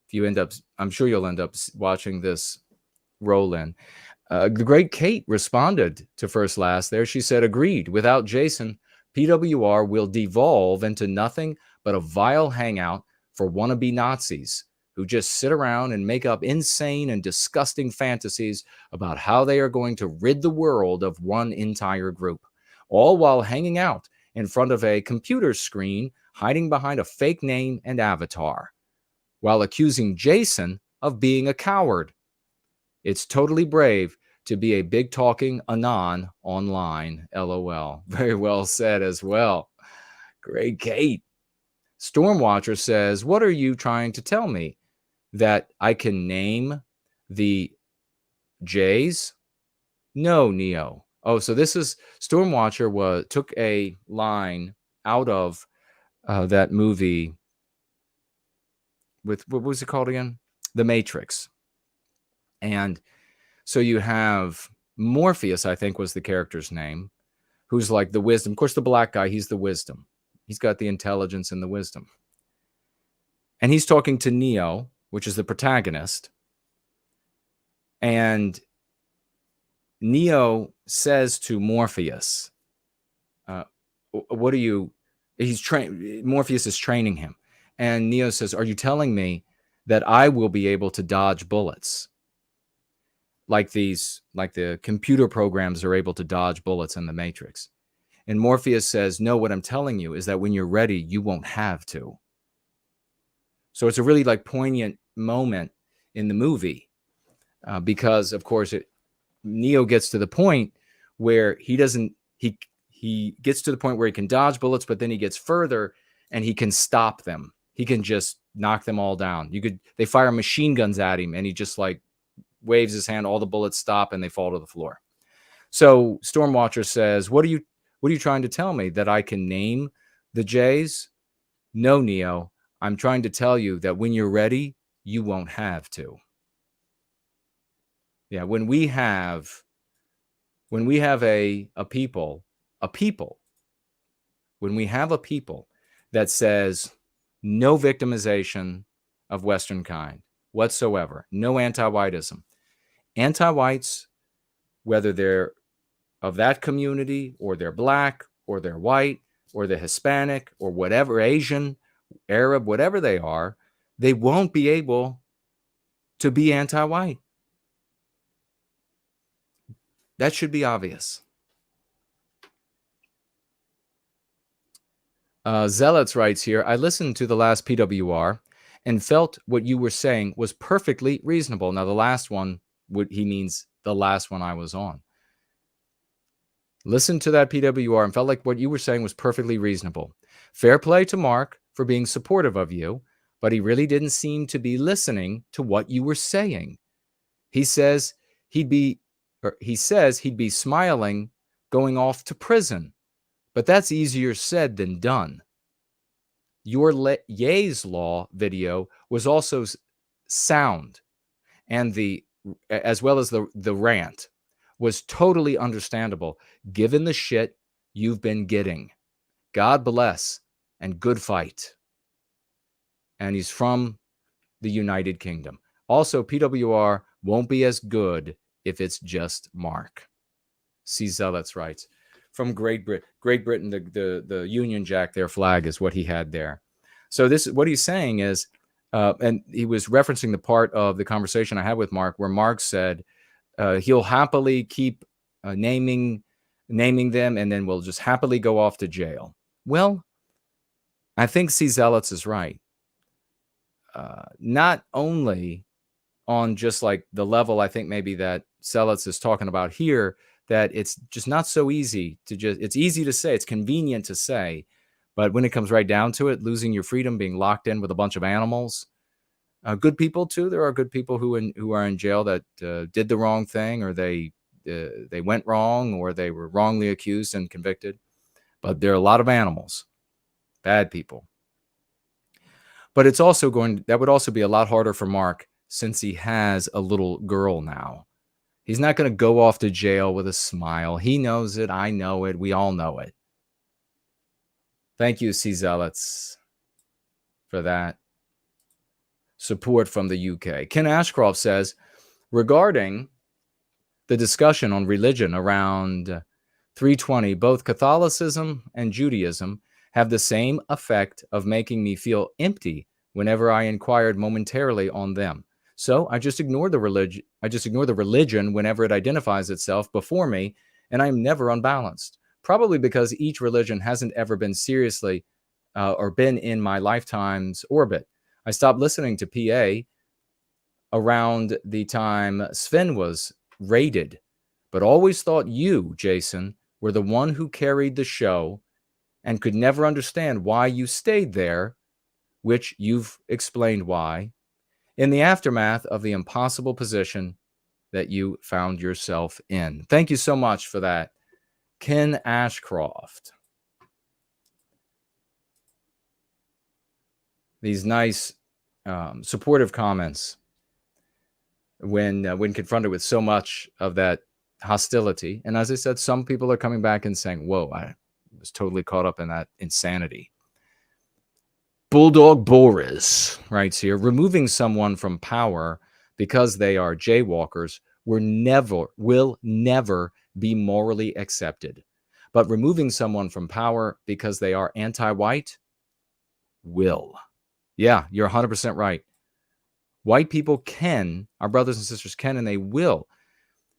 If you end up, I'm sure you'll end up watching this roll in. The great Kate responded to First Last there. She said, agreed. Without Jason, PWR will devolve into nothing but a vile hangout for wannabe Nazis who just sit around and make up insane and disgusting fantasies about how they are going to rid the world of one entire group, all while hanging out in front of a computer screen, hiding behind a fake name and avatar, while accusing Jason of being a coward. It's totally brave to be a big-talking anon online, LOL. Very well said as well. Great, Kate. Stormwatcher says, what are you trying to tell me? That I can name the Jays? No, Neo. Oh, so this is Stormwatcher took a line out of that movie with, what was it called again? The Matrix. And so you have Morpheus, I think was the character's name, who's like the wisdom. Of course, the black guy, he's the wisdom. He's got the intelligence and the wisdom. And he's talking to Neo, which is the protagonist. And Neo says to Morpheus, what are you, Morpheus is training him. And Neo says, are you telling me that I will be able to dodge bullets? Like the computer programs are able to dodge bullets in the Matrix. And Morpheus says, no, what I'm telling you is that when you're ready, you won't have to. So it's a really like poignant moment in the movie because, of course, Neo gets to the point where he gets to the point where he can dodge bullets, but then he gets further and he can stop them. He can just knock them all down. They fire machine guns at him and he just like waves his hand, all the bullets stop and they fall to the floor. So Stormwatcher says, what are you trying to tell me? That I can name the Jays? No, Neo. I'm trying to tell you that when you're ready, you won't have to. Yeah, when we have a people, when we have a people that says no victimization of Western kind whatsoever, no anti-whiteism. Anti-whites, whether they're of that community or they're black or they're white or they're Hispanic or whatever, Asian, Arab, whatever they are, they won't be able to be anti-white. That should be obvious. Zealots writes here, I listened to the last PWR and felt what you were saying was perfectly reasonable. Now, the last one, he means the last one I was on. Listened to that PWR and felt like what you were saying was perfectly reasonable. Fair play to Mark for being supportive of you, but he really didn't seem to be listening to what you were saying. He says he'd be smiling going off to prison, but that's easier said than done. Your Ye's Law video was also sound, and as well as the rant was totally understandable given the shit you've been getting. God bless and good fight. And he's from the United Kingdom. Also, PWR won't be as good if it's just Mark. C. Zealots writes. From Great Britain, the Union Jack, their flag, is what he had there. So what he's saying is, and he was referencing the part of the conversation I had with Mark where Mark said he'll happily keep naming them and then we'll just happily go off to jail. Well, I think C. Zealots is right. Not only on just like the level I think maybe that Selitz is talking about here, that it's just not so easy to just, it's easy to say, it's convenient to say, but when it comes right down to it, losing your freedom, being locked in with a bunch of animals, good people too. There are good people who are in jail that did the wrong thing, or they went wrong, or they were wrongly accused and convicted. But there are a lot of animals, bad people. But it's also that would also be a lot harder for Mark, since he has a little girl now. He's not going to go off to jail with a smile. He knows it. I know it. We all know it. Thank you, C. Zealots, for that support from the UK. Ken Ashcroft says, regarding the discussion on religion around 320, both Catholicism and Judaism have the same effect of making me feel empty whenever I inquired momentarily on them. So I just ignore the religion. I just ignore the religion whenever it identifies itself before me, and I'm never unbalanced. Probably because each religion hasn't ever been seriously or been in my lifetime's orbit. I stopped listening to PA around the time Sven was raided, but always thought you, Jason, were the one who carried the show and could never understand why you stayed there, which you've explained why, in the aftermath of the impossible position that you found yourself in. Thank you so much for that, Ken Ashcroft. These nice, supportive comments when confronted with so much of that hostility. And as I said, some people are coming back and saying, whoa, I was totally caught up in that insanity. Bulldog Boris writes here, removing someone from power because they are jaywalkers will never be morally accepted. But removing someone from power because they are anti-white will. Yeah, you're 100% right. White people can, our brothers and sisters can, and they will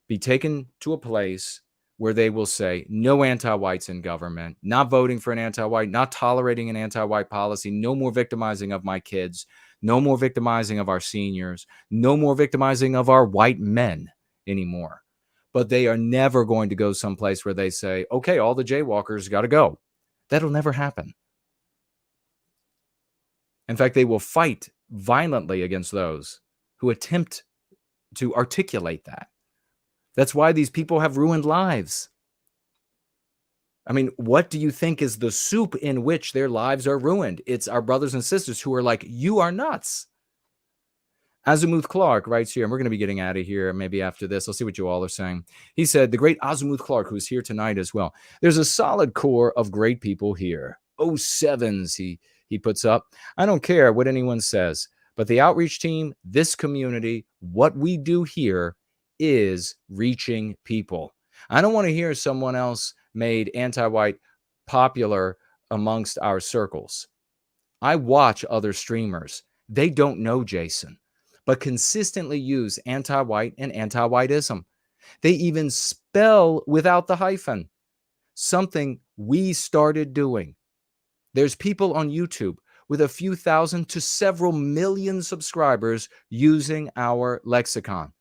be taken to a place where they will say, no anti-whites in government, not voting for an anti-white, not tolerating an anti-white policy, no more victimizing of my kids, no more victimizing of our seniors, no more victimizing of our white men anymore. But they are never going to go someplace where they say, okay, all the jaywalkers got to go. That'll never happen. In fact, they will fight violently against those who attempt to articulate that. That's why these people have ruined lives. I mean, what do you think is the soup in which their lives are ruined? It's our brothers and sisters who are like, you are nuts. Azimuth Clark writes here, and we're going to be getting out of here maybe after this. I'll see what you all are saying. He said, the great Azimuth Clark, who's here tonight as well. There's a solid core of great people here. 07s, he puts up. I don't care what anyone says, but the outreach team, this community, what we do here is reaching people. I don't want to hear someone else made anti-white popular amongst our circles. I watch other streamers. They don't know Jason, but consistently use anti-white and anti-whiteism. They even spell without the hyphen, something we started doing. There's people on YouTube with a few thousand to several million subscribers using our lexicon.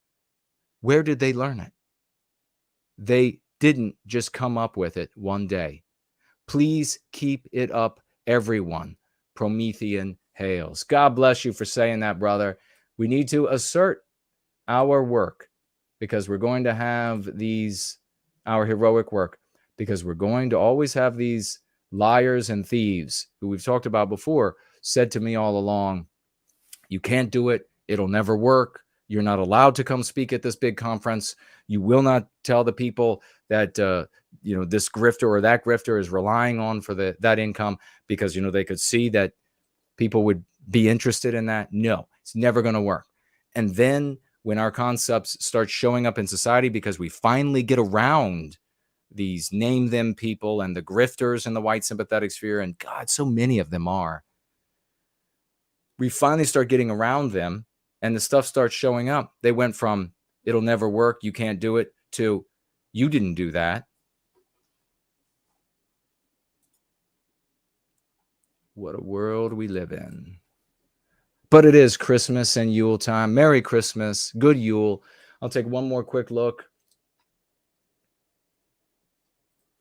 Where did they learn it? They didn't just come up with it one day. Please keep it up, everyone. Promethean hails. God bless you for saying that, brother. We need to assert our work because we're going to have our heroic work, because we're going to always have these liars and thieves who we've talked about before said to me all along, you can't do it. It'll never work. You're not allowed to come speak at this big conference. You will not tell the people that, this grifter or that grifter is relying on for that income because, they could see that people would be interested in that. No, it's never going to work. And then when our concepts start showing up in society, because we finally get around these name them people and the grifters in the white sympathetic sphere, and God, so many of them are, we finally start getting around them. And the stuff starts showing up. They went from, it'll never work, you can't do it, to, you didn't do that. What a world we live in. But it is Christmas and Yule time. Merry Christmas. Good Yule. I'll take one more quick look.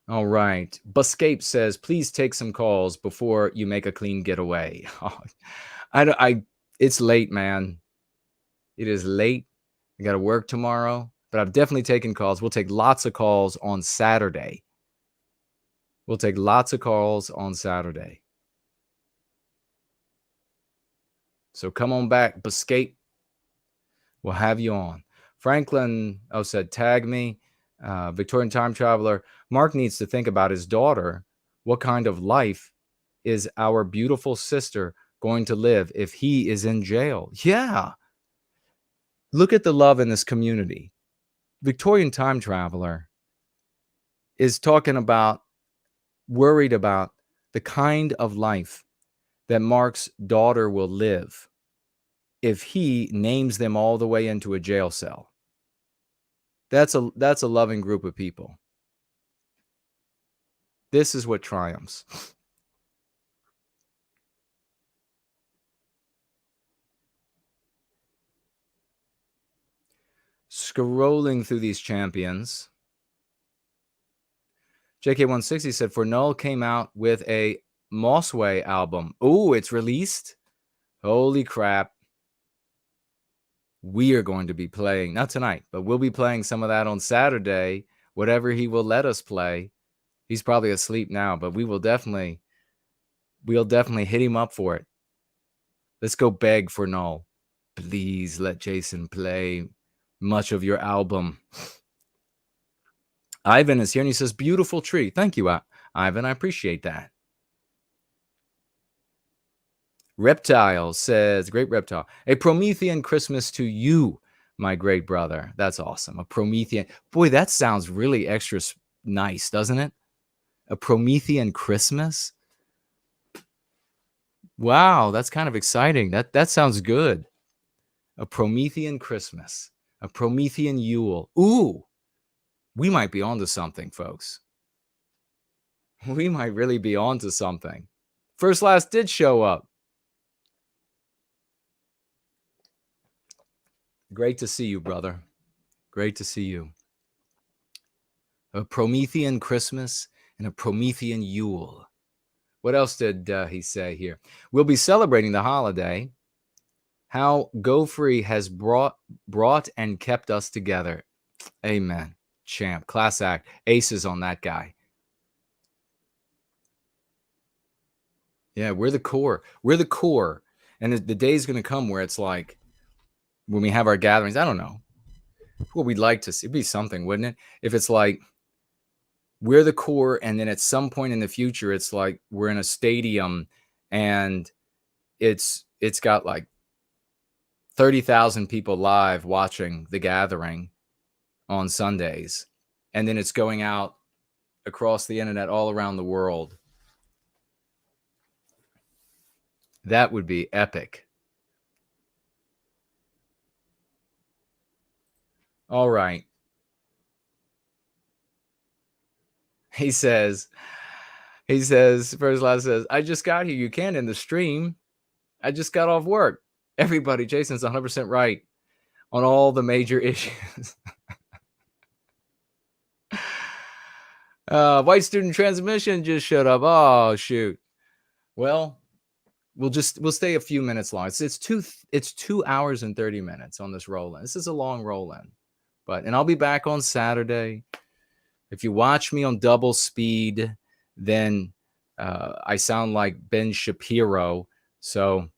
All right. Buscape says, please take some calls before you make a clean getaway. It's late, man. It is late. I got to work tomorrow, but I've definitely taken calls. We'll take lots of calls on Saturday. We'll take lots of calls on Saturday. So come on back, Buscape. We'll have you on. Franklin said, tag me. Victorian time traveler. Mark needs to think about his daughter. What kind of life is our beautiful sister going to live if he is in jail? Yeah. Look at the love in this community. Victorian time traveler is talking about, worried about the kind of life that Mark's daughter will live if he names them all the way into a jail cell. That's a loving group of people. This is what triumphs. Scrolling through these champions. JK160 said, For Null came out with a Mossway album. Oh, it's released? Holy crap. We are going to be playing, not tonight, but we'll be playing some of that on Saturday, whatever he will let us play. He's probably asleep now, but we'll definitely hit him up for it. Let's go beg for Null. Please let Jason play much of your album. Ivan is here and he says, beautiful tree. Thank you, Ivan. I appreciate that. Reptile says, great reptile, a Promethean Christmas to you, my great brother. That's awesome. A Promethean. Boy, that sounds really extra nice, doesn't it? A Promethean Christmas. Wow, that's kind of exciting. That sounds good. A Promethean Christmas. A Promethean Yule. Ooh, we might be onto something, folks. We might really be onto something. First Last did show up. Great to see you, brother. Great to see you. A Promethean Christmas and a Promethean Yule. What else did he say here? We'll be celebrating the holiday. How GoFree has brought and kept us together. Amen. Champ. Class act. Aces on that guy. Yeah, we're the core. We're the core. And the day's going to come where it's like, when we have our gatherings, I don't know what we'd like to see. It'd be something, wouldn't it? If it's like we're the core, and then at some point in the future, it's like we're in a stadium and it's got like 30,000 people live watching the gathering on Sundays. And then it's going out across the internet all around the world. That would be epic. All right. He says, First Last says, I just got here. You can't end the stream. I just got off work. Everybody, Jason's 100% right on all the major issues. White student transmission just showed up. Oh, shoot. Well, we'll stay a few minutes long. It's 2 hours and 30 minutes on this roll-in. This is a long roll-in. And I'll be back on Saturday. If you watch me on double speed, then I sound like Ben Shapiro. So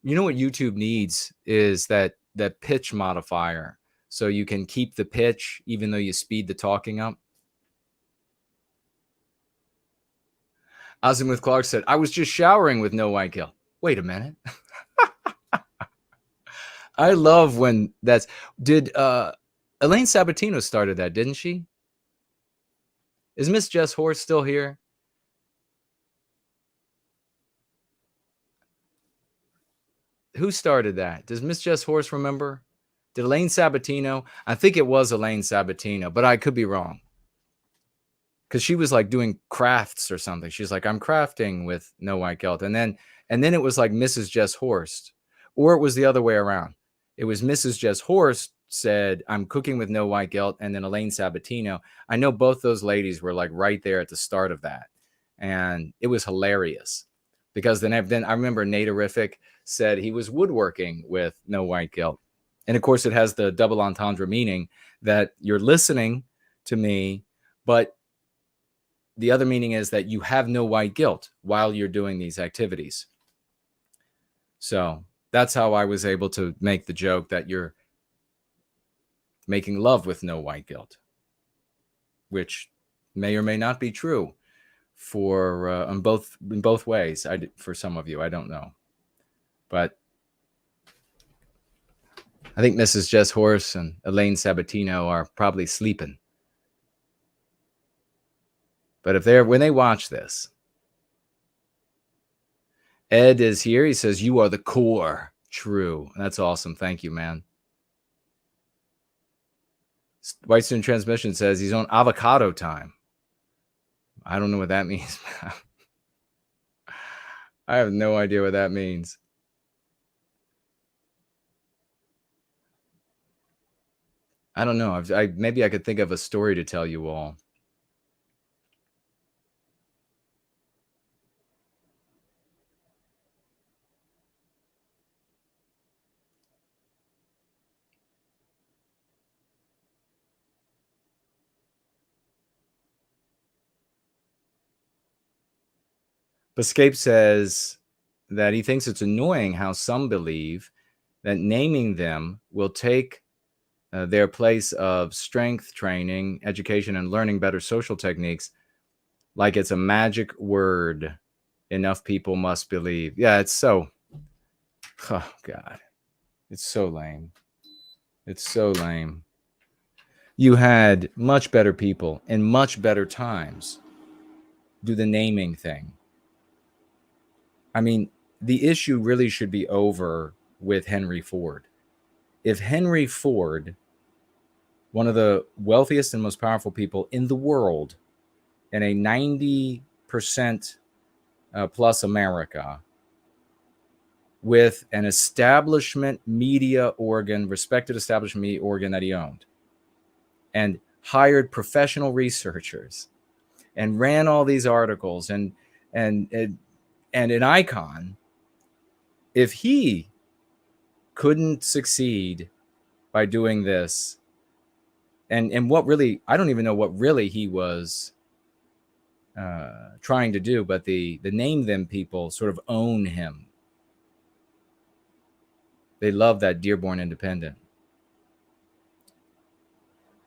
you know what YouTube needs is that pitch modifier. So you can keep the pitch even though you speed the talking up. Azimuth Clark said, I was just showering with no white kill. Wait a minute. I love when that's... Did... Elaine Sabatino started that, didn't she? Is Miss Jess Horse still here? Who started that? Does Miss Jess Horse remember? Did Elaine Sabatino? I think it was Elaine Sabatino, but I could be wrong. Because she was like doing crafts or something. She's like, I'm crafting with no white gelt. And then it was like Mrs. Jess Horst. Or it was the other way around. It was Mrs. Jess Horst said, I'm cooking with no white guilt. And then Elaine Sabatino. I know both those ladies were like right there at the start of that. And it was hilarious because then I remember Naderific said he was woodworking with no white guilt. And of course, it has the double entendre meaning that you're listening to me, but the other meaning is that you have no white guilt while you're doing these activities. So that's how I was able to make the joke that you're making love with no white guilt, which may or may not be true for in both ways. For some of you, I don't know, but I think Mrs. Jess Horst and Elaine Sabatino are probably sleeping. But when they watch this, Ed is here. He says, you are the core. True. That's awesome. Thank you, man. Whitestone Transmission says he's on avocado time. I don't know what that means. I have no idea what that means. I don't know. Maybe I could think of a story to tell you all. Escape says that he thinks it's annoying how some believe that naming them will take their place of strength training, education, and learning better social techniques, like it's a magic word. Enough people must believe. Yeah, it's so, oh God, it's so lame. It's so lame. You had much better people in much better times do the naming thing. I mean, the issue really should be over with Henry Ford. If Henry Ford, one of the wealthiest and most powerful people in the world, in a 90% plus America, with an establishment media organ, respected establishment media organ that he owned, and hired professional researchers, and ran all these articles, and an icon, if he couldn't succeed by doing this, and what really, I don't even know what really he was trying to do, but the name them people sort of own him. They love that Dearborn Independent.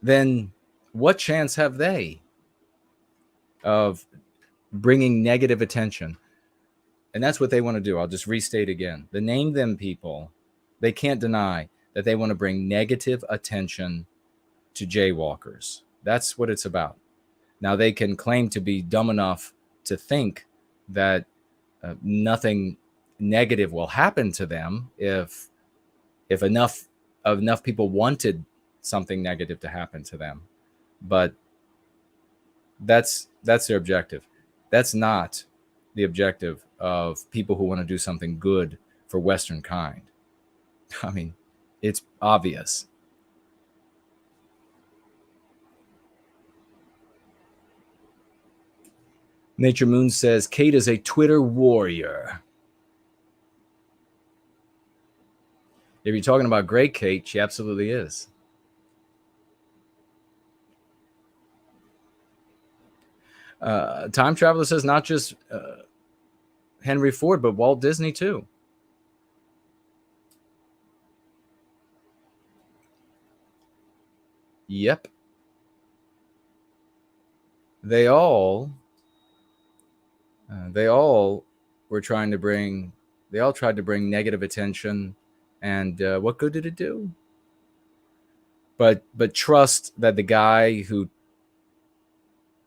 Then what chance have they of bringing negative attention? And that's what they want to do. I'll just restate again. The name them people, they can't deny that they want to bring negative attention to jaywalkers. That's what it's about. Now, they can claim to be dumb enough to think that nothing negative will happen to them if enough people wanted something negative to happen to them. But that's their objective. That's not the objective of people who want to do something good for Western kind. I mean, it's obvious. Nature Moon says, Kate is a Twitter warrior. If you're talking about great Kate, she absolutely is. Time Traveler says not just Henry Ford, but Walt Disney too. Yep. They all were trying to bring, they all tried to bring negative attention. And what good did it do? But trust that the guy who,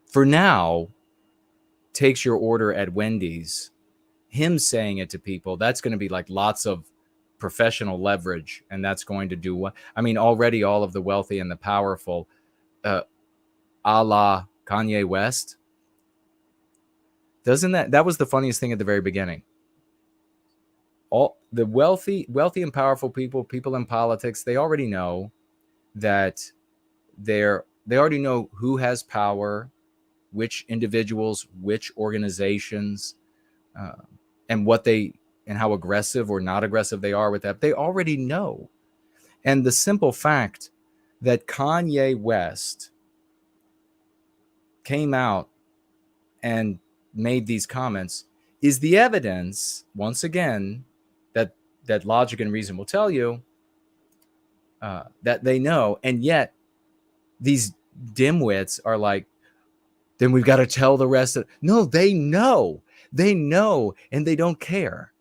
for now, takes your order at Wendy's, him saying it to people, that's going to be like lots of professional leverage. And that's going to do what? I mean, already all of the wealthy and the powerful, a la Kanye West, that was the funniest thing at the very beginning. all the wealthy and powerful people in politics, they already know that they already know who has power, which individuals, which organizations, and how aggressive or not aggressive they are with that. They already know. And the simple fact that Kanye West came out and made these comments is the evidence, once again, that logic and reason will tell you that they know. And yet these dimwits are like, then we've got to tell the rest of. No, they know, and they don't care.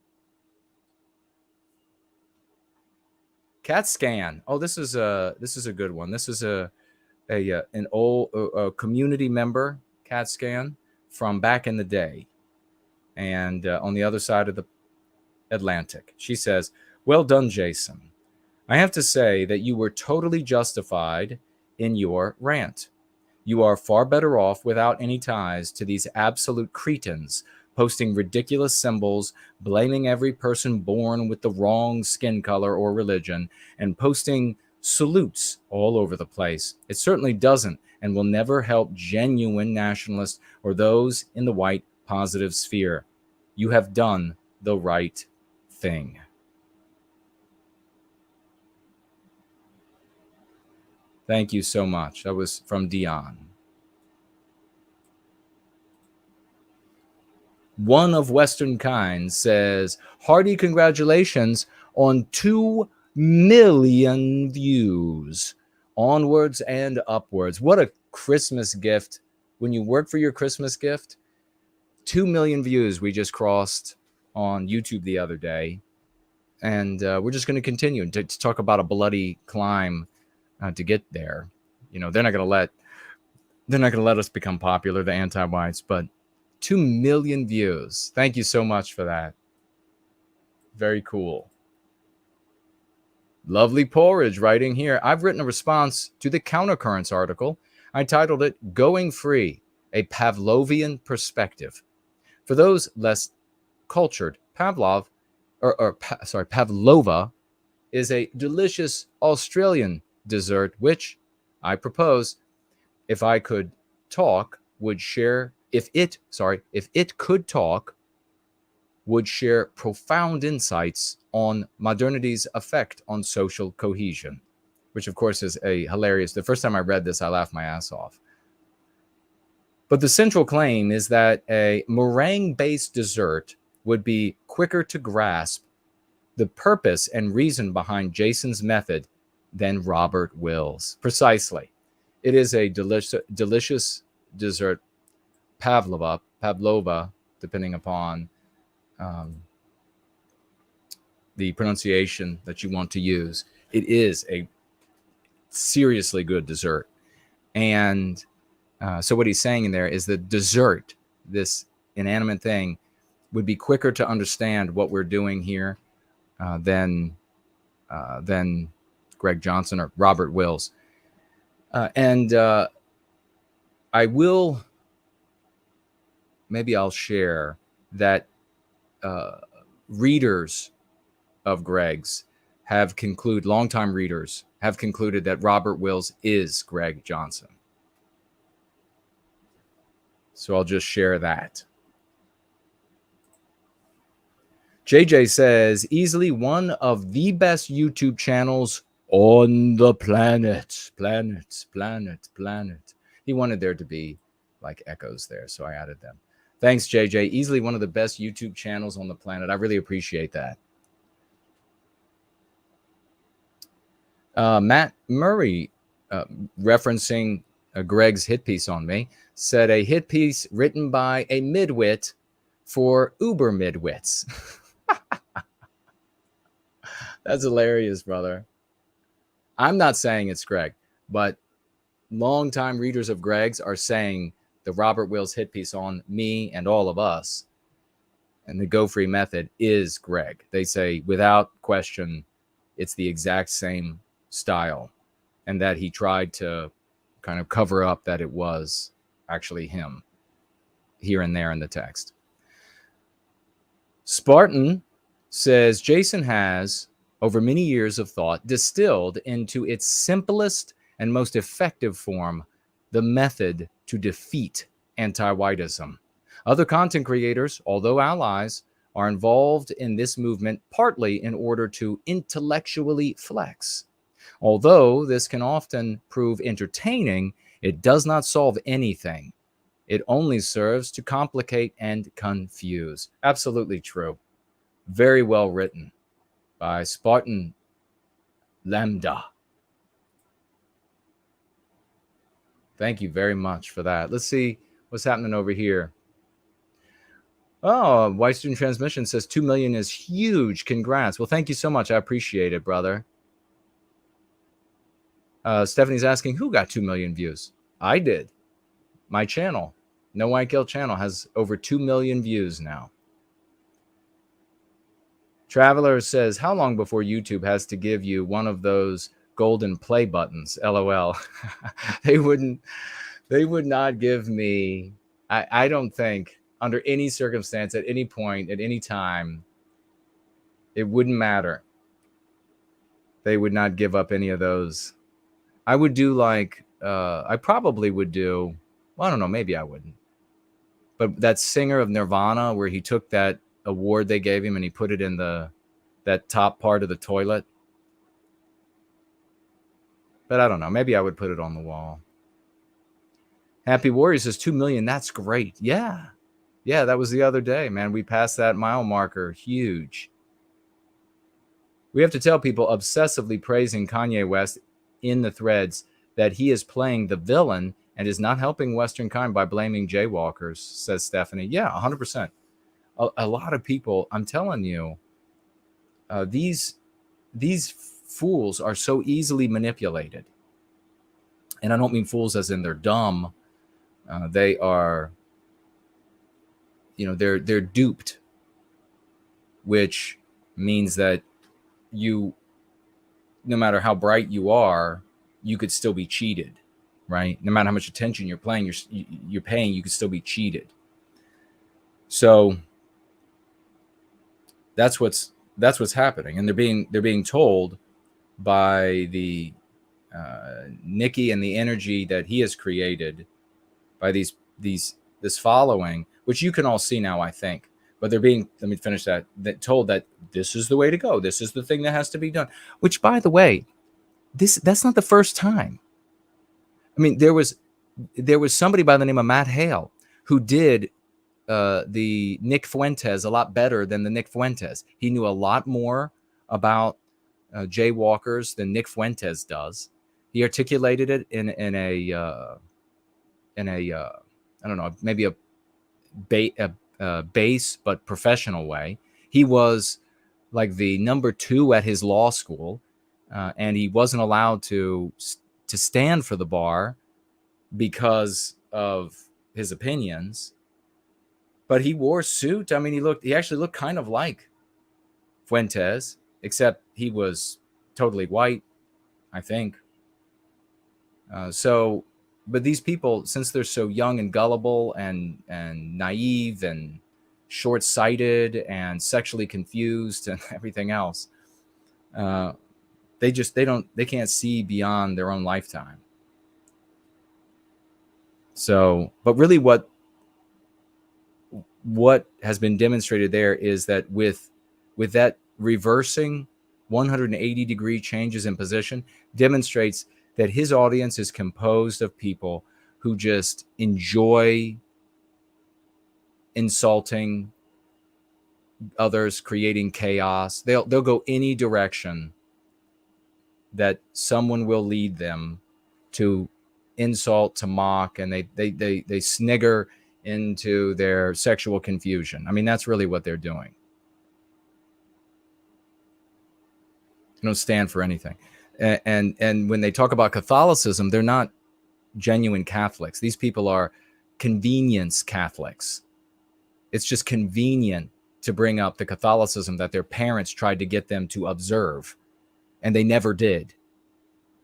Cat scan. Oh, this is a good one. This is an old community member, Cat scan, from back in the day, and on the other side of the Atlantic. She says, "Well done, Jason. I have to say that you were totally justified in your rant. You are far better off without any ties to these absolute cretins posting ridiculous symbols, blaming every person born with the wrong skin color or religion, and posting salutes all over the place. It certainly doesn't and will never help genuine nationalists or those in the white positive sphere. You have done the right thing." Thank you so much. That was from Dion. One of Western Kind says, "Hearty congratulations on 2 million views. Onwards and upwards." What a Christmas gift. When you work for your Christmas gift, 2 million views we just crossed on YouTube the other day. And we're just going to continue to talk about a bloody climb to get there. You know, they're not going to let us become popular, the anti-whites, but 2 million views. Thank you so much for that. Very cool. Lovely Porridge writing here. "I've written a response to the Countercurrents article. I titled it Going Free, a Pavlovian Perspective. For those less cultured, Pavlova is a delicious Australian dessert, which I propose, if it could talk, would share profound insights on modernity's effect on social cohesion," which of course is a hilarious. The first time I read this, I laughed my ass off. But the central claim is that a meringue-based dessert would be quicker to grasp the purpose and reason behind Jason's method than Robert Will's. Precisely. It is a delicious dessert, Pavlova, depending upon the pronunciation that you want to use. It is a seriously good dessert. And so what he's saying in there is that dessert, this inanimate thing, would be quicker to understand what we're doing here than Greg Johnson or Robert Wills. I'll share that readers of Greg's longtime readers have concluded that Robert Wills is Greg Johnson. So I'll just share that. JJ says, "Easily one of the best YouTube channels on the planet. Planet. He wanted there to be like echoes there, so I added them. Thanks, JJ. Easily one of the best YouTube channels on the planet. I really appreciate that. Matt Murray, referencing Greg's hit piece on me, said a hit piece written by a midwit for uber midwits. That's hilarious, brother. I'm not saying it's Greg, but longtime readers of Greg's are saying the Robert Wills hit piece on me and all of us and the Go Free method is Greg. They say without question, it's the exact same style, and that he tried to kind of cover up that it was actually him here and there in the text. Spartan says Jason has, over many years of thought, distilled into its simplest and most effective form the method to defeat anti-whiteism. Other content creators, although allies, are involved in this movement partly in order to intellectually flex. Although this can often prove entertaining, it does not solve anything. It only serves to complicate and confuse. Absolutely true. Very well written by Spartan Lambda. Thank you very much for that. Let's see what's happening over here. Oh, White Student Transmission says 2 million is huge. Congrats. Well, thank you so much. I appreciate it, brother. Stephanie's asking, who got 2 million views? I did. My channel, No White Guilt channel, has over 2 million views now. Traveler says, how long before YouTube has to give you one of those golden play buttons? LOL. They would not give me, I don't think, under any circumstance, at any point, at any time, it wouldn't matter. They would not give up any of those. I would do like, I probably would do, well, I don't know, maybe I wouldn't. But that singer of Nirvana, where he took that award they gave him and he put it in that top part of the toilet. But I don't know, maybe I would put it on the wall. Happy Warrior says 2 million, that's great. Yeah, that was the other day, man. We passed that mile marker, huge. We have to tell people obsessively praising Kanye West in the threads that he is playing the villain and is not helping Western kind by blaming jaywalkers, says Stephanie. Yeah, 100%. A lot of people, I'm telling you, these fools are so easily manipulated. And I don't mean fools as in they're dumb. They are, they're duped, which means that you, no matter how bright you are, you could still be cheated, right? No matter how much attention you're paying, you could still be cheated. So that's what's happening, and they're being told by the Nikki and the energy that he has created by this following, which you can all see now, I think. But they're being, let me finish that, told that this is the way to go. This is the thing that has to be done. Which, by the way, that's not the first time. I mean, there was somebody by the name of Matt Hale who did the Nick Fuentes a lot better than the Nick Fuentes. He knew a lot more about jaywalkers than Nick Fuentes does. He articulated it in a I don't know, maybe a base but professional way. He was like the number 2 at his law school, and he wasn't allowed to stand for the bar because of his opinions. But he wore a suit. I mean, he actually looked kind of like Fuentes, except he was totally white, I think. But these people, since they're so young and gullible and naive and short-sighted and sexually confused and everything else, they can't see beyond their own lifetime. So, but really what has been demonstrated there is that with that reversing 180-degree changes in position demonstrates that his audience is composed of people who just enjoy insulting others, creating chaos. They'll go any direction that someone will lead them to insult, to mock, and they snigger into their sexual confusion. I mean, that's really what they're doing. They don't stand for anything. And when they talk about Catholicism, they're not genuine Catholics. These people are convenience Catholics. It's just convenient to bring up the Catholicism that their parents tried to get them to observe, and they never did.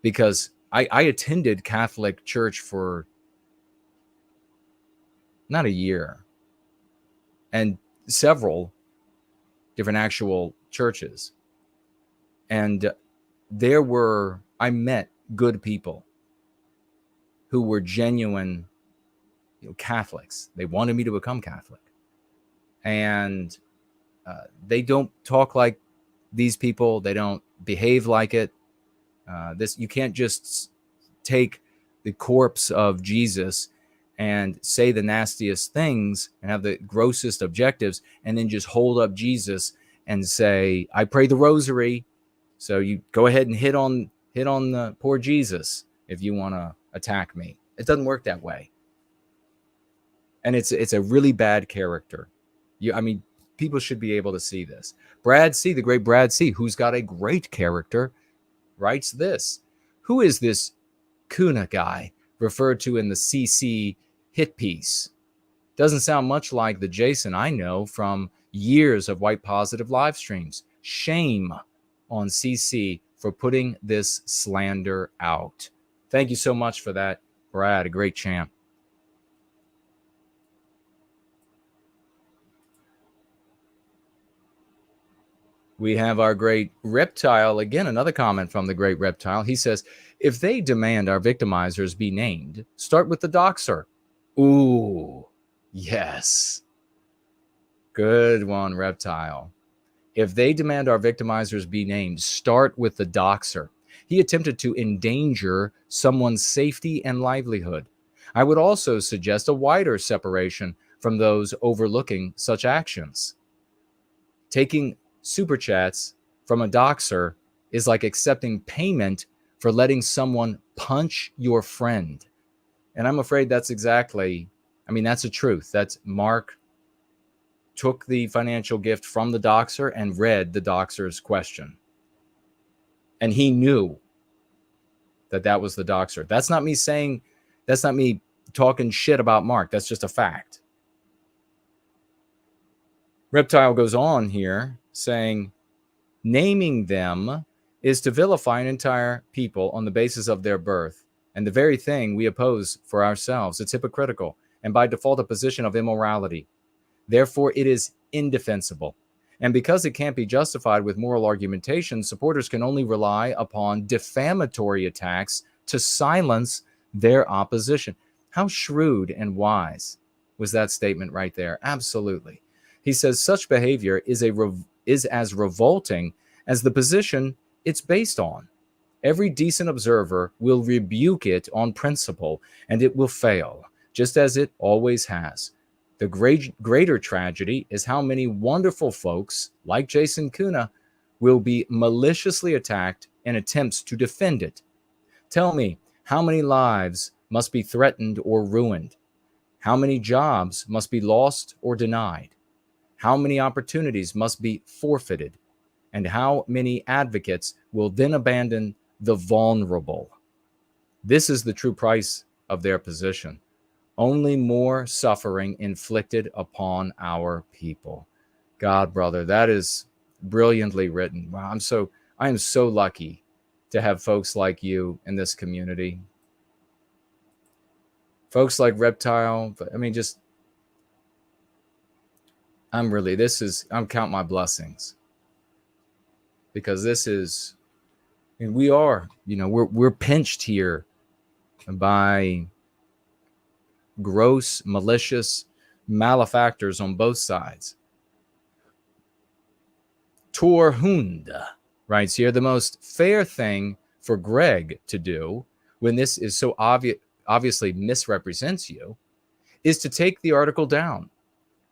Because I attended Catholic church for not a year, and several different actual churches. And I met good people who were genuine, Catholics. They wanted me to become Catholic. And they don't talk like these people. They don't behave like it. You can't just take the corpse of Jesus and say the nastiest things and have the grossest objectives and then just hold up Jesus and say, I pray the rosary. So you go ahead and hit on the poor Jesus if you want to attack me. It doesn't work that way. And it's a really bad character. People should be able to see this. Brad C., the great Brad C., who's got a great character, writes this. Who is this Kuna guy referred to in the CC hit piece? Doesn't sound much like the Jason I know from years of white positive live streams. Shame on CC for putting this slander out. Thank you so much for that, Brad, a great champ. We have our great Reptile. Again, another comment from the great Reptile. He says, if they demand our victimizers be named, start with the doxer. Ooh, yes. Good one, Reptile. If they demand our victimizers be named, start with the doxer. He attempted to endanger someone's safety and livelihood. I would also suggest a wider separation from those overlooking such actions. Taking super chats from a doxer is like accepting payment for letting someone punch your friend. And I'm afraid that's that's the truth. That's Mark took the financial gift from the doxer and read the doxer's question. And he knew that was the doxer. That's not me talking shit about Mark. That's just a fact. Reptile goes on here saying, naming them is to vilify an entire people on the basis of their birth, and the very thing we oppose for ourselves. It's hypocritical, and by default a position of immorality. Therefore, it is indefensible. And because it can't be justified with moral argumentation, supporters can only rely upon defamatory attacks to silence their opposition. How shrewd and wise was that statement right there? Absolutely. He says such behavior is as revolting as the position it's based on. Every decent observer will rebuke it on principle, and it will fail, just as it always has. The greater tragedy is how many wonderful folks, like Jason Kuna, will be maliciously attacked in attempts to defend it. Tell me, how many lives must be threatened or ruined? How many jobs must be lost or denied? How many opportunities must be forfeited? And how many advocates will then abandon the vulnerable? This is the true price of their position. Only more suffering inflicted upon our people. God, brother, that is brilliantly written. Wow, I am so lucky to have folks like you in this community. Folks like Reptile, I'm counting my blessings. Because we're pinched here by gross, malicious malefactors on both sides. Torhund writes here, the most fair thing for Greg to do when this is so obviously misrepresents you is to take the article down.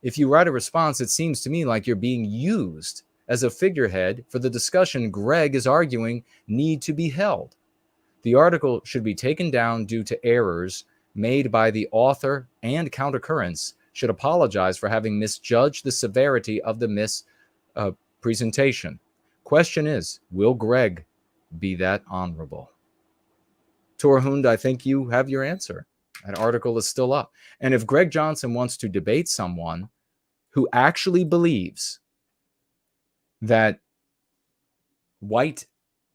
If you write a response, it seems to me like you're being used as a figurehead for the discussion Greg is arguing need to be held. The article should be taken down due to errors made by the author, and countercurrents should apologize for having misjudged the severity of the mispresentation. Question is, will Greg be that honorable? Torhund, I think you have your answer. That article is still up. And if Greg Johnson wants to debate someone who actually believes that white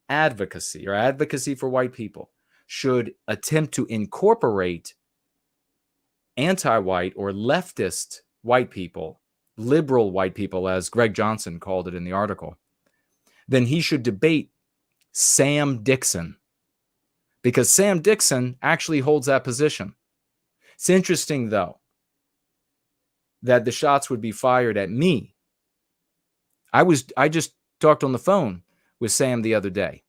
advocacy or advocacy for white people should attempt to incorporate anti-white or leftist white people, liberal white people, as Greg Johnson called it in the article, then he should debate Sam Dixon, because Sam Dixon actually holds that position. It's interesting, though, that the shots would be fired at me. I just talked on the phone with Sam the other day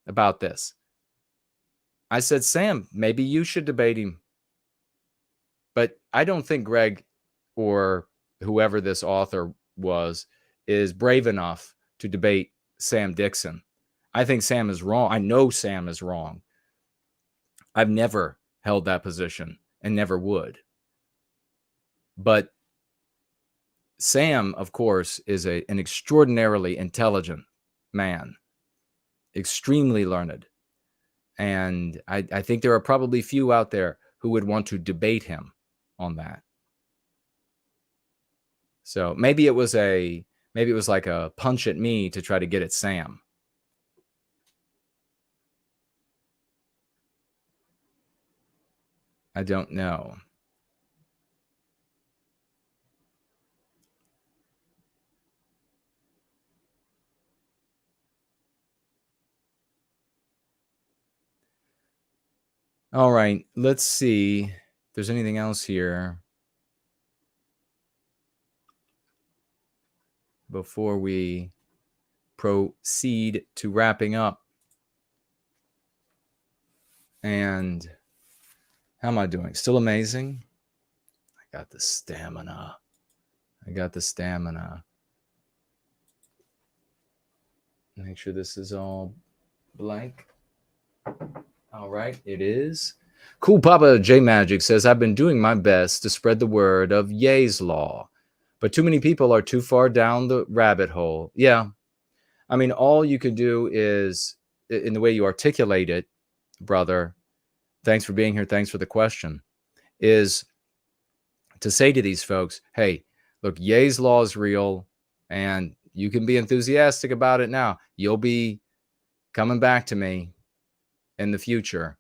about this. I said, Sam, maybe you should debate him. But I don't think Greg or whoever this author was is brave enough to debate Sam Dixon. I think Sam is wrong. I know Sam is wrong. I've never held that position and never would. But Sam, of course, is an extraordinarily intelligent man, extremely learned. And I think there are probably few out there who would want to debate him on that. So maybe it was like a punch at me to try to get at Sam. I don't know. All right, let's see if there's anything else here before we proceed to wrapping up. And how am I doing? Still amazing? I got the stamina. Make sure this is all blank. All right, it is. Cool Papa J Magic says, I've been doing my best to spread the word of Ye's Law, but too many people are too far down the rabbit hole. Yeah. I mean, all you can do is, in the way you articulate it, brother, thanks for being here, thanks for the question, is to say to these folks, hey, look, Ye's Law is real, and you can be enthusiastic about it now. You'll be coming back to me in the future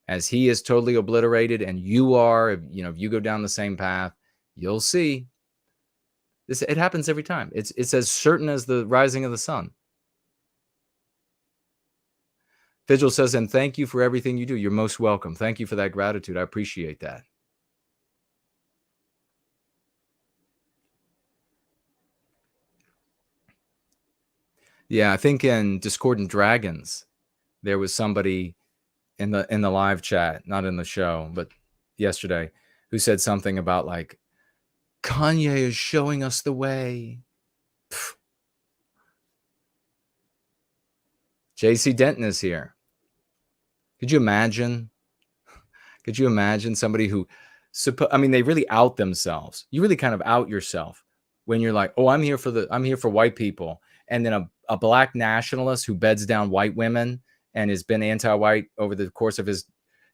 as he is totally obliterated and you are, if you go down the same path, you'll see this. It happens every time. It's as certain as the rising of the sun. Vigil says, and thank you for everything you do. You're most welcome. Thank you for that gratitude. I appreciate that. Yeah, I think in Discordant Dragons, there was somebody in the live chat, not in the show, but yesterday, who said something about like, Kanye is showing us the way. Pfft. JC Denton is here. Could you imagine somebody who, they really out themselves. You really kind of out yourself when you're like, oh, I'm here for white people. And then a black nationalist who beds down white women and has been anti-white over the course of his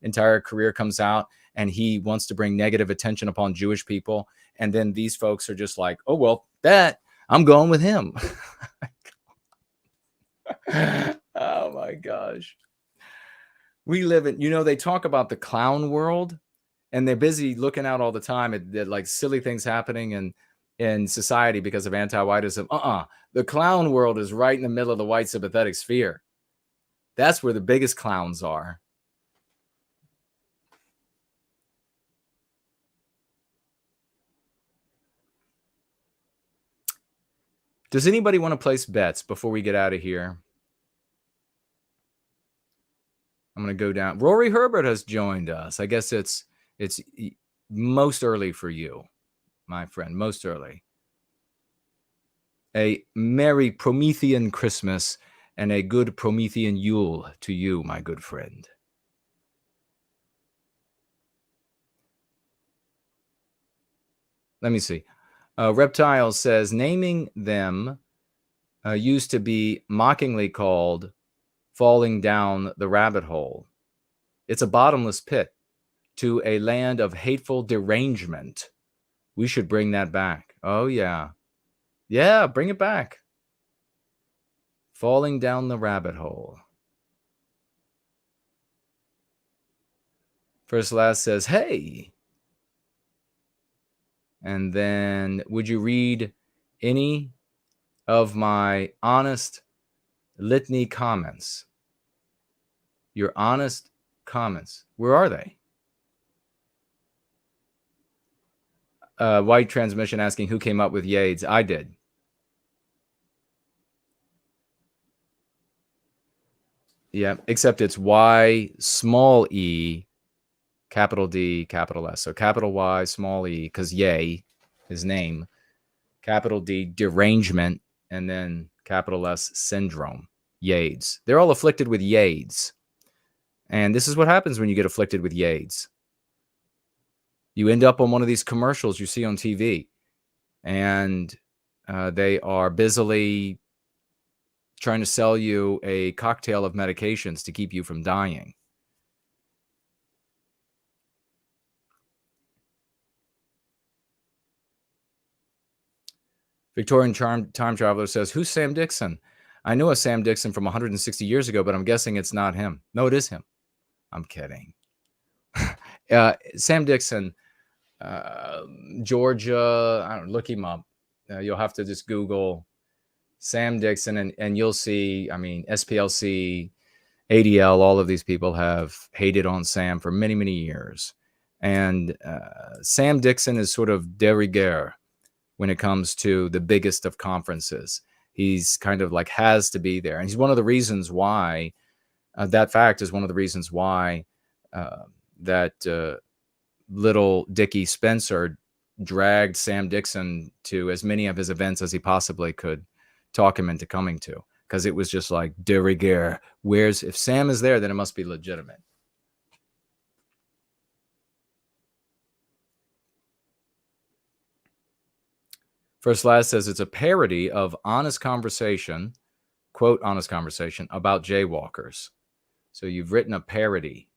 entire career comes out and he wants to bring negative attention upon Jewish people. And then these folks are just like, oh, well, I'm going with him. Oh my gosh. We live in, they talk about the clown world and they're busy looking out all the time at like silly things happening in society because of anti-whiteism. The clown world is right in the middle of the white sympathetic sphere. That's where the biggest clowns are. Does anybody want to place bets before we get out of here? I'm going to go down. Rory Herbert has joined us. I guess it's most early for you, my friend, most early. A merry Promethean Christmas and a good Promethean Yule to you, my good friend. Let me see. Reptile says, naming them used to be mockingly called falling down the rabbit hole. It's a bottomless pit to a land of hateful derangement. We should bring that back. Oh, yeah. Yeah, bring it back. Falling down the rabbit hole. First Last says, hey. And then would you read any of my honest litany comments? Your honest comments. Where are they? White Transmission asking who came up with Yades. I did. Yeah, except it's Y small e, capital D, capital S. So capital Y, small e, because yay, his name. Capital D, derangement, and then capital S, syndrome. Yades. They're all afflicted with Yades. And this is what happens when you get afflicted with Yades. You end up on one of these commercials you see on TV, and they are busily trying to sell you a cocktail of medications to keep you from dying. Victorian Time Traveler says, who's Sam Dixon? I know a Sam Dixon from 160 years ago, but I'm guessing it's not him. No, it is him. I'm kidding. Sam Dixon, Georgia, I don't know, look him up. You'll have to just Google Sam Dixon and you'll see, I mean, SPLC, ADL, all of these people have hated on Sam for many, many years. And Sam Dixon is sort of de rigueur when it comes to the biggest of conferences. He's kind of like has to be there. And he's one of the reasons why, that fact is one of the reasons why that little Dickie Spencer dragged Sam Dixon to as many of his events as he possibly could talk him into coming to. Because it was just like de rigueur. Whereas if Sam is there, then it must be legitimate. First Last says it's a parody of honest conversation, quote, honest conversation about jaywalkers. So you've written a parody.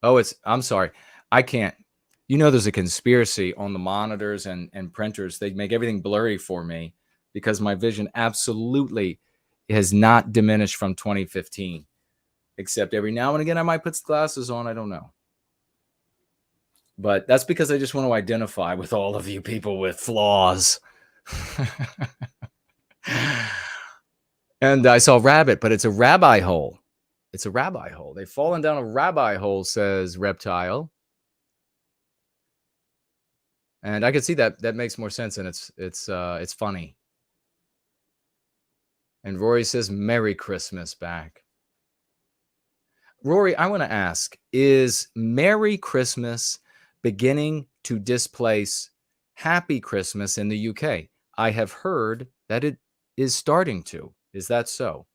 Oh, I'm sorry. I can't. You know, there's a conspiracy on the monitors and printers. They make everything blurry for me because my vision absolutely has not diminished from 2015. Except every now and again, I might put glasses on. I don't know. But that's because I just want to identify with all of you people with flaws. And I saw rabbit, but it's a rabbi hole. It's a rabbi hole. They've fallen down a rabbi hole, says Reptile. And I can see that. That makes more sense, and it's funny. And Rory says, Merry Christmas back. Rory, I want to ask, is Merry Christmas beginning to displace Happy Christmas in the UK? I have heard that it is starting to. Is that so?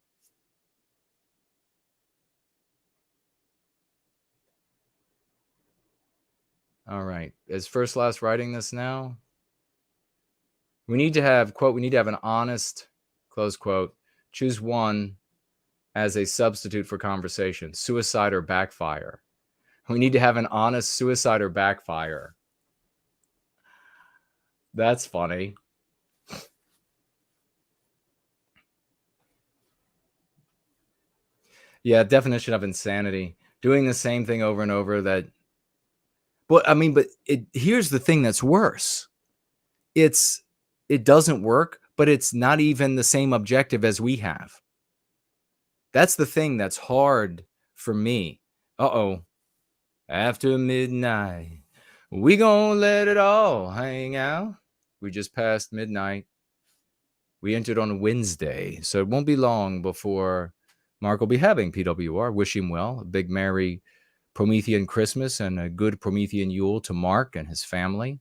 All right. Is First Last writing this now? We need to have, quote, we need to have an honest, close quote, choose one as a substitute for conversation, suicide or backfire. We need to have an honest suicide or backfire. That's funny. Yeah, definition of insanity. Doing the same thing over and over that. Well, I mean, but here's the thing that's worse. It doesn't work, but it's not even the same objective as we have. That's the thing that's hard for me. Uh-oh. After midnight, we gonna let it all hang out. We just passed midnight. We entered on a Wednesday, so it won't be long before Mark will be having PWR. Wish him well. A big merry Promethean Christmas and a good Promethean Yule to Mark and his family.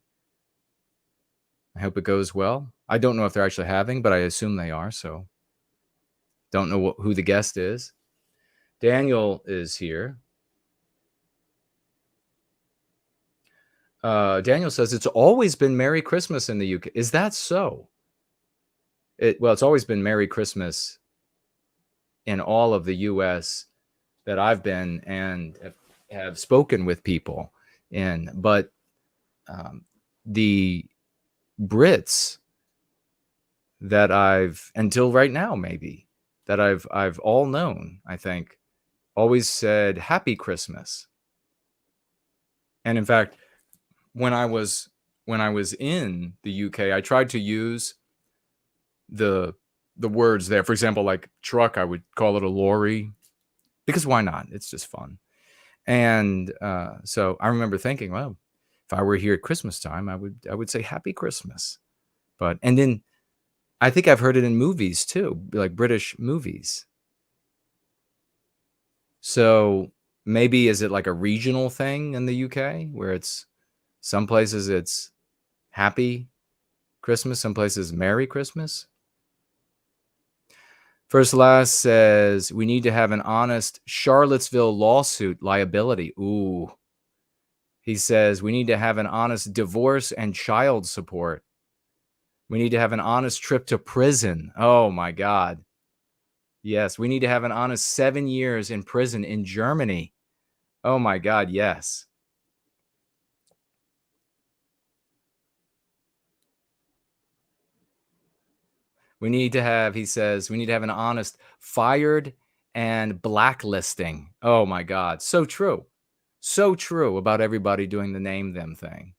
I hope it goes well. I don't know if they're actually having, but I assume they are, so don't know who the guest is. Daniel is here. Daniel says it's always been Merry Christmas in the UK. Is that so? Well, it's always been Merry Christmas in all of the US that I've been and have spoken with people in. But the Brits that I've, until right now maybe, that I've all known, I think, always said Happy Christmas. And in fact, when I was in the UK, I tried to use the words there. For example, like truck, I would call it a lorry, because why not? It's just fun. And so I remember thinking, well, if I were here at Christmas time, I would say Happy Christmas. And then I think I've heard it in movies too, like British movies. So maybe is it like a regional thing in the UK where it's some places it's Happy Christmas, some places Merry Christmas? First Last says, we need to have an honest Charlottesville lawsuit liability. Ooh. He says, we need to have an honest divorce and child support. We need to have an honest trip to prison. Oh, my God. Yes, we need to have an honest 7 years in prison in Germany. Oh, my God, yes. We need to have, he says, we need to have an honest fired and blacklisting. Oh, my God. So true. So true about everybody doing the name them thing.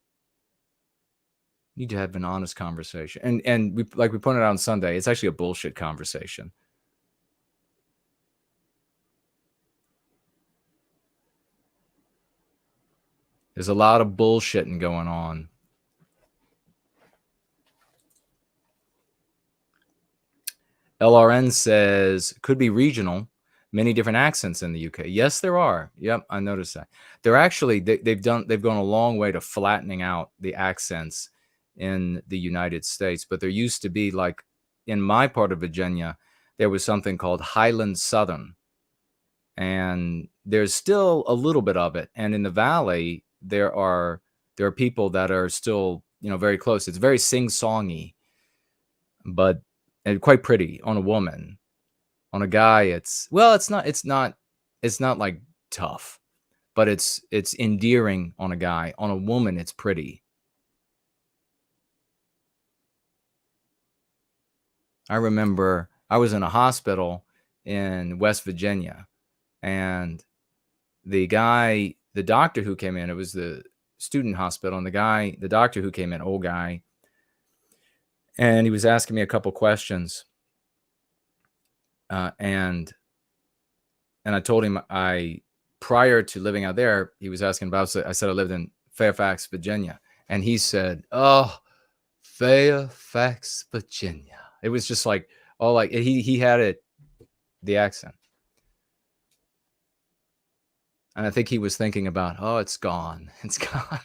Need to have an honest conversation. And we, like we pointed out on Sunday, it's actually a bullshit conversation. There's a lot of bullshitting going on. LRN says, could be regional. Many different accents in the UK. Yes, there are. Yep, I noticed that. They're actually, they've gone a long way to flattening out the accents in the United States. But there used to be, like in my part of Virginia, there was something called Highland Southern. And there's still a little bit of it. And in the Valley, there are people that are still, very close. It's very sing-songy, but and quite pretty on a woman. On a guy, it's not like tough, but it's endearing on a guy. On a woman, it's pretty. I remember I was in a hospital in West Virginia, and the doctor who came in, it was the student hospital, and the doctor who came in, old guy, and he was asking me a couple questions. And I told him prior to living out there, he was asking about, I said I lived in Fairfax, Virginia. And he said, oh, Fairfax, Virginia. It was just like, oh, like he had the accent. And I think he was thinking about, oh, it's gone. It's gone.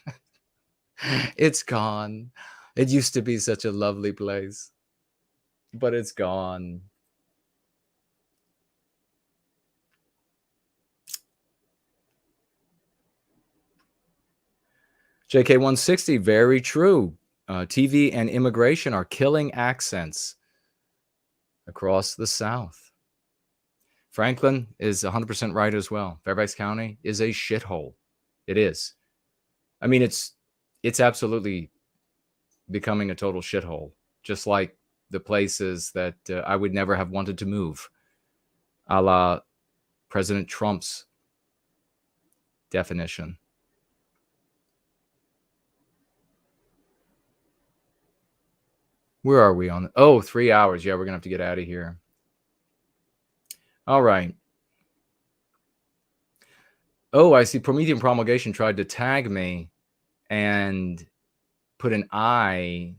It's gone. It used to be such a lovely place, but it's gone. JK160, very true. TV and immigration are killing accents across the South. Franklin is 100% right as well. Fairfax County is a shithole. It is. I mean, it's absolutely becoming a total shithole, just like the places that I would never have wanted to move, a la President Trump's definition. Where are we on? Oh, 3 hours. Yeah, we're going to have to get out of here. All right. Oh, I see. Promethean Promulgation tried to tag me and put an I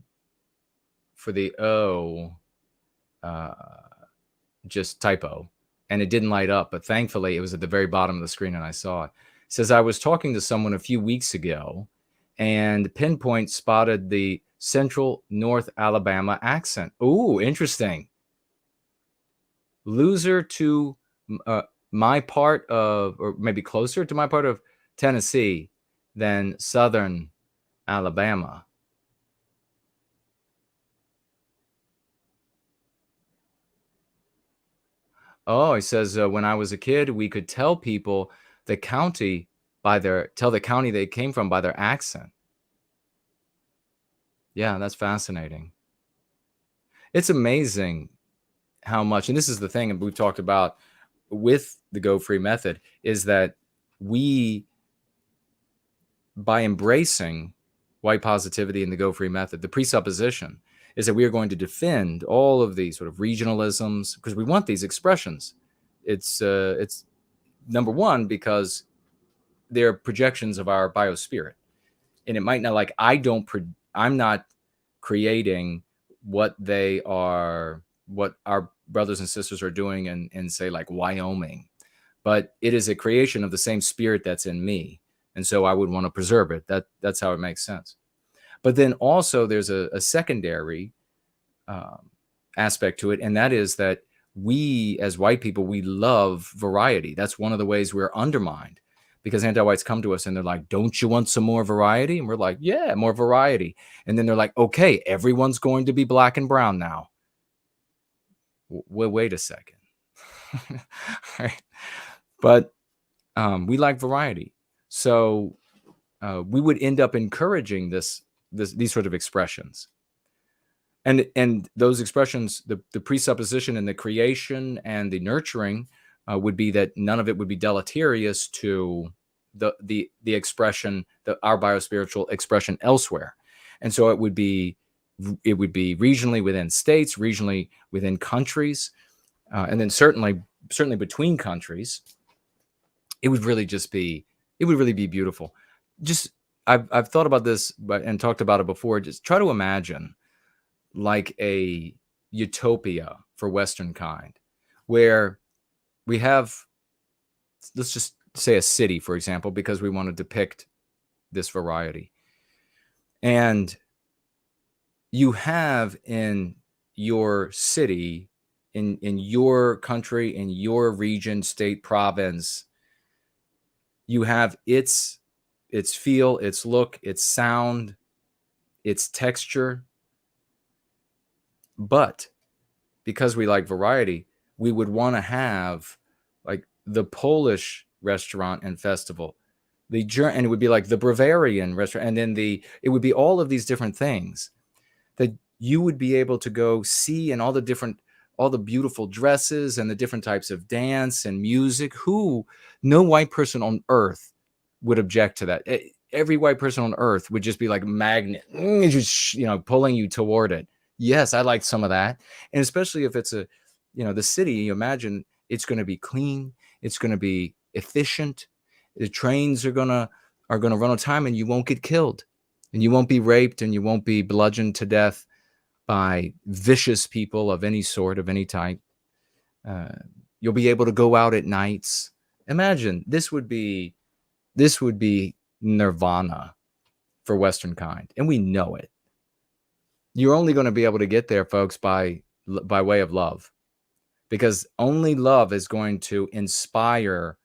for the O, just typo, and it didn't light up. But thankfully, it was at the very bottom of the screen, and I saw it. It says, I was talking to someone a few weeks ago, and Pinpoint spotted the Central North Alabama accent. Ooh, interesting. Loser to my part of, or maybe closer to my part of Tennessee than Southern Alabama. Oh, he says, when I was a kid, we could tell people the county tell the county they came from by their accent. Yeah, that's fascinating. It's amazing how much, and this is the thing we've talked about with the Go Free method, is that we, by embracing white positivity and the Go Free method, the presupposition is that we are going to defend all of these sort of regionalisms because we want these expressions. It's number one because they're projections of our biospirit, and it might not like I'm not creating what they are, what our brothers and sisters are doing in say like Wyoming, but it is a creation of the same spirit that's in me, and so I would want to preserve it. That's how it makes sense. But then also there's a secondary aspect to it, and that is that we as white people, we love variety. That's one of the ways we're undermined, because anti-whites come to us and they're like, don't you want some more variety? And we're like, yeah, more variety. And then they're like, okay, everyone's going to be black and brown now. Wait a second. Right? But we like variety. So we would end up encouraging these sort of expressions. And those expressions, the presupposition and the creation and the nurturing would be that none of it would be deleterious to the expression, our biospiritual expression elsewhere. And so it would be regionally within states, regionally within countries, and then certainly between countries. It would really be beautiful. Just I've thought about this and talked about it before. Just try to imagine like a utopia for Western kind, where we have, let's just say a city, for example, because we want to depict this variety. And you have in your city, in your country, in your region, state, province, you have its feel, its look, its sound, its texture. But because we like variety, we would want to have like the Polish restaurant and festival, and it would be like the Bavarian restaurant, and then it would be all of these different things that you would be able to go see, and all the beautiful dresses and the different types of dance and music. No white person on earth would object to that. Every white person on earth would just be like a magnet, just, pulling you toward it. Yes, I like some of that. And especially if it's the city, you imagine it's going to be clean. It's going to be efficient. The trains are going to run on time, and you won't get killed, and you won't be raped, and you won't be bludgeoned to death by vicious people of any sort, of any type. You'll be able to go out at nights. Imagine this would be nirvana for Western kind, and we know it. You're only going to be able to get there, folks, by way of love, because only love is going to inspire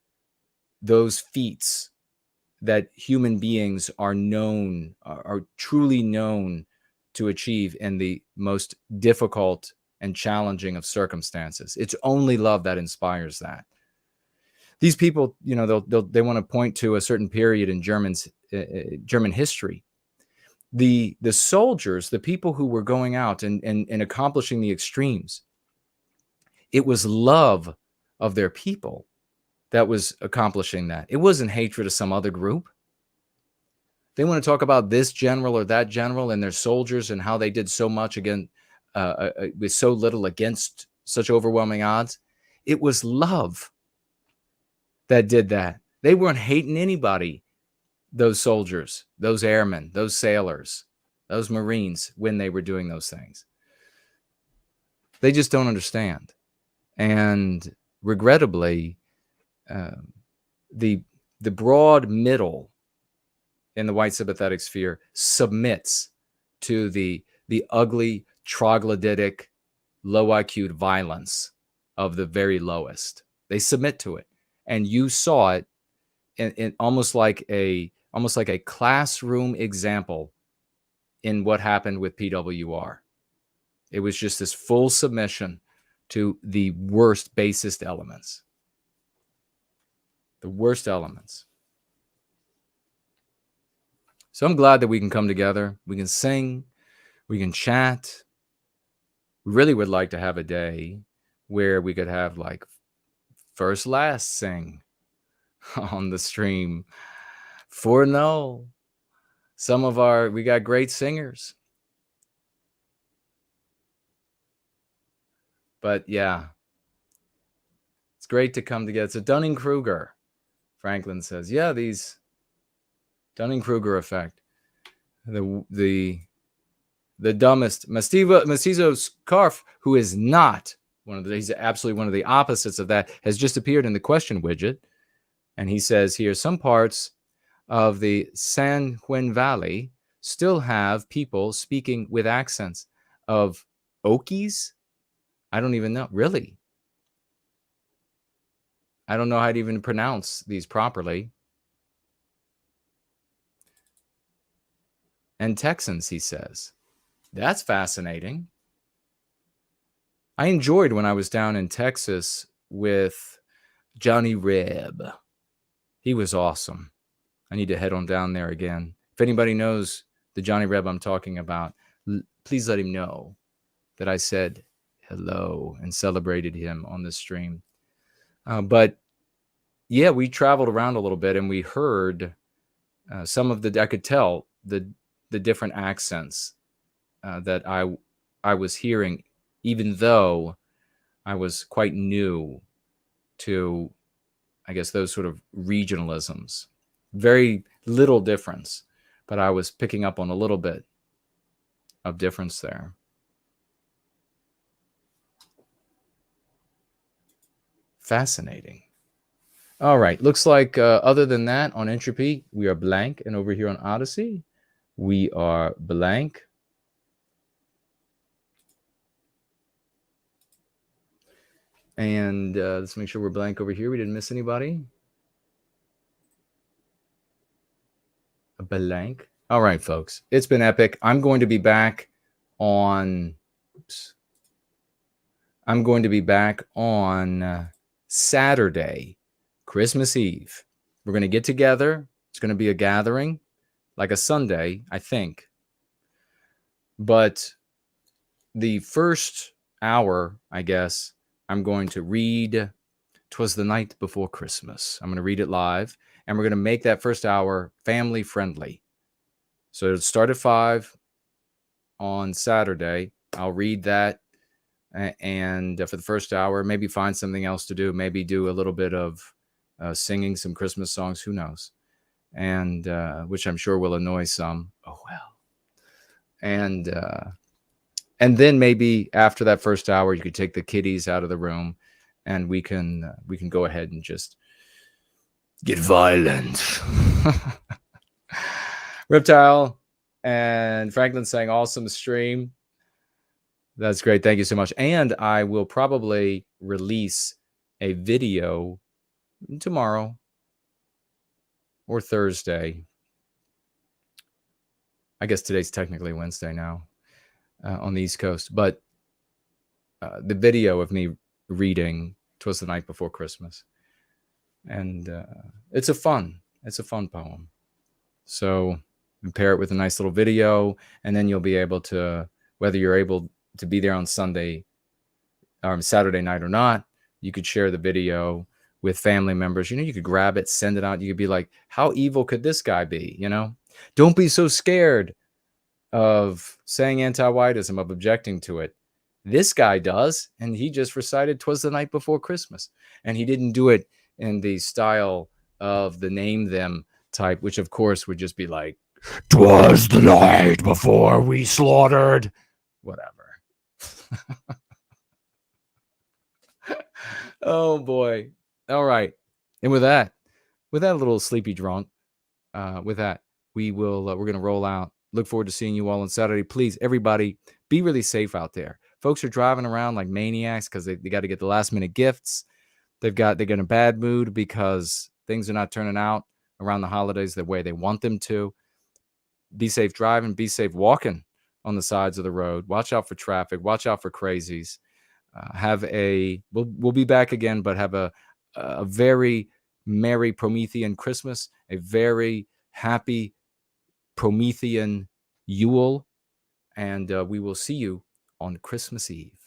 those feats that human beings are truly known to achieve in the most difficult and challenging of circumstances. It's only love that inspires that. These people, they want to point to a certain period in German history. The soldiers, the people who were going out and accomplishing the extremes, it was love of their people that was accomplishing that. It wasn't hatred of some other group. They want to talk about this general or that general and their soldiers and how they did so much with so little against such overwhelming odds. It was love that did that. They weren't hating anybody. Those soldiers, those airmen, those sailors, those Marines, when they were doing those things. They just don't understand. And regrettably, the broad middle in the white sympathetic sphere submits to the ugly, troglodytic, low IQ violence of the very lowest. They submit to it. And you saw it in almost like a classroom example in what happened with PWR. It was just this full submission to the worst, basest elements. The worst elements. So I'm glad that we can come together. We can sing. We can chat. We really would like to have a day where we could have like first, last sing on the stream. For no. We got great singers. But yeah, it's great to come together. It's a Dunning-Kruger, Franklin says. Yeah, these Dunning-Kruger effect. The dumbest, Mestizo Scarf, who is not he's absolutely one of the opposites of that, has just appeared in the question widget. And he says here, some parts of the San Juan Valley still have people speaking with accents of Okies. I don't even know. Really? I don't know how to even pronounce these properly. And Texans, he says. That's fascinating. I enjoyed when I was down in Texas with Johnny Reb. He was awesome. I need to head on down there again. If anybody knows the Johnny Reb I'm talking about, please let him know that I said hello and celebrated him on the stream. But yeah, we traveled around a little bit and we heard some of I could tell the different accents that I was hearing, even though I was quite new to, I guess, those sort of regionalisms. Very little difference, but I was picking up on a little bit of difference there. Fascinating. All right. Looks like other than that, on Entropy, we are blank. And over here on Odyssey, we are blank. And let's make sure we're blank over here. We didn't miss anybody. A blank. All right, folks. It's been epic. I'm going to be back on... Oops. I'm going to be back on Saturday, Christmas Eve. We're going to get together. It's going to be a gathering, like a Sunday, I think. But the first hour, I guess, I'm going to read 'Twas the Night Before Christmas. I'm going to read it live, and we're going to make that first hour family friendly. So it'll start at 5 on Saturday. I'll read that, and for the first hour, maybe find something else to do. Maybe do a little bit of singing some Christmas songs. Who knows? And which I'm sure will annoy some. Oh well. And then maybe after that first hour, you could take the kiddies out of the room, and we can go ahead and just get violent. Reptile and Franklin saying awesome stream. That's great. Thank you so much. And I will probably release a video tomorrow or Thursday. I guess today's technically Wednesday now on the East Coast. But the video of me reading 'Twas the Night Before Christmas. And it's a fun poem. So pair it with a nice little video, and then you'll be able to, whether you're able to be there on Saturday night or not, you could share the video with family members. You could grab it, send it out. You could be like, how evil could this guy be? Don't be so scared of saying anti-whiteism, of objecting to it. This guy does, and he just recited 'Twas the Night Before Christmas. And he didn't do it in the style of the name them type, which of course would just be like, 'Twas the night before we slaughtered, whatever. Oh boy. All right. And with that little sleepy drunk, with that, we're going to roll out. Look forward to seeing you all on Saturday. Please, everybody, be really safe out there. Folks are driving around like maniacs because they got to get the last minute gifts. They're in a bad mood because things are not turning out around the holidays the way they want them to. Be safe driving, be safe walking on the sides of the road. Watch out for traffic. Watch out for crazies. We'll be back again, but have a very merry Promethean Christmas, a very happy Promethean Yule, and we will see you on Christmas Eve.